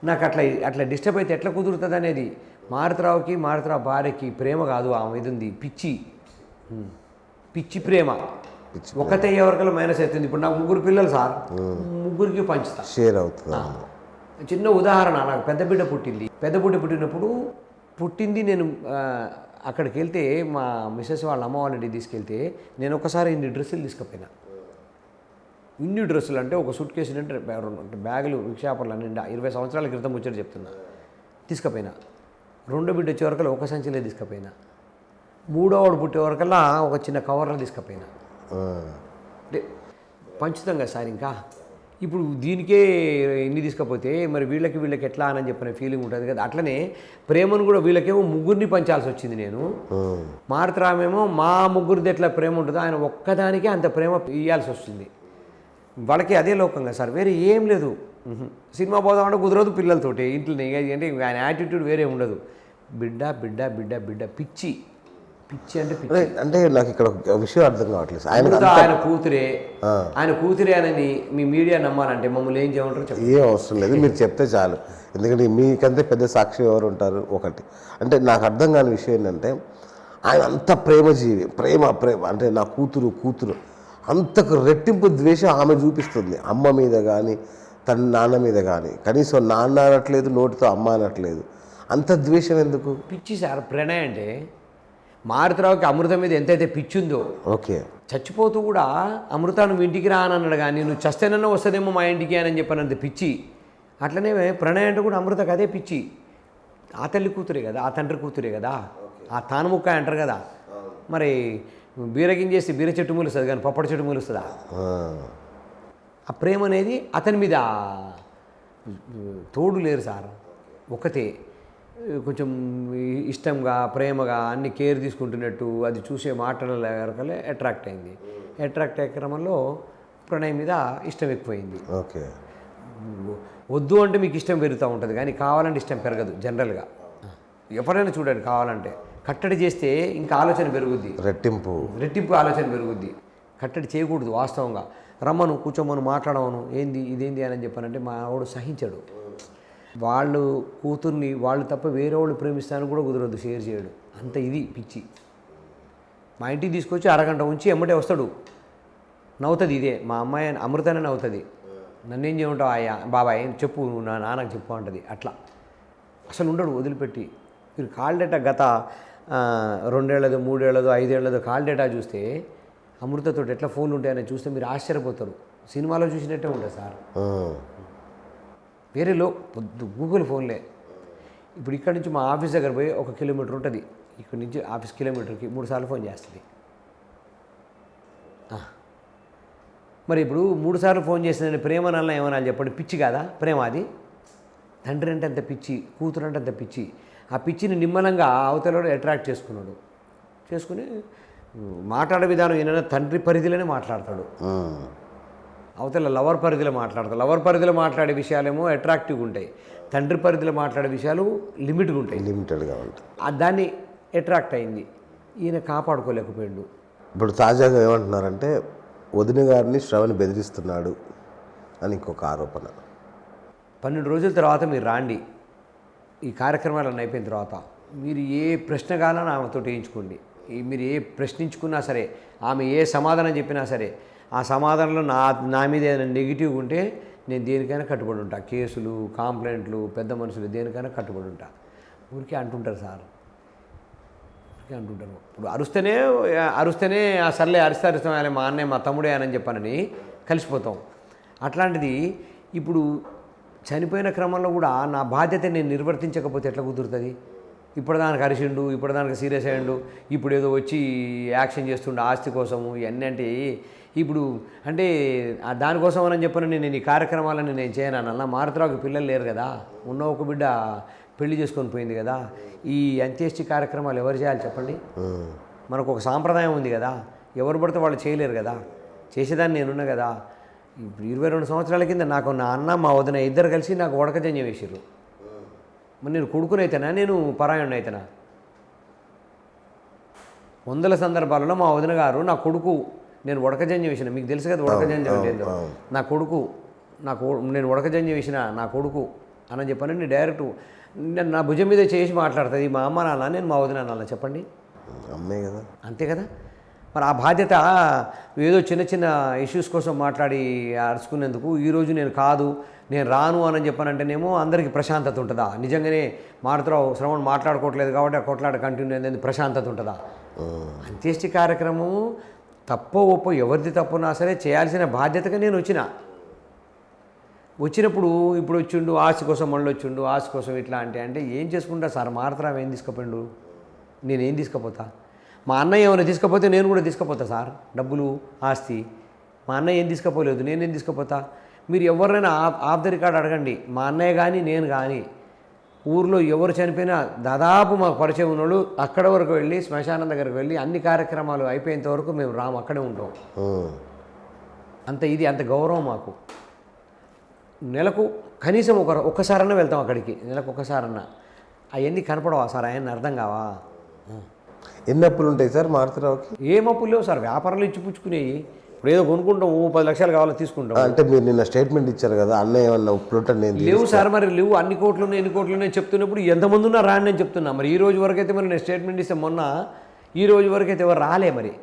Speaker 2: నాకు అట్లా డిస్టర్బ్ అయితే ఎట్లా కుదురుతుంది అనేది. మారుతరావు భార్యకి ప్రేమ కాదు, ఆమె మీద ఉంది పిచ్చి ప్రేమ. ఒక్కతే ఎవరికల్లా మైనస్ అవుతుంది. ఇప్పుడు నాకు 3 పిల్లలు సార్, 3కి పంచుతా,
Speaker 1: షేర్ అవుతుంది.
Speaker 2: చిన్న ఉదాహరణ, నాకు పెద్ద బిడ్డ పుట్టినప్పుడు నేను అక్కడికి వెళ్తే మా మిస్సెస్ వాళ్ళ అమ్మ వాళ్ళ ఇంటికి తీసుకెళ్తే నేను ఒకసారి ఇన్ని డ్రెస్సులు తీసుకుపోయినా. ఇన్ని డ్రెస్సులు అంటే ఒక సూట్ కేసు అంటే బ్యాగులు విక్షాపర్లు నిండా 20 సంవత్సరాల క్రితం ముచ్చట చెప్తున్నా. తీసుకుపోయినా. 2వ బిడ్డ వచ్చే వరకల్లా ఒక సంచిలో తీసుకుపోయినా. 3వ పుట్టే వరకల్లా ఒక చిన్న కవర్లో తీసుకుపోయినా. అంటే పంచుతాం కదా సార్. ఇంకా ఇప్పుడు దీనికే ఇన్ని తీసుకపోతే మరి వీళ్ళకి ఎట్లా అని చెప్పిన ఫీలింగ్ ఉంటుంది కదా. అట్లనే ప్రేమను కూడా వీళ్ళకేమో 3ని పంచాల్సి వచ్చింది నేను. మారుతరామేమో మా 3ది ఎట్లా ప్రేమ ఉంటుందో ఆయన ఒక్కదానికే అంత ప్రేమ ఇవ్వాల్సి వస్తుంది. వాళ్ళకి అదే లోకంగా సార్, వేరే ఏం లేదు. సినిమా పోదామంటే కుదరదు పిల్లలతోటి ఇంట్లో. అంటే ఆయన యాటిట్యూడ్ వేరే ఉండదు. బిడ్డ పిచ్చి
Speaker 1: అంటే నాకు ఇక్కడ ఒక విషయం అర్థం కావట్లేదు.
Speaker 2: ఆయన కూతురే అని మీ మీడియా నమ్మాలంటే మమ్మల్ని ఏం చేయమంటారు?
Speaker 1: ఏం అవసరం లేదు, మీరు చెప్తే చాలు. ఎందుకంటే మీకంటే పెద్ద సాక్షి ఎవరు ఉంటారు? ఒకటి అంటే నాకు అర్థం కాని విషయం ఏంటంటే ఆయన అంత ప్రేమజీవి, ప్రేమ అంటే నా కూతురు అంతకు రెట్టింపు ద్వేషం ఆమె చూపిస్తుంది అమ్మ మీద కానీ తన నాన్న మీద కానీ. కనీసం నాన్న అనట్లేదు, నోటితో అమ్మ అనట్లేదు. అంత ద్వేషం ఎందుకు?
Speaker 2: పిచ్చి సార్ ప్రణయ్ అంటే. మారుతిరావుకి అమృతం మీద ఎంతైతే పిచ్చి ఉందో,
Speaker 1: ఓకే,
Speaker 2: చచ్చిపోతూ కూడా అమృత నువ్వు ఇంటికి రా అని అన్నాడు, కానీ నువ్వు చస్తేనన్నా వస్తుందేమో మా ఇంటికి అని చెప్పినంత పిచ్చి. అట్లనే ప్రణయ్ అంటే కూడా అమృతకు అదే పిచ్చి. ఆ తల్లి కూతురే కదా, ఆ తండ్రి కూతురే కదా, ఆ తాను ముక్క అంటారు కదా. మరి బీరగింజేసి బీర చెట్టు మూలుస్తుంది కానీ పప్పడి చెట్టు మూలుస్తుందా? ఆ ప్రేమ అనేది అతని మీద తోడు లేరు సార్. ఒకతే కొంచెం ఇష్టంగా ప్రేమగా అన్ని కేర్ తీసుకుంటున్నట్టు అది చూసే మాటల వరకలే అట్రాక్ట్ అయింది. అట్రాక్ట్ అయ్యే క్రమంలో ప్రణయ్ మీద ఇష్టం ఎక్కువైంది.
Speaker 1: ఓకే,
Speaker 2: వద్దు అంటే మీకు ఇష్టం పెరుగుతూ ఉంటుంది, కానీ కావాలంటే ఇష్టం పెరగదు. జనరల్గా ఎవరైనా చూడండి, కావాలంటే కట్టడి చేస్తే ఇంకా ఆలోచన పెరుగుద్ది, రెట్టింపు ఆలోచన పెరుగుద్ది. కట్టడి చేయకూడదు. వాస్తవంగా రమ్మను, కూర్చోమను, మాట్లాడమను, ఏంది ఇదేంది అని చెప్పానంటే మా వాడు సహించాడు. వాళ్ళు కూతుర్ని వాళ్ళు తప్ప వేరే వాళ్ళు ప్రేమిస్తాను కూడా కుదరదు, షేర్ చేయడు. అంత ఇది పిచ్చి. మా ఇంటికి తీసుకొచ్చి అరగంట ఉంచి ఎమ్మటే వస్తాడు. నవ్వుతుంది. ఇదే మా అమ్మాయి అమృతనే నవ్వుతుంది. నన్నేం చేయమంటావు అయ్యా బాబాయ్ చెప్పు, నా నాన్నకు చెప్పు అంటది. అట్లా అసలు ఉండడు వదిలిపెట్టి. మీరు కాల్ డేటా గత 2 ఏళ్ళదో 3 ఏళ్ళదో 5 ఏళ్ళదో కాల్ డేటా చూస్తే అమృతతో ఎట్లా ఫోన్లు ఉంటాయని చూస్తే మీరు ఆశ్చర్యపోతారు. సినిమాలో చూసినట్టే ఉంటుంది సార్. వేరేలో గూగుల్ ఫోన్లే. ఇప్పుడు ఇక్కడ నుంచి మా ఆఫీస్ దగ్గర పోయి 1 కిలోమీటర్ ఉంటుంది. ఇక్కడ నుంచి ఆఫీస్ కిలోమీటర్కి 3 సార్లు ఫోన్ చేస్తుంది. మరి ఇప్పుడు 3 సార్లు ఫోన్ చేసిన ప్రేమ నల్ల ఏమన్నా చెప్పండి, పిచ్చి కాదా ప్రేమ? అది తండ్రి అంటే అంత పిచ్చి, కూతురు అంటే అంత పిచ్చి. ఆ పిచ్చిని నిమ్మలంగా అవతలలో అట్రాక్ట్ చేసుకుని మాట్లాడే విధానం ఏమైనా తండ్రి పరిధిలోనే మాట్లాడతాడు, అవతల లవర్ పరిధిలో మాట్లాడతాడు. లవర్ పరిధిలో మాట్లాడే విషయాలేమో అట్రాక్టివ్గా ఉంటాయి, తండ్రి పరిధిలో మాట్లాడే విషయాలు లిమిట్గా ఉంటాయి,
Speaker 1: లిమిటెడ్గా ఉంటాయి.
Speaker 2: దాన్ని అట్రాక్ట్ అయింది. ఈయన కాపాడుకోలేకపోయాడు.
Speaker 1: ఇప్పుడు తాజాగా ఏమంటున్నారంటే వదిన గారిని శ్రవణ్ బెదిరిస్తున్నాడు అని ఇంకొక ఆరోపణ.
Speaker 2: 12 రోజుల తర్వాత మీరు రాండి, ఈ కార్యక్రమాలన్నీ అయిపోయిన తర్వాత మీరు ఏ ప్రశ్న కావాలని ఆమెతో వేయించుకోండి. మీరు ఏ ప్రశ్నించుకున్నా సరే, ఆమె ఏ సమాధానం చెప్పినా సరే, ఆ సమాధానంలో నా మీద ఏదైనా నెగిటివ్ ఉంటే నేను దేనికైనా కట్టుబడి ఉంటా. కేసులు, కంప్లైంట్లు, పెద్ద మనుషులు దేనికైనా కట్టుబడి ఉంటా. ఊరికే అంటుంటారు సార్, ఊరికే అంటుంటారు. ఇప్పుడు అరుస్తేనే సర్లే అరుస్తాం మా అన్నయ్య మా తమ్ముడే అని చెప్పానని కలిసిపోతాం. అట్లాంటిది ఇప్పుడు చనిపోయిన క్రమంలో కూడా నా బాధ్యత నేను నిర్వర్తించకపోతే ఎట్లా కుదురుతుంది? ఇప్పటిదానికి అరిసిండు, ఇప్పటిదానికి సీరియస్ అయ్యిండు, ఇప్పుడు ఏదో వచ్చి యాక్షన్ చేస్తుండే ఆస్తి కోసము ఇవన్నీ. అంటే ఇప్పుడు అంటే దానికోసం అని చెప్పని నేను ఈ కార్యక్రమాలను నేను చేయను అన్న. మారుతిరావుకి పిల్లలు లేరు కదా, ఉన్న ఒక బిడ్డ పెళ్లి చేసుకొని పోయింది కదా. ఈ అంత్యేష్టి కార్యక్రమాలు ఎవరు చేయాలి చెప్పండి? మనకు ఒక సాంప్రదాయం ఉంది కదా, ఎవరు పడితే వాళ్ళు చేయలేరు కదా. చేసేదాన్ని నేనున్నా కదా. ఇప్పుడు 22 సంవత్సరాల కింద నాకు నా అన్న మా వదిన ఇద్దరు కలిసి నాకు వడకజన్యం వేసారు. మరి నేను కొడుకునైతేనా, నేను పరాయణుని అయితేనా? 100 సందర్భాలలో మా వదిన గారు నా కొడుకు నేను వడకజన్యం వేసిన, మీకు తెలుసు కదా వడకజన్యం అంటే ఏందో. నా కొడుకు నేను వడకజన్యం వేసిన నా కొడుకు అని చెప్పని నేను డైరెక్ట్ నేను నా భుజం మీద చేసి మాట్లాడుతుంది మా అమ్మ నాన్న, నేను మా వదిన నాన్న. చెప్పండి,
Speaker 1: అమ్మే కదా,
Speaker 2: అంతే కదా. మరి ఆ బాధ్యత ఏదో చిన్న చిన్న ఇష్యూస్ కోసం మాట్లాడి అరుచుకునేందుకు ఈరోజు నేను రాను అని చెప్పానంటేనేమో అందరికీ ప్రశాంతత ఉంటుందా? నిజంగానే మారుతిరావు శ్రవణ్ మాట్లాడుకోవట్లేదు కాబట్టి ఆ కొట్లాట కంటిన్యూ అయింది, ప్రశాంతత ఉంటుందా? అంత్యేష్టి కార్యక్రమం తప్పో ఒప్పో ఎవరిది తప్పున్నా సరే చేయాల్సిన బాధ్యతగా నేను వచ్చినప్పుడు ఇప్పుడు వచ్చిండు ఆస్తి కోసం, మళ్ళీ వచ్చిండు ఆస్తి కోసం ఇట్లా అంటే ఏం చేసుకుంటా సార్? మారుతిరావు ఏం తీసుకుపోయిండు, నేనేం తీసుకుపోతా? మా అన్నయ్య ఏమైనా తీసుకపోతే నేను కూడా తీసుకుపోతా సార్, డబ్బులు ఆస్తి. మా అన్నయ్య ఏం తీసుకుపోలేదు, నేనేం తీసుకుపోతా? మీరు ఎవరినైనా ఆఫ్ ద రికార్డ్ అడగండి, మా అన్నయ్య కానీ నేను కానీ ఊర్లో ఎవరు చనిపోయినా దాదాపు మాకు పరిచయం ఉన్నోళ్ళు అక్కడ వరకు వెళ్ళి శ్మశానం దగ్గరకు వెళ్ళి అన్ని కార్యక్రమాలు అయిపోయేంత వరకు మేము అక్కడే ఉంటాం. అంత అంత గౌరవం మాకు. నెలకు కనీసం ఒక్కసారన్నా వెళ్తాం అక్కడికి, నెలకు ఒక్కసారన్నా. అవన్నీ కనపడవా సార్? ఆయన అర్థం కావా?
Speaker 1: ఎన్ని అప్పులు ఉంటాయి సార్ మారుతిరావుకి?
Speaker 2: ఏం అప్పులు లేవు సార్, వ్యాపారాలు ఇచ్చి పుచ్చుకునేవి. ఇప్పుడు ఏదో కొనుక్కుంటాం, 10 లక్షలు కావాలో తీసుకుంటాం.
Speaker 1: అంటే మీరు నిన్న స్టేట్మెంట్ ఇచ్చారు కదా, అన్నయ్య ఏమన్నా ఉప్పులుంటే నేను
Speaker 2: లేవు సార్. మరి లేవు, అన్ని కోట్లు ఉన్నాయి ఎన్ని కోట్లు ఉన్నాయి చెప్తున్నప్పుడు ఎంతమంది ఉన్నా రాని నేను చెప్తున్నా. మరి ఈ రోజు వరకు అయితే మరి నేను స్టేట్మెంట్ ఇస్తే మొన్న ఈ రోజు వరకు అయితే ఎవరు రాలే. మరి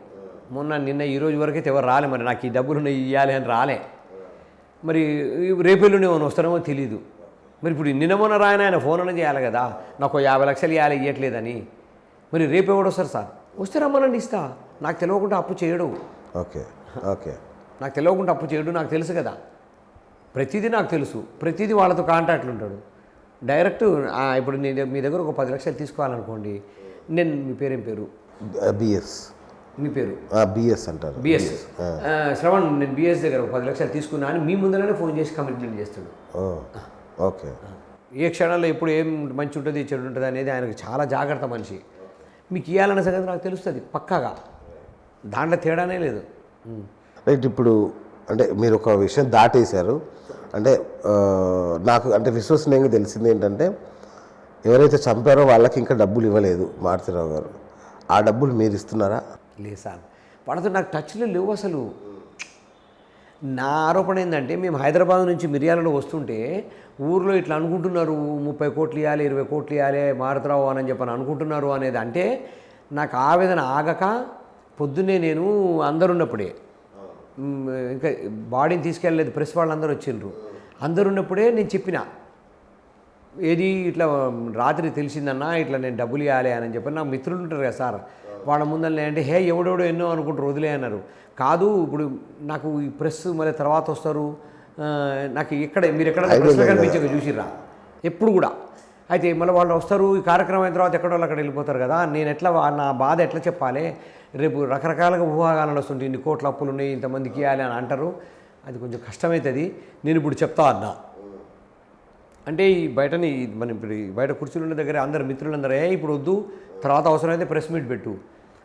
Speaker 2: నిన్న ఈ రోజు వరకైతే ఎవరు రాలే, మరి నాకు ఈ డబ్బులు ఉన్నాయి ఇవ్వాలి అని రాలే. మరి రేపెల్లుండి ఏమైనా వస్తారేమో తెలీదు. మరి ఇప్పుడు నిన్న మొన్న రాయన ఆయన ఫోన్ అనేది చేయాలి కదా, నాకు 50 లక్షలు ఇవ్వాలి ఇవ్వట్లేదని. మరి రేపు ఎవడు వస్తారు సార్? వస్తే రమ్మనండి ఇస్తా. నాకు తెలియకుండా అప్పు చేయడు.
Speaker 1: Okay okay.
Speaker 2: నాకు తెలియకుండా అప్పు చేయడు, నాకు తెలుసు కదా. ప్రతిదీ నాకు తెలుసు, ప్రతిదీ వాళ్ళతో కాంటాక్ట్లు ఉంటాడు. డైరెక్ట్ ఇప్పుడు నేను మీ దగ్గర ఒక 10 లక్షలు తీసుకోవాలనుకోండి, నేను మీ పేరేం పేరు?
Speaker 1: బిఎస్.
Speaker 2: మీ పేరు
Speaker 1: బిఎస్ అంటారు.
Speaker 2: బిఎస్ శ్రవణ్, నేను బిఎస్ దగ్గర ఒక 10 లక్షలు తీసుకున్నా అని మీ ముందరనే ఫోన్ చేసి కమిట్మెంట్ చేస్తాడు.
Speaker 1: ఓకే.
Speaker 2: ఏ క్షణంలో ఎప్పుడు ఏం మంచి ఉంటుంది చెడు ఉంటుంది అనేది ఆయనకు చాలా జాగ్రత్త మనిషి. మీకు ఇవ్వాలన్న సంగతి నాకు తెలుస్తుంది పక్కాగా, దాంట్లో తేడానే లేదు.
Speaker 1: రైట్. ఇప్పుడు అంటే మీరు ఒక విషయం దాటేశారు. అంటే నాకు అంటే విశ్వసనీయంగా తెలిసింది ఏంటంటే, ఎవరైతే చంపారో వాళ్ళకి ఇంకా డబ్బులు ఇవ్వలేదు మారుతిరావు గారు. ఆ డబ్బులు మీరు ఇస్తున్నారా?
Speaker 2: లేదు సార్, వాళ్ళతో నాకు టచ్లో లేవు అసలు. నా ఆరోపణ ఏంటంటే, మేము హైదరాబాద్ నుంచి మిర్యాలలో వస్తుంటే ఊర్లో ఇట్లా అనుకుంటున్నారు, 30 కోట్లు ఇవ్వాలి 20 కోట్లు ఇవ్వాలి మారుతిరావు అని చెప్పని అనుకుంటున్నారు అనేది. అంటే నాకు ఆవేదన ఆగక పొద్దున్నే నేను అందరున్నప్పుడే, ఇంకా బాడీని తీసుకెళ్ళలేదు, ప్రెస్ వాళ్ళు అందరూ వచ్చిండ్రు, అందరున్నప్పుడే నేను చెప్పిన, ఏది ఇట్లా రాత్రి తెలిసిందన్నా ఇట్లా నేను డబ్బులు ఇవ్వాలి అని చెప్పి. నా మిత్రులు ఉంటారు కదా సార్, వాళ్ళ ముందరనే అంటే హే ఎవడెవడో ఎన్నో అనుకుంటారు వదిలే అన్నారు. కాదు, ఇప్పుడు నాకు ఈ ప్రెస్ మళ్ళీ తర్వాత వస్తారు, నాకు మీరు ఎక్కడ ప్రెస్లో కనిపించక చూసిర్రా ఎప్పుడు కూడా. అయితే మళ్ళీ వాళ్ళు వస్తారు, ఈ కార్యక్రమం అయిన తర్వాత ఎక్కడో అక్కడ వెళ్ళిపోతారు కదా, నేను ఎట్లా నా బాధ ఎట్లా చెప్పాలి? రేపు రకరకాలుగా ఊహాగానాలు వస్తుంటాయి, ఇన్ని కోట్ల అప్పులు ఉన్నాయి, ఇంతమందికి ఇవ్వాలి అని అంటారు, అది కొంచెం కష్టమవుతుంది. నేను ఇప్పుడు చెప్తా అన్నా అంటే ఈ బయటని మనం ఇప్పుడు బయట కుర్చీలు ఉన్న దగ్గర అందరు మిత్రులందరూ ఇప్పుడు వద్దు, తర్వాత అవసరమైతే ప్రెస్ మీట్ పెట్టు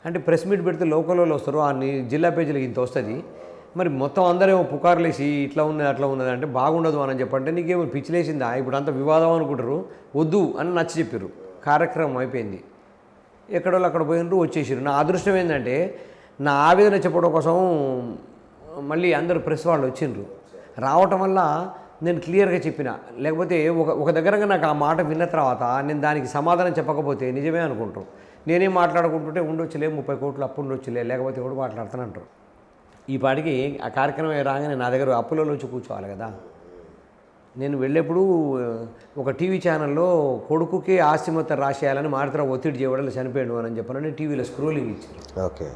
Speaker 2: అంటే, ప్రెస్ మీట్ పెడితే లోకల్ వాళ్ళు వస్తారు, జిల్లా పేజీలకు ఇంత వస్తుంది, మరి మొత్తం అందరేమో పుకార్లేసి ఇట్లా ఉన్నది అట్లా ఉన్నది అంటే బాగుండదు అని చెప్పంటే, నీకేమో పిచ్చిలేసిందా ఇప్పుడు అంత వివాదం అనుకుంటారు, వద్దు అని నచ్చి చెప్పారు. కార్యక్రమం అయిపోయింది, ఎక్కడోళ్ళు అక్కడ పోయినరు వచ్చేసారు. నా అదృష్టం ఏంటంటే, నా ఆవేదన చెప్పడం కోసం మళ్ళీ అందరూ ప్రెస్ వాళ్ళు వచ్చిండ్రు. రావటం వల్ల నేను క్లియర్గా చెప్పిన, లేకపోతే ఒక దగ్గరగా నాకు ఆ మాట విన్న తర్వాత నేను దానికి సమాధానం చెప్పకపోతే నిజమే అనుకుంటారు. నేనేం మాట్లాడుకుంటుంటే ఉండొచ్చులే 30 కోట్లు అప్పు ఉండొచ్చులే, లేకపోతే ఎవడు మాట్లాడుతానంటారు. ఈ పాటికి ఆ కార్యక్రమం రాగానే నా దగ్గర అప్పులలో వచ్చి కూర్చోవాలి కదా. నేను వెళ్ళేప్పుడు ఒక టీవీ ఛానల్లో కొడుకుకి ఆస్తి మొత్తం రాసేయాలని మారుతిరావు ఒత్తిడి చేయడం చనిపోయాడు అని చెప్పానని టీవీలో స్క్రోలింగ్ ఇచ్చారు.
Speaker 1: ఓకే.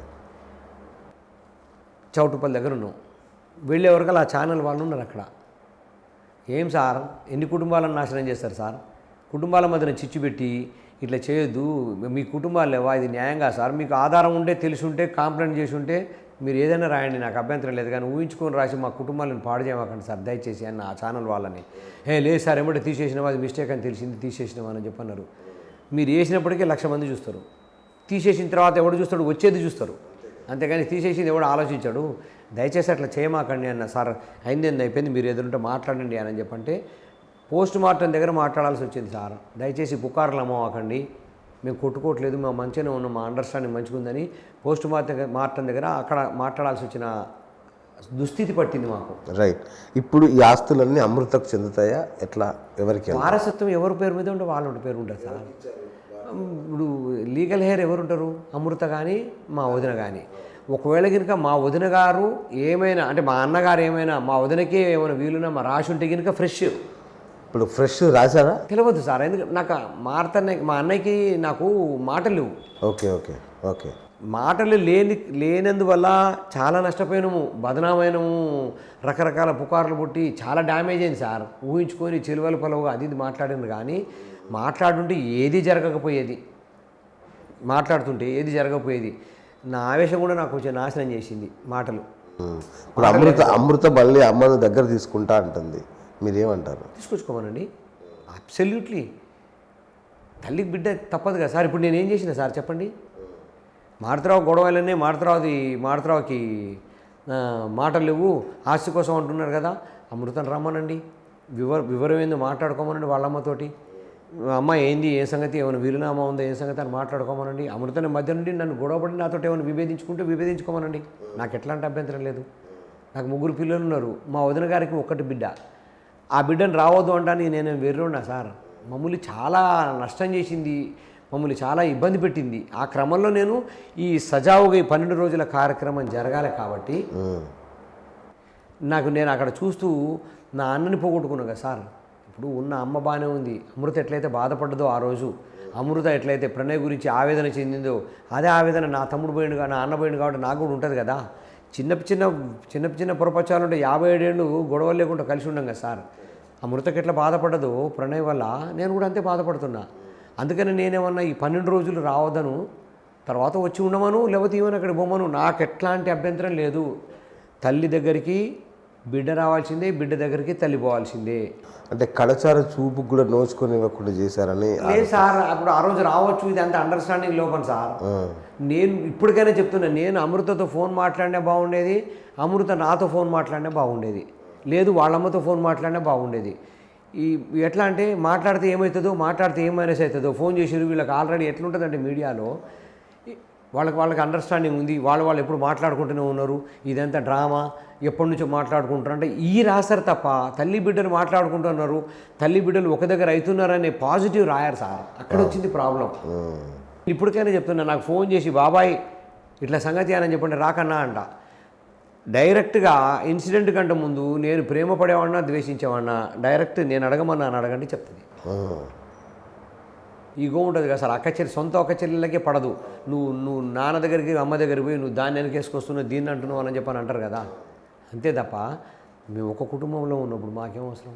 Speaker 2: చౌటుపల్లి దగ్గర ఉన్నాం, వెళ్ళేవరకు ఆ ఛానల్ వాళ్ళు ఉన్నారు అక్కడ. ఏం సార్, ఎన్ని కుటుంబాలను నాశనం చేస్తారు సార్? కుటుంబాల మధ్యన చిచ్చు పెట్టి ఇట్లా చేయొద్దు, మీ కుటుంబాలు లేవా, ఇది న్యాయంగా సార్? మీకు ఆధారం ఉంటే తెలిసి ఉంటే కంప్లైంట్ చేసి ఉంటే మీరు ఏదైనా రాయండి, నాకు అభ్యంతరం లేదు, కానీ ఊహించుకొని రాసి మా కుటుంబాలను పాడు చేయమాకండి సార్ దయచేసి అన్న ఆ ఛానల్ వాళ్ళని. లేదు సార్, ఏమంటే తీసేసినావా, అది మిస్టేక్ అని తెలిసింది తీసేసినావా అని చెప్పన్నారు. మీరు వేసినప్పటికీ 1,00,000 మంది చూస్తారు, తీసేసిన తర్వాత ఎవడు చూస్తాడు? వచ్చేది చూస్తారు, అంతేగాని తీసేసింది ఎవడు ఆలోచించాడు. దయచేసి అట్లా చేయమాకండి అన్న. సార్ అయింది అయిపోయింది, మీరు ఎదురుంటే మాట్లాడండి అని చెప్పంటే పోస్ట్ మార్టం దగ్గర మాట్లాడాల్సి వచ్చింది. సార్ దయచేసి పుకార్లు అమ్మవాకండి, మేము కొట్టుకోవట్లేదు, మా మంచిగానే ఉన్నాం, మా అండర్స్టాండింగ్ మంచిగా ఉందని పోస్ట్ మార్టం దగ్గర అక్కడ మాట్లాడాల్సి వచ్చిన దుస్థితి పట్టింది మాకు.
Speaker 1: రైట్. ఇప్పుడు ఈ ఆస్తులన్నీ అమృతకు చెందుతాయా? ఎట్లా, ఎవరికి?
Speaker 2: వారసత్వం ఎవరి పేరు మీద ఉంటే వాళ్ళ పేరు ఉంటుంది సార్. ఇప్పుడు లీగల్ హెయిర్ ఎవరుంటారు? అమృత కానీ మా వదిన కానీ. ఒకవేళ కనుక మా వదిన గారు ఏమైనా అంటే మా అన్నగారు ఏమైనా మా వదినకే ఏమైనా వీలున్నా మా రాసి ఉంటే కనుక ఫ్రెష్.
Speaker 1: ఇప్పుడు ఫ్రెష్ రాశారా?
Speaker 2: తెలియదు సార్, ఎందుకంటే నాకు మా అన్నయ్యకి నాకు మాటలు లేవు.
Speaker 1: Okay okay okay.
Speaker 2: మాటలు లేనందువల్ల చాలా నష్టపోయినాము, బదనామైనము, రకరకాల పుకార్లు పుట్టి చాలా డ్యామేజ్ అయింది సార్. ఊహించుకొని చిలువలు పొలవుగా అది ఇది మాట్లాడింది, కానీ మాట్లాడుతుంటే ఏది జరగకపోయేది, మాట్లాడుతుంటే ఏది జరగకపోయేది. నా ఆవేశం కూడా నాకు కొంచెం నాశనం చేసింది మాటలు.
Speaker 1: ఇప్పుడు అమృత మళ్ళీ అమ్మను దగ్గర తీసుకుంటా అంటుంది, మీరేమంటారు?
Speaker 2: తీసుకొచ్చుకోమనండి, అబ్సల్యూట్లీ. తల్లికి బిడ్డ తప్పదు కదా సార్. ఇప్పుడు నేనేం చేసిన సార్ చెప్పండి? మారుతిరావు గొడవలనే మారుతిరావుకి మాటలు లేవు, ఆస్తి కోసం అంటున్నారు కదా, అమృతం రమ్మనండి, వివరం ఏందో మాట్లాడుకోమనండి వాళ్ళ అమ్మతోటి. అమ్మ ఏంది, ఏ సంగతి, ఏమైనా వీలునామా ఉందో, ఏ సంగతి అని మాట్లాడుకోమనండి. అమృతని మధ్య నుండి నన్ను గొడవపడి నాతో ఏమైనా విభేదించుకోమనండి, నాకు ఎట్లాంటి అభ్యంతరం లేదు. నాకు 3 పిల్లలు ఉన్నారు, మా వదిన గారికి 1 బిడ్డ. ఆ బిడ్డను రావద్దు అంటాను నేను వెర్రున్నా సార్. మమ్మల్ని చాలా నష్టం చేసింది, మమ్మల్ని చాలా ఇబ్బంది పెట్టింది. ఆ క్రమంలో నేను ఈ సజావుగా ఈ 12 రోజుల కార్యక్రమం జరగాలి కాబట్టి నేను అక్కడ చూస్తూ నా అన్నని పోగొట్టుకున్నా కదా సార్. ఇప్పుడు ఉన్న అమ్మ బాగానే ఉంది. అమృత ఎట్లయితే బాధపడ్డదో ఆ రోజు, అమృత ఎట్లయితే ప్రణయ్ గురించి ఆవేదన చెందిందో అదే ఆవేదన నా తమ్ముడు పోయిండు, నా అన్న పోయిండు కాబట్టి నాకు కూడా ఉంటుంది కదా. చిన్న చిన్న పొరపచ్చాలు ఉంటే 57 ఏళ్ళు గొడవలు లేకుండా కలిసి ఉండం కదా సార్. అమృతకి ఎట్లా బాధపడ్డదో ప్రణయ్ వల్ల నేను కూడా అంతే బాధపడుతున్నా. అందుకని నేనేమన్నా ఈ 12 రోజులు రావద్దను, తర్వాత వచ్చి ఉండమను, లేకపోతే ఈవెన్ అక్కడ బొమ్మను, నాకు ఎట్లాంటి అభ్యంతరం లేదు. తల్లి దగ్గరికి బిడ్డ రావాల్సిందే, బిడ్డ దగ్గరికి తల్లి పోవాల్సిందే.
Speaker 1: అంటే కడచార చూపు కూడా నోచుకొని ఇవ్వకుండా చేశారని.
Speaker 2: లేదు సార్, అప్పుడు ఆ రోజు రావచ్చు, ఇది అంత అండర్స్టాండింగ్ లోపం సార్. నేను ఇప్పటికైనా చెప్తున్నా, నేను అమృతతో ఫోన్ మాట్లాడినా బాగుండేది, అమృత నాతో ఫోన్ మాట్లాడినా బాగుండేది, లేదు వాళ్ళమ్మతో ఫోన్ మాట్లాడినా బాగుండేది. ఎట్లా అంటే మాట్లాడితే ఏమవుతుందో, మాట్లాడితే ఏం మైనస్ అవుతుందో, ఫోన్ చేసిరు వీళ్ళకి ఆల్రెడీ ఎట్లుంటుందంటే మీడియాలో వాళ్ళకి అండర్స్టాండింగ్ ఉంది, వాళ్ళు ఎప్పుడు మాట్లాడుకుంటూనే ఉన్నారు, ఇదంతా డ్రామా, ఎప్పటి నుంచో మాట్లాడుకుంటారు అంటే రాశారు తప్ప తల్లి బిడ్డలు మాట్లాడుకుంటున్నారు, తల్లి బిడ్డలు ఒక దగ్గర అవుతున్నారనే పాజిటివ్ రాయారు సార్. అక్కడ వచ్చింది ప్రాబ్లం. ఇప్పటికైనా చెప్తున్నా, నాకు ఫోన్ చేసి బాబాయ్ ఇట్లా సంగతి అని చెప్పండి రాకన్నా అంట. డైరెక్ట్గా ఇన్సిడెంట్ కంటే ముందు నేను ప్రేమ పడేవాడినా ద్వేషించేవాడినా డైరెక్ట్ నేను అడగండి చెప్తుంది. ఈగో ఉంటుంది కదా సార్. సొంత అక్క చెల్లెలకే పడదు. నువ్వు నాన్న దగ్గరికి అమ్మ దగ్గరికి పోయి నువ్వు దాన్ని వెనకేసుకొస్తున్నావు, దీన్ని అంటున్నావు అని చెప్పని అంటారు కదా. అంతే తప్ప మేము ఒక కుటుంబంలో ఉన్నప్పుడు మాకేం అవసరం,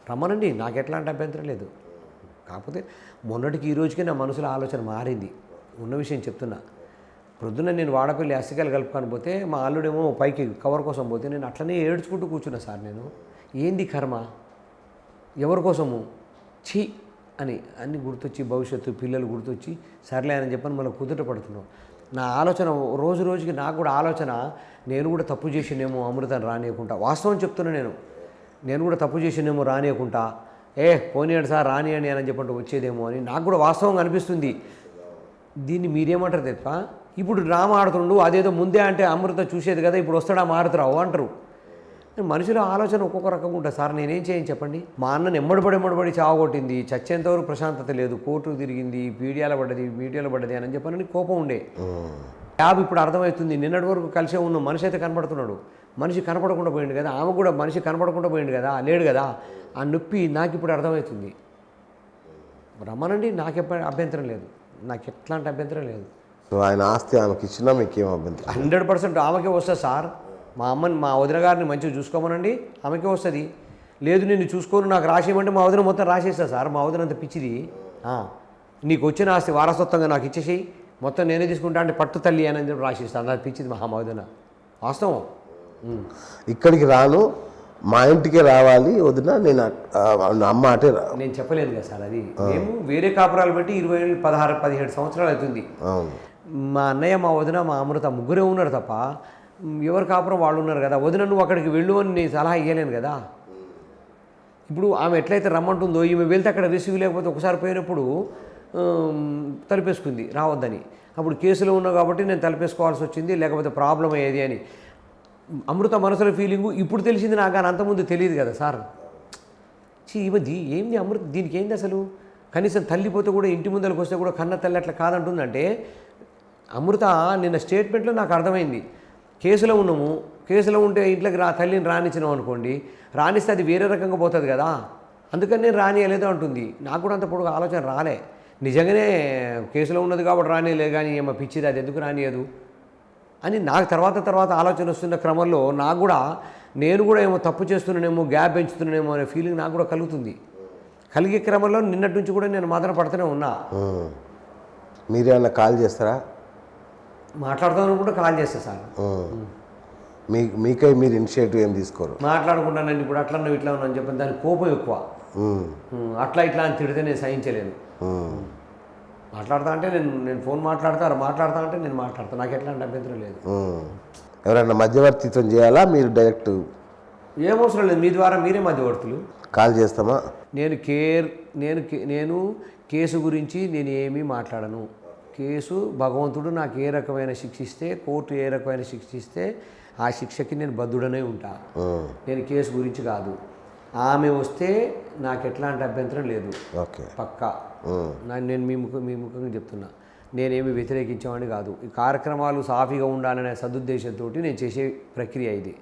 Speaker 2: రమ్మనండి, నాకు ఎట్లాంటి అభ్యంతరం లేదు. కాకపోతే మొన్నటికి ఈ రోజుకి నా మనసులో ఆలోచన మారింది. ఉన్న విషయం చెప్తున్నా. ప్రొద్దున నేను వాడపల్లి అస్తికలు కలుపుకొని పోతే మా అల్లుడేమో పైకి కవర్ కోసం పోతే నేను అట్లనే ఏడ్చుకుంటూ కూర్చున్నా సార్. నేను ఏంది కర్మ, ఎవరి కోసము, ఛీ అని అన్నీ గుర్తొచ్చి, భవిష్యత్తు పిల్లలు గుర్తొచ్చి సర్లే అని చెప్పని మళ్ళీ కుదుట పడుతున్నాం. నా ఆలోచన రోజు రోజుకి నాకు కూడా ఆలోచన, నేను కూడా తప్పు చేసినేమో అమృతను రానియకుండా. వాస్తవం చెప్తున్నా, నేను కూడా తప్పు చేసినేమో రానియకుండా, పోనీయండి సార్ రానియండి అని చెప్పంటే వచ్చేదేమో అని నాకు కూడా వాస్తవంగా అనిపిస్తుంది. దీన్ని మీరేమంటారు తప్ప ఇప్పుడు డ్రామా ఆడుతుండు, అదేదో ముందే అంటే అమృత చూసేది కదా, ఇప్పుడు వస్తాడా మారుతురావు అంటారు. మనుషుల ఆలోచన ఒక్కొక్క రకంగా ఉంటుంది సార్. నేనేం చేయను చెప్పండి. మా అన్నను ఎమ్మడిపడి చావగొట్టింది, చచ్చేంతవరకు ప్రశాంతత లేదు, కోర్టు తిరిగింది, మీడియాలో పడ్డది అని చెప్పని కోపం ఉండే. యాబ్ ఇప్పుడు అర్థమవుతుంది. నిన్నటి వరకు కలిసే ఉన్న మనిషి అయితే కనపడుతున్నాడు, మనిషి కనపడకుండా పోయిండు కదా, ఆమె కూడా మనిషి కనపడకుండా పోయిండు కదా, లేడు కదా. ఆ నొప్పి నాకు ఇప్పుడు అర్థమవుతుంది. రమ్మనండి, నాకు అభ్యంతరం లేదు, నాకు ఎట్లాంటి అభ్యంతరం లేదు.
Speaker 1: ఆయన ఆస్తి ఆమెకి ఇచ్చినా మీకేం అభ్యంతరం?
Speaker 2: 100% ఆమెకే వస్తుంది సార్. మా వదిన గారిని మంచిగా చూసుకోమనండి, ఆమెకే వస్తుంది. లేదు నిన్ను చూసుకోను నాకు రాసేయమంటే మా వదిన మొత్తం రాసేస్తా సార్. మా వదిన అంత పిచ్చిది. నీకు వచ్చిన ఆస్తి వారసత్వంగా నాకు ఇచ్చేసి మొత్తం నేనే తీసుకుంటా అంటే పట్టు తల్లి అని చెప్పి రాసిస్తాను. అది పిచ్చిది మా వదిన. వాస్తవం.
Speaker 1: ఇక్కడికి రాను, మా ఇంటికే రావాలి వదిన, నేను అమ్మ అంటే
Speaker 2: నేను చెప్పలేదు కదా సార్. అది మేము వేరే కాపురాలు బట్టి 20 16 సంవత్సరాలు అవుతుంది. మా అన్నయ్య, మా వదిన, మా అమృత ముగ్గురే ఉన్నారు తప్ప ఎవరు కాపురం వాళ్ళు ఉన్నారు కదా. వదిన నువ్వు అక్కడికి వెళ్ళు అని నేను సలహా ఇవ్వలేను కదా. ఇప్పుడు ఆమె ఎట్లయితే రమ్మంటుందో, ఈమె వెళ్తే అక్కడ రిసీవ్ లేకపోతే ఒకసారి పోయినప్పుడు తలిపేసుకుంది రావద్దని. అప్పుడు కేసులో ఉన్నా కాబట్టి నేను తలిపేసుకోవాల్సి వచ్చింది, లేకపోతే ప్రాబ్లం అయ్యేది అని అమృత మనసులో ఫీలింగు ఇప్పుడు తెలిసింది నాకు. కానీ అంతకుముందు తెలియదు కదా సార్. ఇవది ఏంది అమృత, దీనికి ఏంది అసలు? కనీసం తల్లిపోతే కూడా ఇంటి ముందరికి వస్తే కూడా కన్న తల్లి అట్లా కాదంటుందంటే అమృత నిన్న స్టేట్మెంట్లో నాకు అర్థమైంది. కేసులో ఉన్నాము, కేసులో ఉంటే ఇంట్లోకి తల్లిని రానిచ్చినాం అనుకోండి, రానిస్తే అది వేరే రకంగా పోతుంది కదా, అందుకని నేను రానియలేదు అంటుంది. నాకు కూడా అంత పొడుగు ఆలోచన రాలే. నిజంగానే కేసులో ఉన్నది కాబట్టి రానియలేదు, కానీ ఏమో పిచ్చిది, అది ఎందుకు రానియదు అని నాకు తర్వాత ఆలోచన వస్తున్న క్రమంలో నాకు కూడా నేను కూడా ఏమో తప్పు చేస్తున్నానేమో, గ్యాప్ పెంచుతున్నానేమో అనే ఫీలింగ్ నాకు కూడా కలుగుతుంది. కలిగే క్రమంలో నిన్నటి నుంచి కూడా నేను మాత్రం పడుతూనే ఉన్నా.
Speaker 1: మీరేమన్నా కాల్ చేస్తారా?
Speaker 2: మాట్లాడుతాను కూడా కాల్ చేస్తా సార్.
Speaker 1: మీకై మీరు ఇనిషియేటివ్ ఏం తీసుకోరు?
Speaker 2: మాట్లాడుకుంటానండి. ఇప్పుడు అట్లా నువ్వు ఇట్లా ఉన్నావు అని చెప్పి దానికి కోపం ఎక్కువ. అట్లా ఇట్లా అని తిడితే నేను సహించలేను. మాట్లాడతా అంటే నేను ఫోన్ మాట్లాడతా అంటే నేను మాట్లాడతాను, నాకు ఎట్లాంటి అభ్యంతరం లేదు.
Speaker 1: ఎవరైనా మధ్యవర్తిత్వం చేయాలా? మీరు డైరెక్ట్
Speaker 2: ఏం అవసరం లేదు, మీ ద్వారా మీరే మధ్యవర్తులు.
Speaker 1: కాల్ చేస్తామా?
Speaker 2: నేను కేసు గురించి నేను ఏమీ మాట్లాడను. కేసు భగవంతుడు నాకు ఏ రకమైన శిక్ష ఇస్తే, కోర్టు ఏ రకమైన శిక్ష ఇస్తే ఆ శిక్షకి నేను బద్ధుడనే ఉంటా. నేను కేసు గురించి కాదు. ఆమె వస్తే నాకు ఎట్లాంటి అభ్యంతరం లేదు,
Speaker 1: ఓకే.
Speaker 2: పక్కా. నేను మీ ముఖంగా చెప్తున్నా, నేనేమి వ్యతిరేకించామని కాదు. ఈ కార్యక్రమాలు సాఫీగా ఉండాలనే సదుద్దేశంతో నేను చేసే ప్రక్రియ ఇది.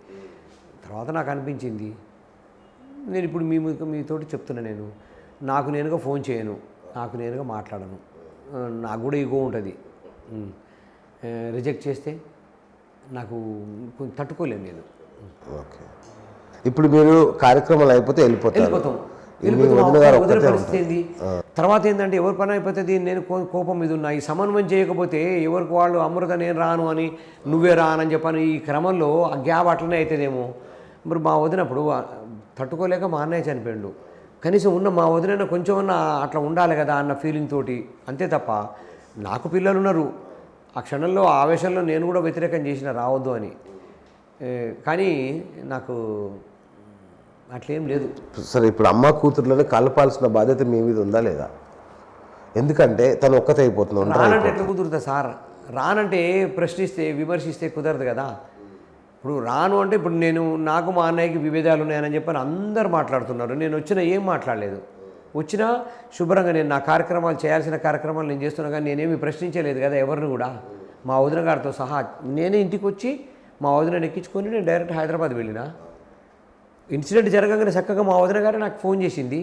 Speaker 2: తర్వాత నాకు అనిపించింది, నేను ఇప్పుడు మీతోటి చెప్తున్నా, నేను నాకు నేనుగా ఫోన్ చేయను, నాకు నేనుగా మాట్లాడను. నాకు కూడా ఈగో ఉంటుంది. రిజెక్ట్ చేస్తే నాకు కొంచెం తట్టుకోలేను నేను.
Speaker 1: ఓకే. ఇప్పుడు మీరు కార్యక్రమాలు అయిపోతే
Speaker 2: వెళ్ళిపోతాం. వదిలే పరిస్థితి ఏంది? తర్వాత ఏంటంటే ఎవరి పని అయిపోతుంది, నేను కోపం మీద ఉన్నా, ఈ సమన్వయం చేయకపోతే ఎవరికి వాళ్ళు అమృత నేను రాను అని నువ్వే రానని చెప్పని ఈ క్రమంలో ఆ గ్యాప్ అట్లనే అవుతుందేమో. మరి మా వదినప్పుడు తట్టుకోలేక మా అన్నయ్య చనిపోయాడు. కనీసం ఉన్న మా వదిన కొంచెం అట్లా ఉండాలి కదా అన్న ఫీలింగ్ తోటి, అంతే తప్ప నాకు పిల్లలు ఉన్నారు. ఆ క్షణంలో ఆవేశంలో నేను కూడా వ్యతిరేకం చేసిన రావద్దు అని. కానీ నాకు అట్లేం లేదు.
Speaker 1: సరే, ఇప్పుడు అమ్మ కూతుర్లను కలపాల్సిన బాధ్యత మీ మీద ఉందా లేదా? ఎందుకంటే తను ఒక్కతే అయిపోతుంది.
Speaker 2: రానంటే ఎట్లా కుదురుతా సార్? రానంటే ప్రశ్నిస్తే విమర్శిస్తే కుదరదు కదా. ఇప్పుడు రాను అంటే ఇప్పుడు నాకు మా అన్నయ్యకి విభేదాలు ఉన్నాయని చెప్పని అందరు మాట్లాడుతున్నారు. నేను వచ్చినా ఏం మాట్లాడలేదు. వచ్చినా శుభ్రంగా నేను నా కార్యక్రమాలు చేయాల్సిన కార్యక్రమాలు నేను చేస్తున్నా, కానీ నేనేమి ప్రశ్నించలేదు కదా ఎవరిని కూడా. మా వదిన గారితో సహా నేనే ఇంటికి వచ్చి మా వదిన ఎక్కించుకొని నేను డైరెక్ట్ హైదరాబాద్ వెళ్ళినా. ఇన్సిడెంట్ జరగగానే చక్కగా మా వదిన గారు నాకు ఫోన్ చేసింది.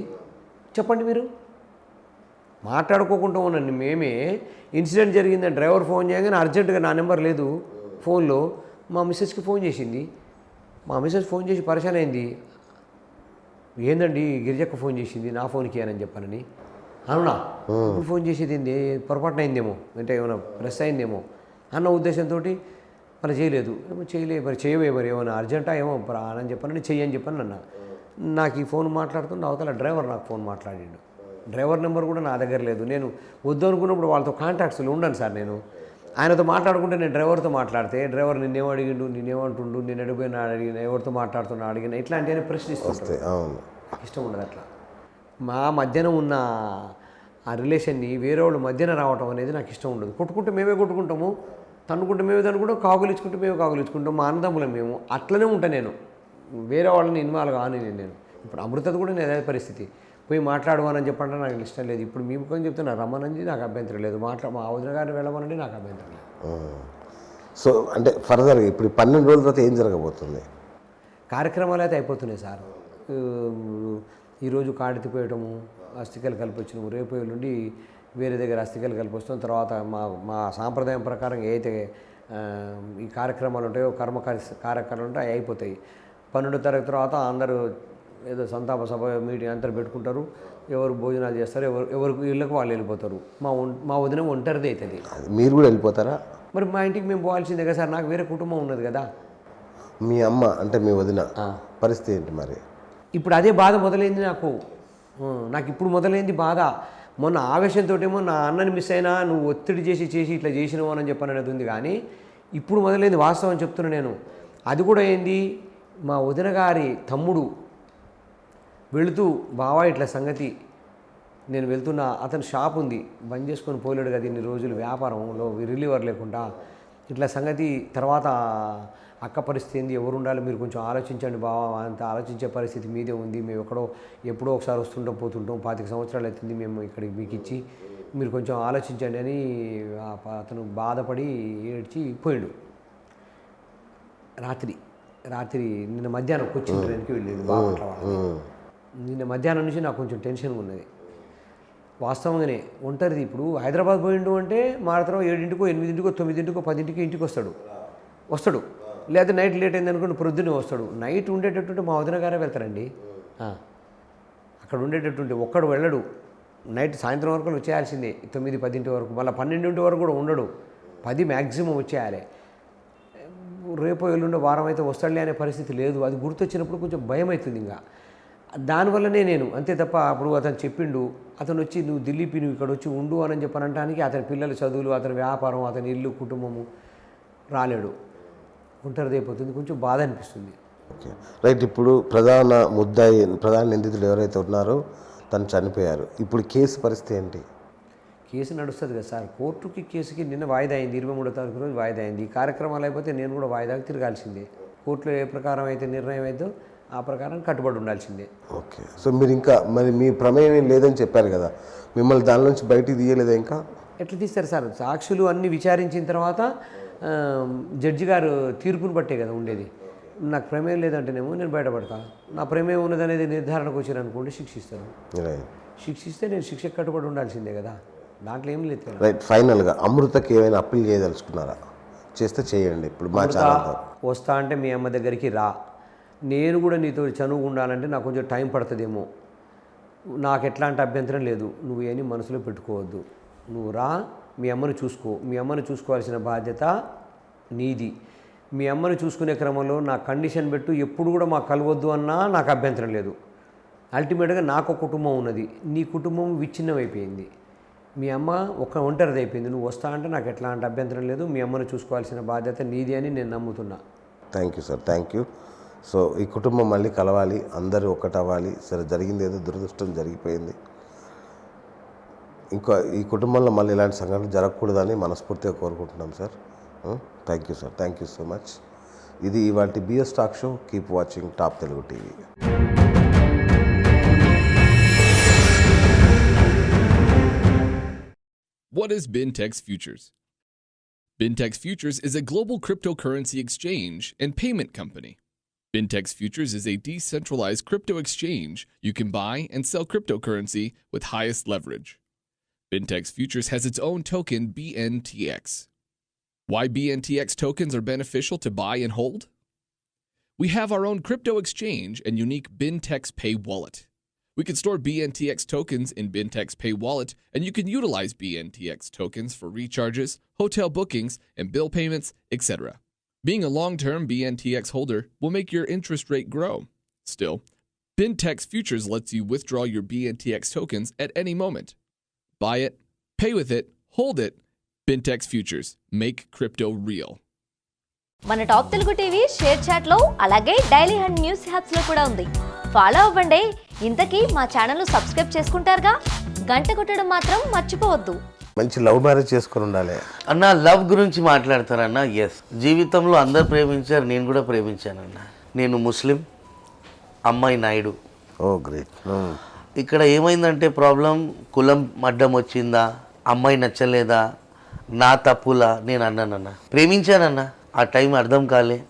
Speaker 2: చెప్పండి, మీరు మాట్లాడుకోకుండా ఉన్నాను. మేమే ఇన్సిడెంట్ జరిగిందని డ్రైవర్ ఫోన్ చేయగానే అర్జెంటుగా నా నెంబర్ లేదు ఫోన్లో, మా మిస్సెస్కి ఫోన్ చేసింది. మా మిస్సెస్ ఫోన్ చేసి పరిశాన్ అయింది. ఏందండి గిరిజక్క ఫోన్ చేసింది నా ఫోన్కి అని చెప్పానని. అవునా, ఇప్పుడు ఫోన్ చేసేది ఏంది, పొరపాటున అయిందేమో, అంటే ఏమైనా ప్రెస్ అయిందేమో అన్న ఉద్దేశంతో మరి చేయలేదు. మరి చేయవే, మరి ఏమైనా అర్జెంటా ఏమో అని చెప్పానని చెయ్యని చెప్పాను అన్న. నాకు ఈ ఫోన్ మాట్లాడుతున్న అవతల డ్రైవర్ నాకు ఫోన్ మాట్లాడిండు. డ్రైవర్ నెంబర్ కూడా నా దగ్గర లేదు. నేను వద్దు అనుకున్నప్పుడు వాళ్ళతో కాంటాక్ట్స్లో ఉండను సార్. నేను ఆయనతో మాట్లాడుకుంటే నేను డ్రైవర్తో మాట్లాడితే డ్రైవర్ నిన్నేమో అడిగిండు, నిన్నేమంటుండు, నేను ఎడిపోయినా అడిగిన, ఎవరితో మాట్లాడుతున్నా అడిగిన, ఇట్లాంటివన్నీ ప్రశ్నిస్తుంది. ఇష్టం ఉండదు అట్లా. మా మధ్యన ఉన్న ఆ రిలేషన్ని వేరే వాళ్ళు మధ్యన రావటం అనేది నాకు ఇష్టం ఉండదు. కొట్టుకుంటే మేమే కొట్టుకుంటాము, తన్నుకుంటే మేమే తనుకుంటాం, కాగులించుకుంటే మేమే కాగులించుకుంటాం, మా అన్నదమ్ములం మేము. అట్లనే ఉంటాను నేను, వేరే వాళ్ళని ఇన్వాల్వ్ కాని నేను. ఇప్పుడు అమృతది కూడా నేను అదే పరిస్థితి. పోయి మాట్లాడమని చెప్పంటే నాకు ఇష్టం లేదు. ఇప్పుడు మీ ముఖం చెప్తున్నా రమ్మనంది నాకు అభ్యంతరం లేదు, మా వదిన గారిని వెళ్ళమనండి నాకు అభ్యంతరం లేదు.
Speaker 1: సో అంటే ఫర్దర్గా ఇప్పుడు 12 రోజుల తర్వాత ఏం జరగబోతుంది?
Speaker 2: కార్యక్రమాలు అయితే అయిపోతున్నాయి సార్. ఈరోజు కాడితిపోయటము, అస్థికలు కలిపొచ్చినాము, రేపు నుండి వేరే దగ్గర అస్థికలు కలిపొస్తాం. తర్వాత మా సాంప్రదాయం ప్రకారం ఏదైతే ఈ కార్యక్రమాలు ఉంటాయో, కార్యక్రమాలు ఉంటాయో అవి అయిపోతాయి. 12వ తరగతి తర్వాత అందరూ ఏదో సంతాప సభ మీటింగ్ అందరూ పెట్టుకుంటారు, ఎవరు భోజనాలు చేస్తారు, ఎవరికి ఇళ్ళకు వాళ్ళు వెళ్ళిపోతారు. మా వదిన ఒంటరిది అవుతుంది.
Speaker 1: మీరు కూడా వెళ్ళిపోతారా? మరి
Speaker 2: మా ఇంటికి మేము పోవాల్సిందే కదా సార్, నాకు వేరే కుటుంబం ఉన్నది కదా.
Speaker 1: మీ అమ్మ అంటే మీ వదిన పరిస్థితి ఏంటి మరి?
Speaker 2: ఇప్పుడు అదే బాధ మొదలైంది నాకు ఇప్పుడు మొదలైంది బాధ. మొన్న ఆవేశంతో ఏమో నా అన్నని మిస్ అయినా, నువ్వు ఒత్తిడి చేసి ఇట్లా చేసినావు అని చెప్పని అనేది ఉంది. కానీ ఇప్పుడు మొదలైంది వాస్తవం చెప్తున్నా నేను. అది కూడా ఏంది, మా వదిన గారి తమ్ముడు వెళుతూ, బావా ఇట్లా సంగతి, నేను వెళ్తున్నా, అతని షాప్ ఉంది, బంద్ చేసుకొని పోలేడు కదా ఇన్ని రోజులు వ్యాపారంలో రిలీవర్ లేకుండా, ఇట్లా సంగతి. తర్వాత అక్క పరిస్థితి ఏంది, ఎవరు ఉండాలి, మీరు కొంచెం ఆలోచించండి బావా, అంత ఆలోచించే పరిస్థితి మీదే ఉంది. మేము ఎప్పుడో ఒకసారి వస్తుంటాం పోతుంటాం, 25 సంవత్సరాలు అవుతుంది మేము ఇక్కడికి మీకు ఇచ్చి, మీరు కొంచెం ఆలోచించండి అని అతను బాధపడి ఏడ్చి పోయాడు. రాత్రి నిన్న మధ్యాహ్నం కొచ్చిన్ ట్రైన్కి వెళ్ళాడు బాపట్ల వాళ్ళకి. నిన్న మధ్యాహ్నం నుంచి నాకు కొంచెం టెన్షన్గా ఉన్నది వాస్తవంగానే. ఒంటరిది. ఇప్పుడు హైదరాబాద్ పోయిండు అంటే మాత్రం 7ంటికో 8ంటికో 9ంటికో 10ంటికి ఇంటికి వస్తాడు. లేదా నైట్ లేట్ అయింది అనుకోండి పొద్దున్నే వస్తాడు. నైట్ ఉండేటట్టుంటే మా వదిన గారే వెళ్తారండి. అక్కడ ఉండేటట్టుంటే ఒక్కడు వెళ్ళడు. నైట్ సాయంత్రం వరకు వచ్చేయాల్సిందే, 9-10 వరకు. మళ్ళీ 12 వరకు కూడా ఉండడు, 10 మ్యాక్సిమం వచ్చేయాలి. రేపు ఎల్లుండో వారం అయితే వస్తాడులే అనే పరిస్థితి లేదు. అది గుర్తొచ్చినప్పుడు కొంచెం భయం అవుతుంది. ఇంకా దానివల్లనే నేను, అంతే తప్ప అప్పుడు అతను చెప్పిండు, అతను వచ్చి నువ్వు దిల్లీపి, నువ్వు ఇక్కడ వచ్చి ఉండు అని చెప్పనంటానికి అతని పిల్లల చదువులు, అతని వ్యాపారం, అతని ఇల్లు, కుటుంబము రాలేడు. ఒంటరిదైపోతుంది. కొంచెం బాధ అనిపిస్తుంది.
Speaker 1: Okay, right. ఇప్పుడు ప్రధాన నిందితులు ఎవరైతే ఉన్నారో తను చనిపోయారు. ఇప్పుడు కేసు పరిస్థితి ఏంటి?
Speaker 2: కేసు నడుస్తుంది కదా సార్. కోర్టుకి కేసుకి నిన్న వాయిదా అయింది, 23వ తారీఖు రోజు వాయిదా అయింది. ఈ కార్యక్రమాలు అయిపోతే నేను కూడా వాయిదాకి తిరగాల్సిందే. కోర్టులో ఏ ప్రకారం అయితే నిర్ణయం అయితే ఆ ప్రకారం కట్టుబడి ఉండాల్సిందే.
Speaker 1: ఓకే. సో మీరు ఇంకా మరి మీ ప్రమేయం ఏం లేదని చెప్పారు కదా, మిమ్మల్ని దాని నుంచి బయటికి తీయలేదా ఇంకా?
Speaker 2: ఎట్లా తీస్తారు సార్? సాక్షులు అన్నీ విచారించిన తర్వాత జడ్జి గారు తీర్పుని బట్టే కదా ఉండేది. నాకు ప్రమేయం లేదంటేనేమో నేను బయటపడతా, నా ప్రమేయం ఉన్నదనేది నిర్ధారణకు వచ్చారనుకోండి శిక్షిస్తాను.
Speaker 1: రైట్.
Speaker 2: శిక్షిస్తే నేను శిక్షకు కట్టుబడి ఉండాల్సిందే కదా, దాంట్లో ఏం లేదు.
Speaker 1: రైట్. ఫైనల్గా అమృతకి ఏమైనా అప్పీల్ చేయదలుచుకున్నారా? చేస్తే చేయండి. ఇప్పుడు మా ఛానల్
Speaker 2: వస్తా అంటే మీ అమ్మ దగ్గరికి రా, నేను కూడా నీతో చనువు ఉండాలంటే నాకు కొంచెం టైం పడుతుందేమో, నాకు ఎట్లాంటి అభ్యంతరం లేదు, నువ్వు ఏమీ మనసులో పెట్టుకోవద్దు, నువ్వు రా, మీ అమ్మను చూసుకో, మీ అమ్మను చూసుకోవాల్సిన బాధ్యత నీది. మీ అమ్మను చూసుకునే క్రమంలో నా కండిషన్ పెట్టు, ఎప్పుడు కూడా మాకు కలవద్దు అన్నా నాకు అభ్యంతరం లేదు. అల్టిమేట్గా నాకు ఒక కుటుంబం ఉన్నది, నీ కుటుంబం విచ్ఛిన్నమైపోయింది, మీ అమ్మ ఒంటరిది అయిపోయింది, నువ్వు వస్తా అంటే నాకు ఎట్లాంటి అభ్యంతరం లేదు, మీ అమ్మను చూసుకోవాల్సిన బాధ్యత నీది అని నేను నమ్ముతున్నా.
Speaker 1: Thank you sir, thank you. So ఈ కుటుంబం మళ్ళీ కలవాలి, అందరూ ఒక్కటవ్వాలి. సరే, జరిగింది ఏదో దురదృష్టం జరిగిపోయింది, ఇంకా ఈ కుటుంబంలో మళ్ళీ ఇలాంటి సంఘటనలు జరగకూడదని మనస్ఫూర్తిగా కోరుకుంటున్నాం sir. Thank you sir, thank you so much. ఇది ఇవాల్టి BS talk show. Keep watching top Telugu TV.
Speaker 3: What is BinTex Futures? BinTex Futures is a global cryptocurrency exchange and payment company. BinTex Futures is a decentralized crypto exchange. You can buy and sell cryptocurrency with highest leverage. BinTex Futures has its own token, BNTX. Why BNTX tokens are beneficial to buy and hold? We have our own crypto exchange and unique BinTex Pay wallet. We can store BNTX tokens in BinTex Pay wallet, and you can utilize BNTX tokens for recharges, hotel bookings, and bill payments, etc. Being a long-term BNTX holder will make your interest rate grow. Still, BinTex Futures lets you withdraw your BNTX tokens at any moment. Buy it, pay with it, hold it. BinTex Futures. Make crypto real.
Speaker 4: మన top Telugu TV share చాట్లో అలాగే daily హండ్ news హ్యాప్స్ లో కూడా ఉంది. Follow అవ్వండి. ఇంతకీ మా channel subscribe చేసుకుంటారుగా, గంట కొట్టడం మాత్రం మర్చిపోవద్దు.
Speaker 1: మంచి లవ్ మ్యారేజ్ చేసుకొని ఉండాలి
Speaker 5: అన్న. లవ్ గురించి మాట్లాడతారన్న. ఎస్, జీవితంలో అందరు ప్రేమించారు, నేను కూడా ప్రేమించానన్న. నేను ముస్లిం, అమ్మాయి నాయుడు.
Speaker 1: ఓ గ్రేట్.
Speaker 5: ఇక్కడ ఏమైందంటే ప్రాబ్లం, కులం అడ్డం వచ్చిందా, అమ్మాయి నచ్చలేదా, నా తప్పులా, నేను అన్నానన్న. ప్రేమించానన్న, ఆ టైం అర్థం కాలే,